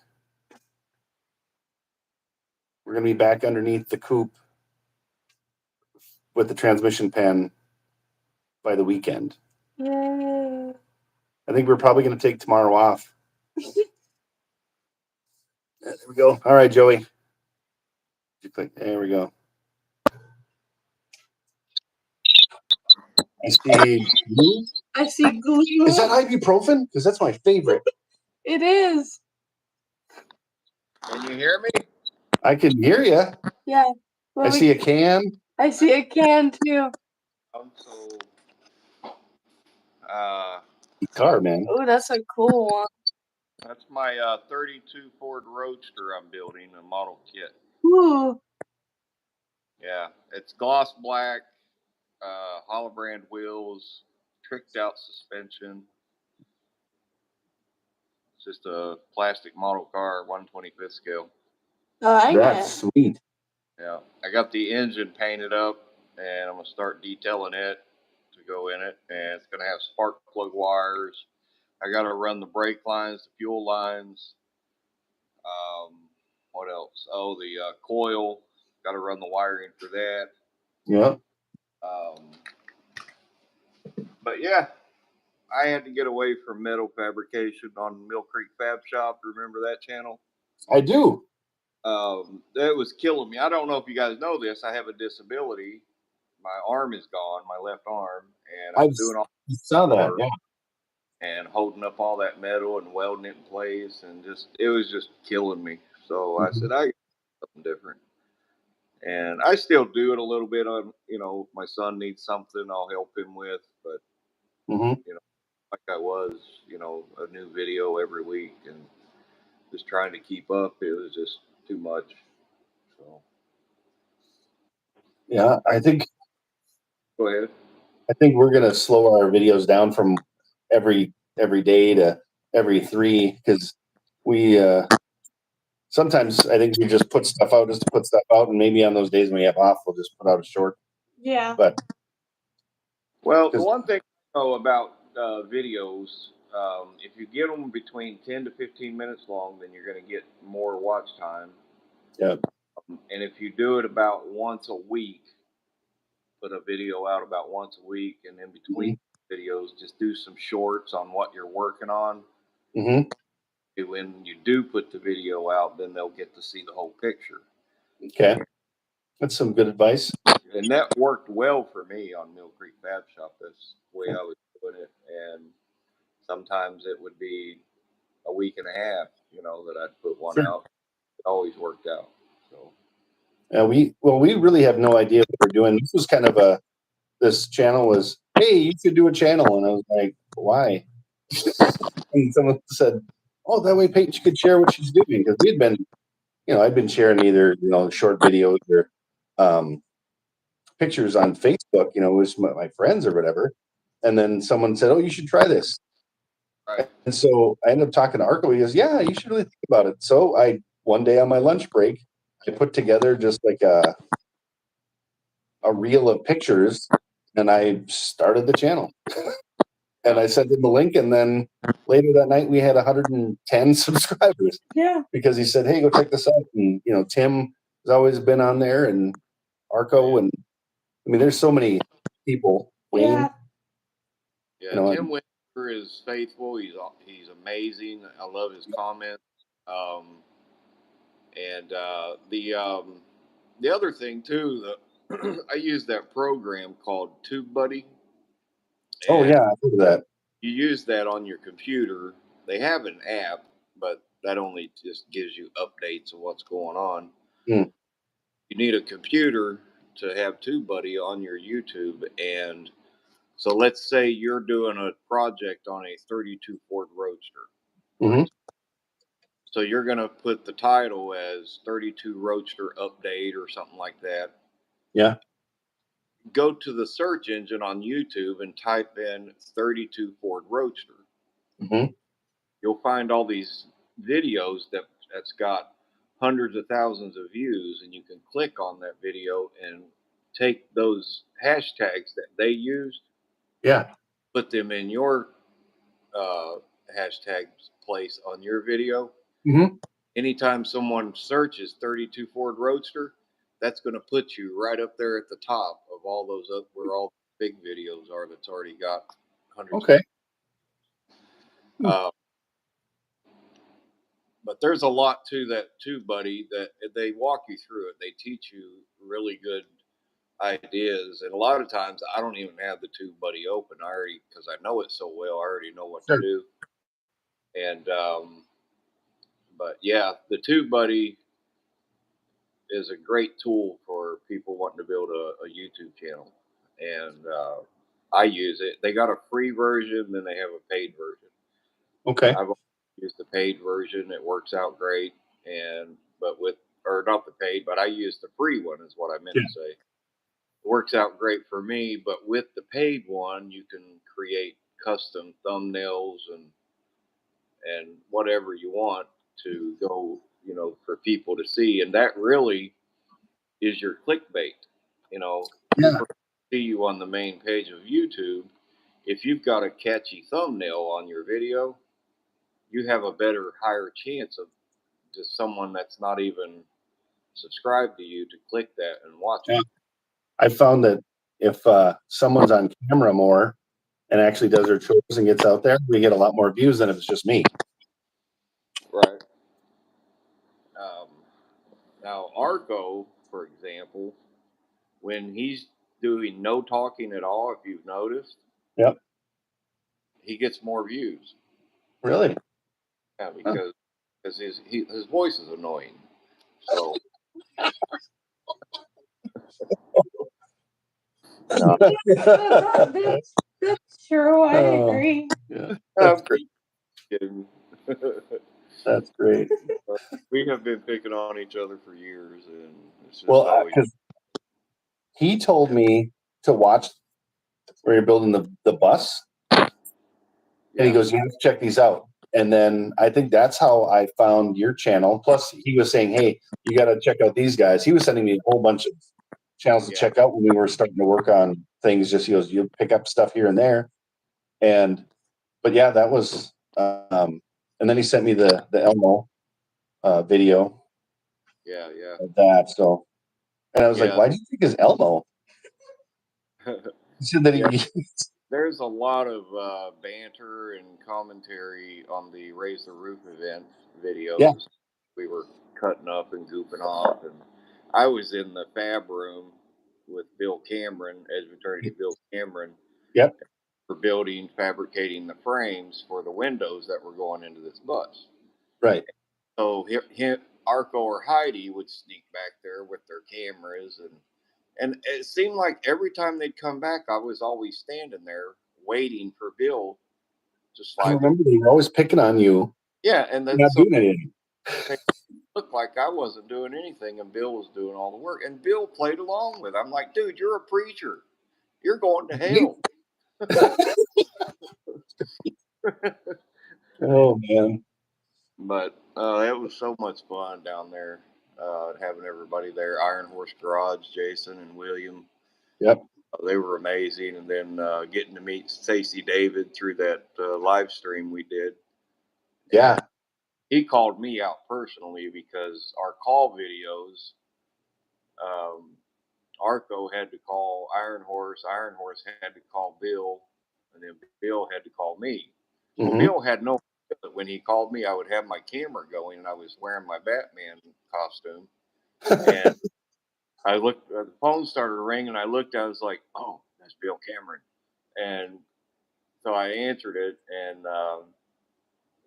back underneath the coupe with the transmission pen by the weekend. Yay. I think we're probably gonna take tomorrow off. There we go. All right, Joey. You click. There we go. I see glue. I see glue. Is that ibuprofen? Because that's my favorite. It is. Can you hear me? I can hear you. Yeah. Well, I see a can. I see a can too. So, Car, man. Oh, that's a cool one. that's my 32 Ford Roadster I'm building, a model kit. Ooh. Yeah, it's gloss black, holobrand wheels, tricked out suspension. It's just a plastic model car, 1/25th scale. That's sweet. Yeah, I got the engine painted up, and I'm gonna start detailing it to go in it, and it's gonna have spark plug wires. I gotta run the brake lines, the fuel lines. What else? Oh, the coil. Gotta run the wiring for that. Yeah. But yeah, I had to get away from metal fabrication on Mill Creek Fab Shop. Remember that channel? I do. That was killing me. I don't know if you guys know this. I have a disability. My arm is gone, my left arm, and I'm doing all saw that. Yeah. and holding up all that metal and welding it in place, and it was just killing me. So I said, I got something different. And I still do it a little bit on, if my son needs something, I'll help him with. But, like I was, a new video every week and just trying to keep up, it was just too much. So. Yeah, I think. Go ahead. I think we're gonna slow our videos down from every day to every 3 because we sometimes I think we just put stuff out just to put stuff out, and maybe on those days when we have off, we'll just put out a short. Yeah. But the one thing I know about videos, if you get them between 10 to 15 minutes long, then you're going to get more watch time. Yeah. And if you do it about once a week, put a video out about once a week, and in between videos, just do some shorts on what you're working on. Mm-hmm. When you do put the video out, then they'll get to see the whole picture. Okay. That's some good advice. And that worked well for me on Mill Creek Fab Shop. That's the way I was doing it. And sometimes it would be a week and a half, that I'd put one out. It always worked out. So we really have no idea what we're doing. This was kind of this channel was, hey, you should do a channel. And I was like, why? And someone said, oh, that way Peyton could share what she's doing. Because we had been, I'd been sharing either, short videos or pictures on Facebook, with my friends or whatever. And then someone said, oh, you should try this. right. And so I ended up talking to Arco. He goes, yeah, you should really think about it. So one day on my lunch break, I put together just like a reel of pictures, and I started the channel. And I sent him the link, and then later that night we had 110 subscribers. Yeah. Because he said, hey, go check this out. And, Tim has always been on there, and Arco, and I mean, there's so many people. Yeah. Yeah, Tim Winter is faithful. He's amazing. I love his comments. And the other thing too, I use that program called TubeBuddy. Oh yeah, I heard of that. You use that on your computer. They have an app, but that only just gives you updates of what's going on. Mm. You need a computer to have TubeBuddy on your YouTube. And so let's say you're doing a project on a 32 Ford Roadster. Mm-hmm. So you're going to put the title as 32 Roadster Update or something like that. Yeah. Go to the search engine on YouTube and type in 32 Ford Roadster. Mm-hmm. You'll find all these videos that's got hundreds of thousands of views, and you can click on that video and take those hashtags that they used. Yeah. Put them in your hashtag place on your video. Mm-hmm. Anytime someone searches 32 Ford Roadster, that's going to put you right up there at the top of all those where all the big videos are that's already got hundreds. Okay. But there's a lot to that too, buddy, that they walk you through it. They teach you really good ideas. And a lot of times I don't even have the TubeBuddy open. Because I know it so well, I already know what to do. And, but yeah, the TubeBuddy is a great tool for people wanting to build a YouTube channel. And I use it. They got a free version, then they have a paid version. Okay. I've used the paid version. It works out great. Not the paid, but I use the free one is what I meant to say. It works out great for me, but with the paid one, you can create custom thumbnails and whatever you want to go, for people to see. And that really is your clickbait. People see you on the main page of YouTube. If you've got a catchy thumbnail on your video, you have a higher chance of just someone that's not even subscribed to you to click that and watch it. I found that if someone's on camera more and actually does their chores and gets out there, we get a lot more views than if it's just me. Right. Now, Arco, for example, when he's doing no talking at all, if you've noticed, yep, he gets more views. Really? Yeah, because his voice is annoying. So. That's true. I agree. Yeah, that's great. That's great. We have been picking on each other for years, and it's just because he told me to watch where you're building the bus, and he goes, "You have to check these out." And then I think that's how I found your channel. Plus, he was saying, "Hey, you got to check out these guys." He was sending me a whole bunch of channels to check out when we were starting to work on things. Just he goes, "You pick up stuff here and there," but yeah, that was. And then he sent me the Elmo video. Yeah. Of that. So, and I was like, "Why do you think it's Elmo?" He said that there's a lot of banter and commentary on the Raise the Roof event videos. Yeah. We were cutting up and goofing off, and I was in the fab room with Bill Cameron, Edge Eternity Bill Cameron. Yep. For building, fabricating the frames for the windows that were going into this bus. Right. So Arco or Heidi would sneak back there with their cameras, and it seemed like every time they'd come back, I was always standing there waiting for Bill to slide. I remember they were always picking on you. Yeah, and then not doing anything. It looked like I wasn't doing anything, and Bill was doing all the work. And Bill played along with it. I'm like, dude, you're a preacher. You're going to hell. Oh man! But it was so much fun down there, having everybody there. Iron Horse Garage, Jason and William. Yep. They were amazing, and then getting to meet Stacey David through that live stream we did. Yeah. And he called me out personally because our call videos, Arco had to call Iron Horse had to call Bill, and then Bill had to call me. So Mm-hmm. Bill had no idea that when he called me, I would have my camera going, and I was wearing my Batman costume. And I looked, the phone started ringing, and I looked, I was like, oh, that's Bill Cameron. And so I answered it, and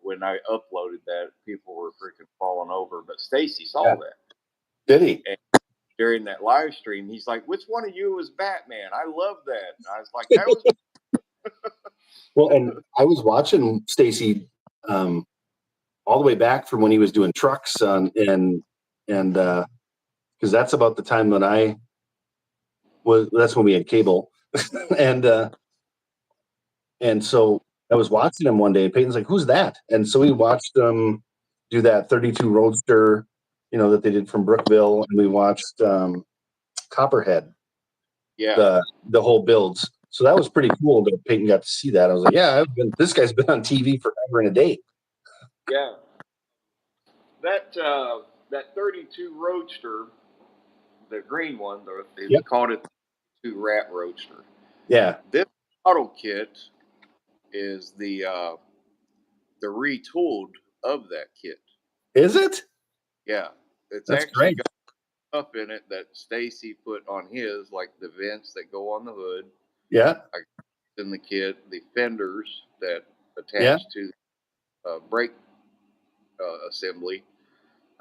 when I uploaded that, people were freaking falling over. But Stacy saw that. Did he? And during that live stream, he's like, which one of you was Batman? I love that. And I was like, that was. Well, and I was watching Stacy all the way back from when he was doing trucks and because that's about the time that that's when we had cable. and so I was watching him one day, and Peyton's like, who's that? And so we watched him do that 32 Roadster, that they did from Brookville, and we watched Copperhead. Yeah. The whole builds. So that was pretty cool that Peyton got to see that. I was like, yeah, this guy's been on TV forever and a day. Yeah. That 32 Roadster, the green one, they called it the 2 Rat Roadster. Yeah. This model kit is the retooled of that kit. Is it? Yeah. It's That's actually great. got stuff in it that Stacy put on his, like the vents that go on the hood. Yeah. In the kit, the fenders that attach to the brake assembly.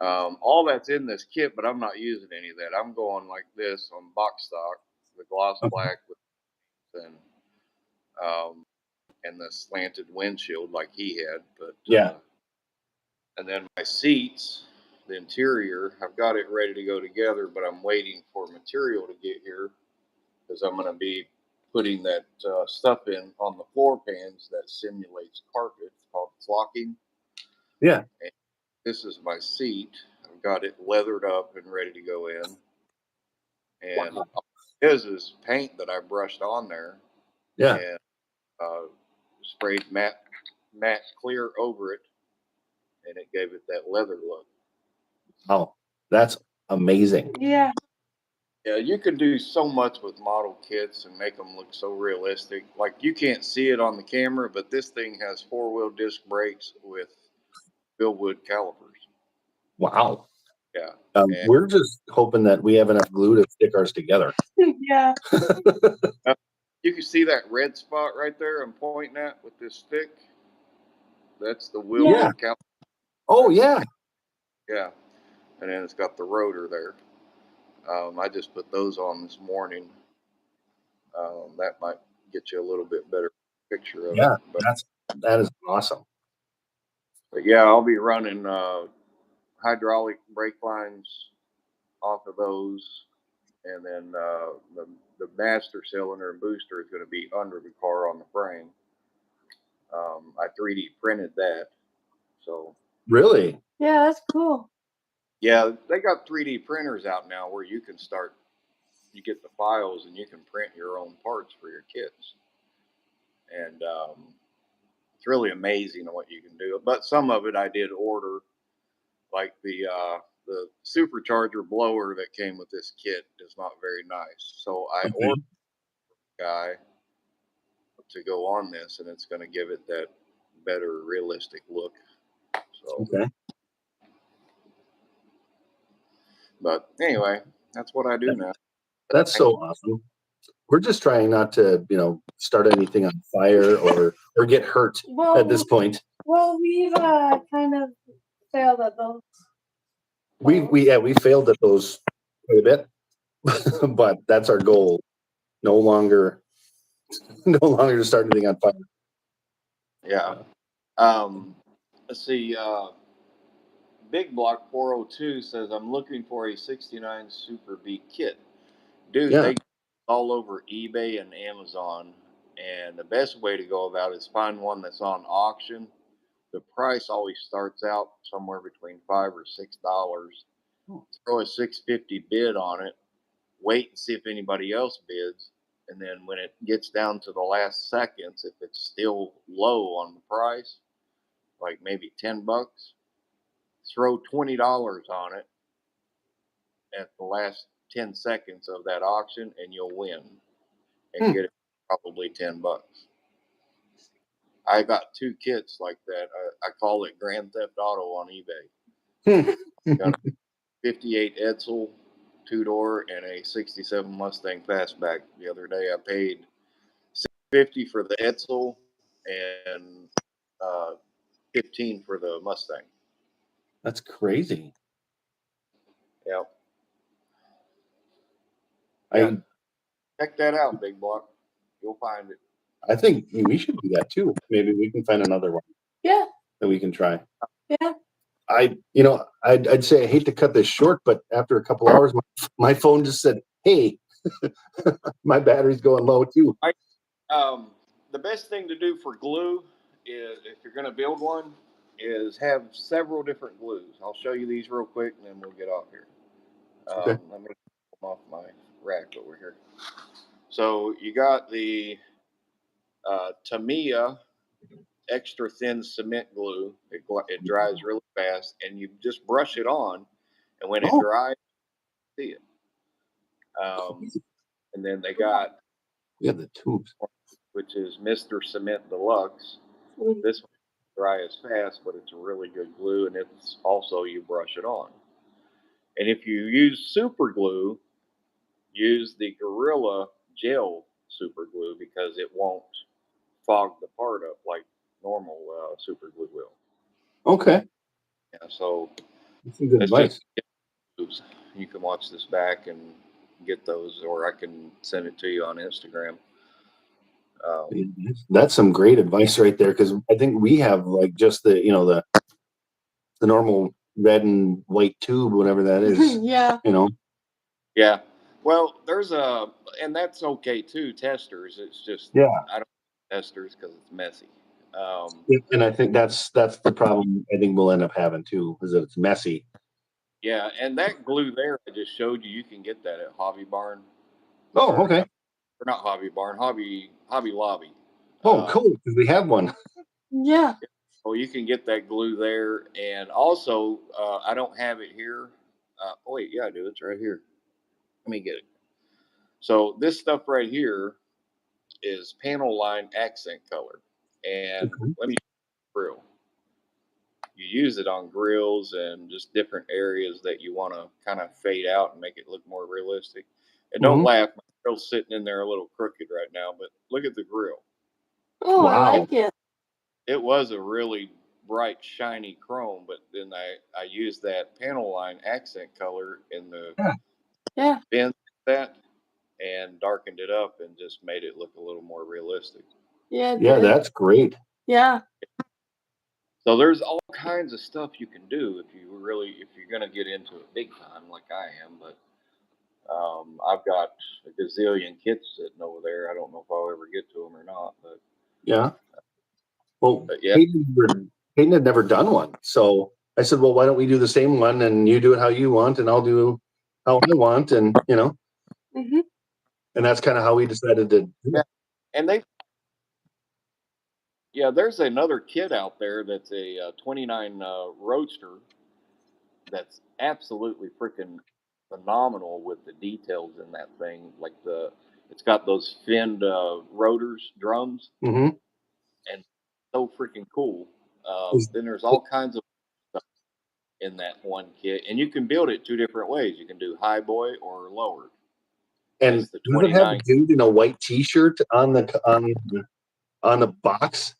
All that's in this kit, but I'm not using any of that. I'm going like this on box stock, the gloss black with and the slanted windshield like he had. But and then my seats, the interior, I've got it ready to go together, but I'm waiting for material to get here because I'm going to be putting that stuff in on the floor pans that simulates carpet called flocking. Yeah. And this is my seat. I've got it leathered up and ready to go in. And his is paint that I brushed on there. Yeah. And sprayed matte clear over it, and it gave it that leather look. Oh, that's amazing. Yeah. Yeah, you can do so much with model kits and make them look so realistic. Like you can't see it on the camera, but this thing has 4-wheel disc brakes with Billwood calipers. Wow. Yeah. We're just hoping that we have enough glue to stick ours together. Yeah. You can see that red spot right there I'm pointing at with this stick. That's the wheel caliper. Oh, yeah. Yeah. And then it's got the rotor there. I just put those on this morning. That might get you a little bit better picture of it. But, that is awesome. But yeah, I'll be running hydraulic brake lines off of those, and then the master cylinder and booster is going to be under the car on the frame. I 3D printed that. So really? Yeah, that's cool. Yeah, they got 3D printers out now where you can you get the files and you can print your own parts for your kits. And it's really amazing what you can do. But some of it I did order, like the supercharger blower that came with this kit is not very nice. So I ordered a guy to go on this, and it's going to give it that better realistic look. So, Okay. but anyway, that's what I do now. That's so awesome. We're just trying not to, start anything on fire or get hurt at this point. Well, we've kind of failed at those. We failed at those quite a bit, but that's our goal. No longer to start anything on fire. Yeah. Let's see. Big Block 402 says, I'm looking for a 69 Super B kit. Dude, Yeah. they all over eBay and Amazon. And the best way to go about it is find one that's on auction. The price always starts out somewhere between $5 or $6. Throw a $6.50 bid on it. Wait and see if anybody else bids. And then when it gets down to the last seconds, if it's still low on the price, like maybe $10, throw $20 on it at the last 10 seconds of that auction, and you'll win and get it probably $10. I got 2 kits like that. I call it Grand Theft Auto on eBay. Got a 58 Edsel 2-door and a 67 Mustang Fastback. The other day I paid $650 for the Edsel and $15 for the Mustang. That's crazy. Yep. Check that out, Big Block. You'll find it. I think we should do that too. Maybe we can find another one. Yeah. That we can try. Yeah. I'd say I hate to cut this short, but after a couple hours, my phone just said, "Hey, my battery's going low too." The best thing to do for glue is, if you're going to build one, is have several different glues. I'll show you these real quick, and then we'll get off here. Okay. I'm going to come off my rack over here. So you got the Tamiya extra thin cement glue. It dries really fast, and you just brush it on, and when it dries, you see it. And then they got the tubes, which is Mr. Cement Deluxe. This one dry as fast, but it's a really good glue, and it's also, you brush it on. And if you use super glue, use the Gorilla Gel super glue, because it won't fog the part up like normal super glue will. Okay. Yeah, so that's some good advice. You can watch this back and get those, or I can send it to you on Instagram. That's some great advice right there, because I think we have like just the normal red and white tube, whatever that is. Yeah. Yeah. Well, there's and that's okay too. Testers. It's just I don't testers because it's messy. And I think that's the problem. I think we'll end up having too, is that it's messy. Yeah, and that glue there I just showed you, you can get that at Hobby Barn. Oh, okay. Or not Hobby Barn, Hobby Lobby. Oh, cool, because we have one. Yeah. Oh, you can get that glue there, and also I don't have it here. Oh wait, yeah, I do. It's right here. Let me get it. So this stuff right here is panel line accent color, and let me grill. You use it on grills and just different areas that you want to kind of fade out and make it look more realistic. And don't laugh, my grill's sitting in there a little crooked right now, but look at the grill. Oh, wow. I like it. It was a really bright, shiny chrome, but then I used that panel line accent color in the bend that and darkened it up and just made it look a little more realistic. Yeah. Yeah, that's great. Yeah. So there's all kinds of stuff you can do if you're going to get into it big time like I am. But I've got a gazillion kits sitting over there. I don't know if I'll ever get to them or not. But yeah. Well, Peyton had never done one. So I said, well, why don't we do the same one, and you do it how you want, and I'll do how I want, and and that's kind of how we decided to do it. And there's another kit out there that's a 29 Roadster that's absolutely freaking phenomenal with the details in that thing. Like It's got those finned rotors, drums, Mm-hmm. and so freaking cool. Is- Then there's all kinds of stuff in that one kit, and you can build it two different ways. You can do high boy or lowered. And It's the does it have a 29. dude in a white T-shirt on the box,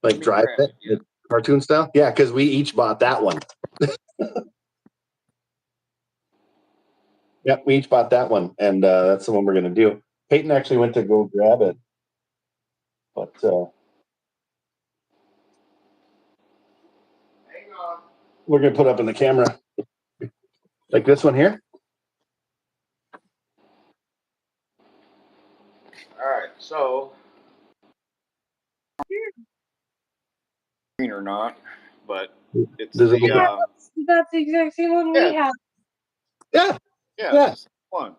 like Let me Drive grab It, it, yeah. the cartoon style? Yeah, because we each bought that one. Yep, we each bought that one, and that's the one we're gonna do. Peyton actually went to go grab it, but Hang on. we're gonna put up in the camera, like this one here. All right, so green or not, but it's Does it the look- That's the exact same one we Yeah. have. Yeah, yeah, Yeah. it's the same one.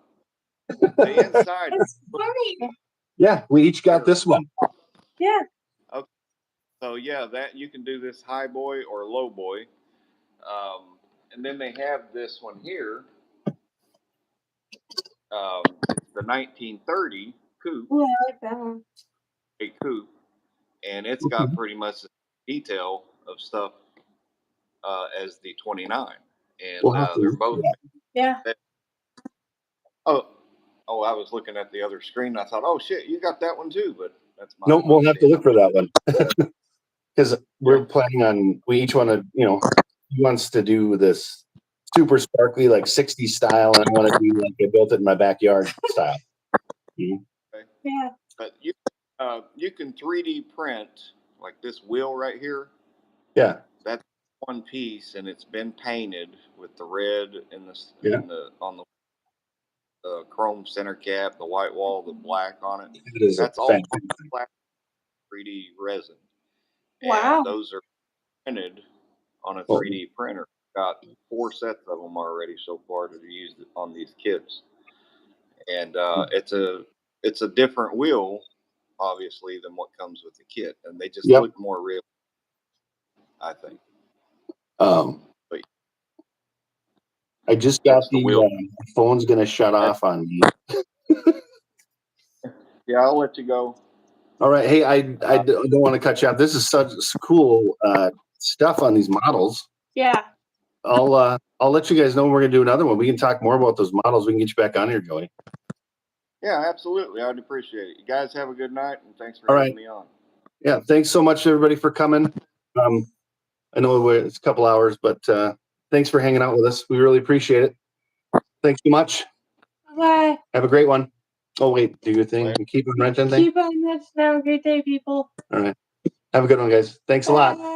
The inside. It's funny. yeah, we each got this one. Yeah. So yeah, that you can do this high boy or low boy, and then they have this one here. It's the 1930 coupe, Yeah, I like that one. a coupe, and it's got pretty much the detail of stuff as the 29, and We'll have to they're look both. for that. Yeah. Oh, I was looking at the other screen. And I thought, oh shit, you got that one too, but that's my. No, we'll have to look for that one because we're planning on. We each want to, he wants to do this super sparkly, like 60s style, and I want to do like I built it in my backyard style. Yeah. But you can 3D print like this wheel right here. Yeah. That's one piece, and it's been painted with the red and Yeah. on the chrome center cap, the white wall, the black on it. It is That's all fantastic. 3D resin. Wow. And those are printed on a 3D printer. Got 4 sets of them already so far to use on these kits. And it's a different wheel, obviously, than what comes with the kit, and they just look more real, I think. I just got the wheel. Phone's gonna shut off on me. Yeah, I'll let you go. All right, hey, I don't want to cut you off. This is such cool stuff on these models. Yeah. I'll let you guys know when we're gonna do another one. We can talk more about those models. We can get you back on here, Joey. Yeah, absolutely. I'd appreciate it. You guys have a good night, and thanks for All having right. me on. Yeah, thanks so much, everybody, for coming. I know it's a couple hours, but thanks for hanging out with us. We really appreciate it. Thanks so much. Bye. Have a great one. Oh, wait, do your thing. Later. Keep on renting thing. Keep on this. Have a great day, people. All right. Have a good one, guys. Thanks a lot. Bye.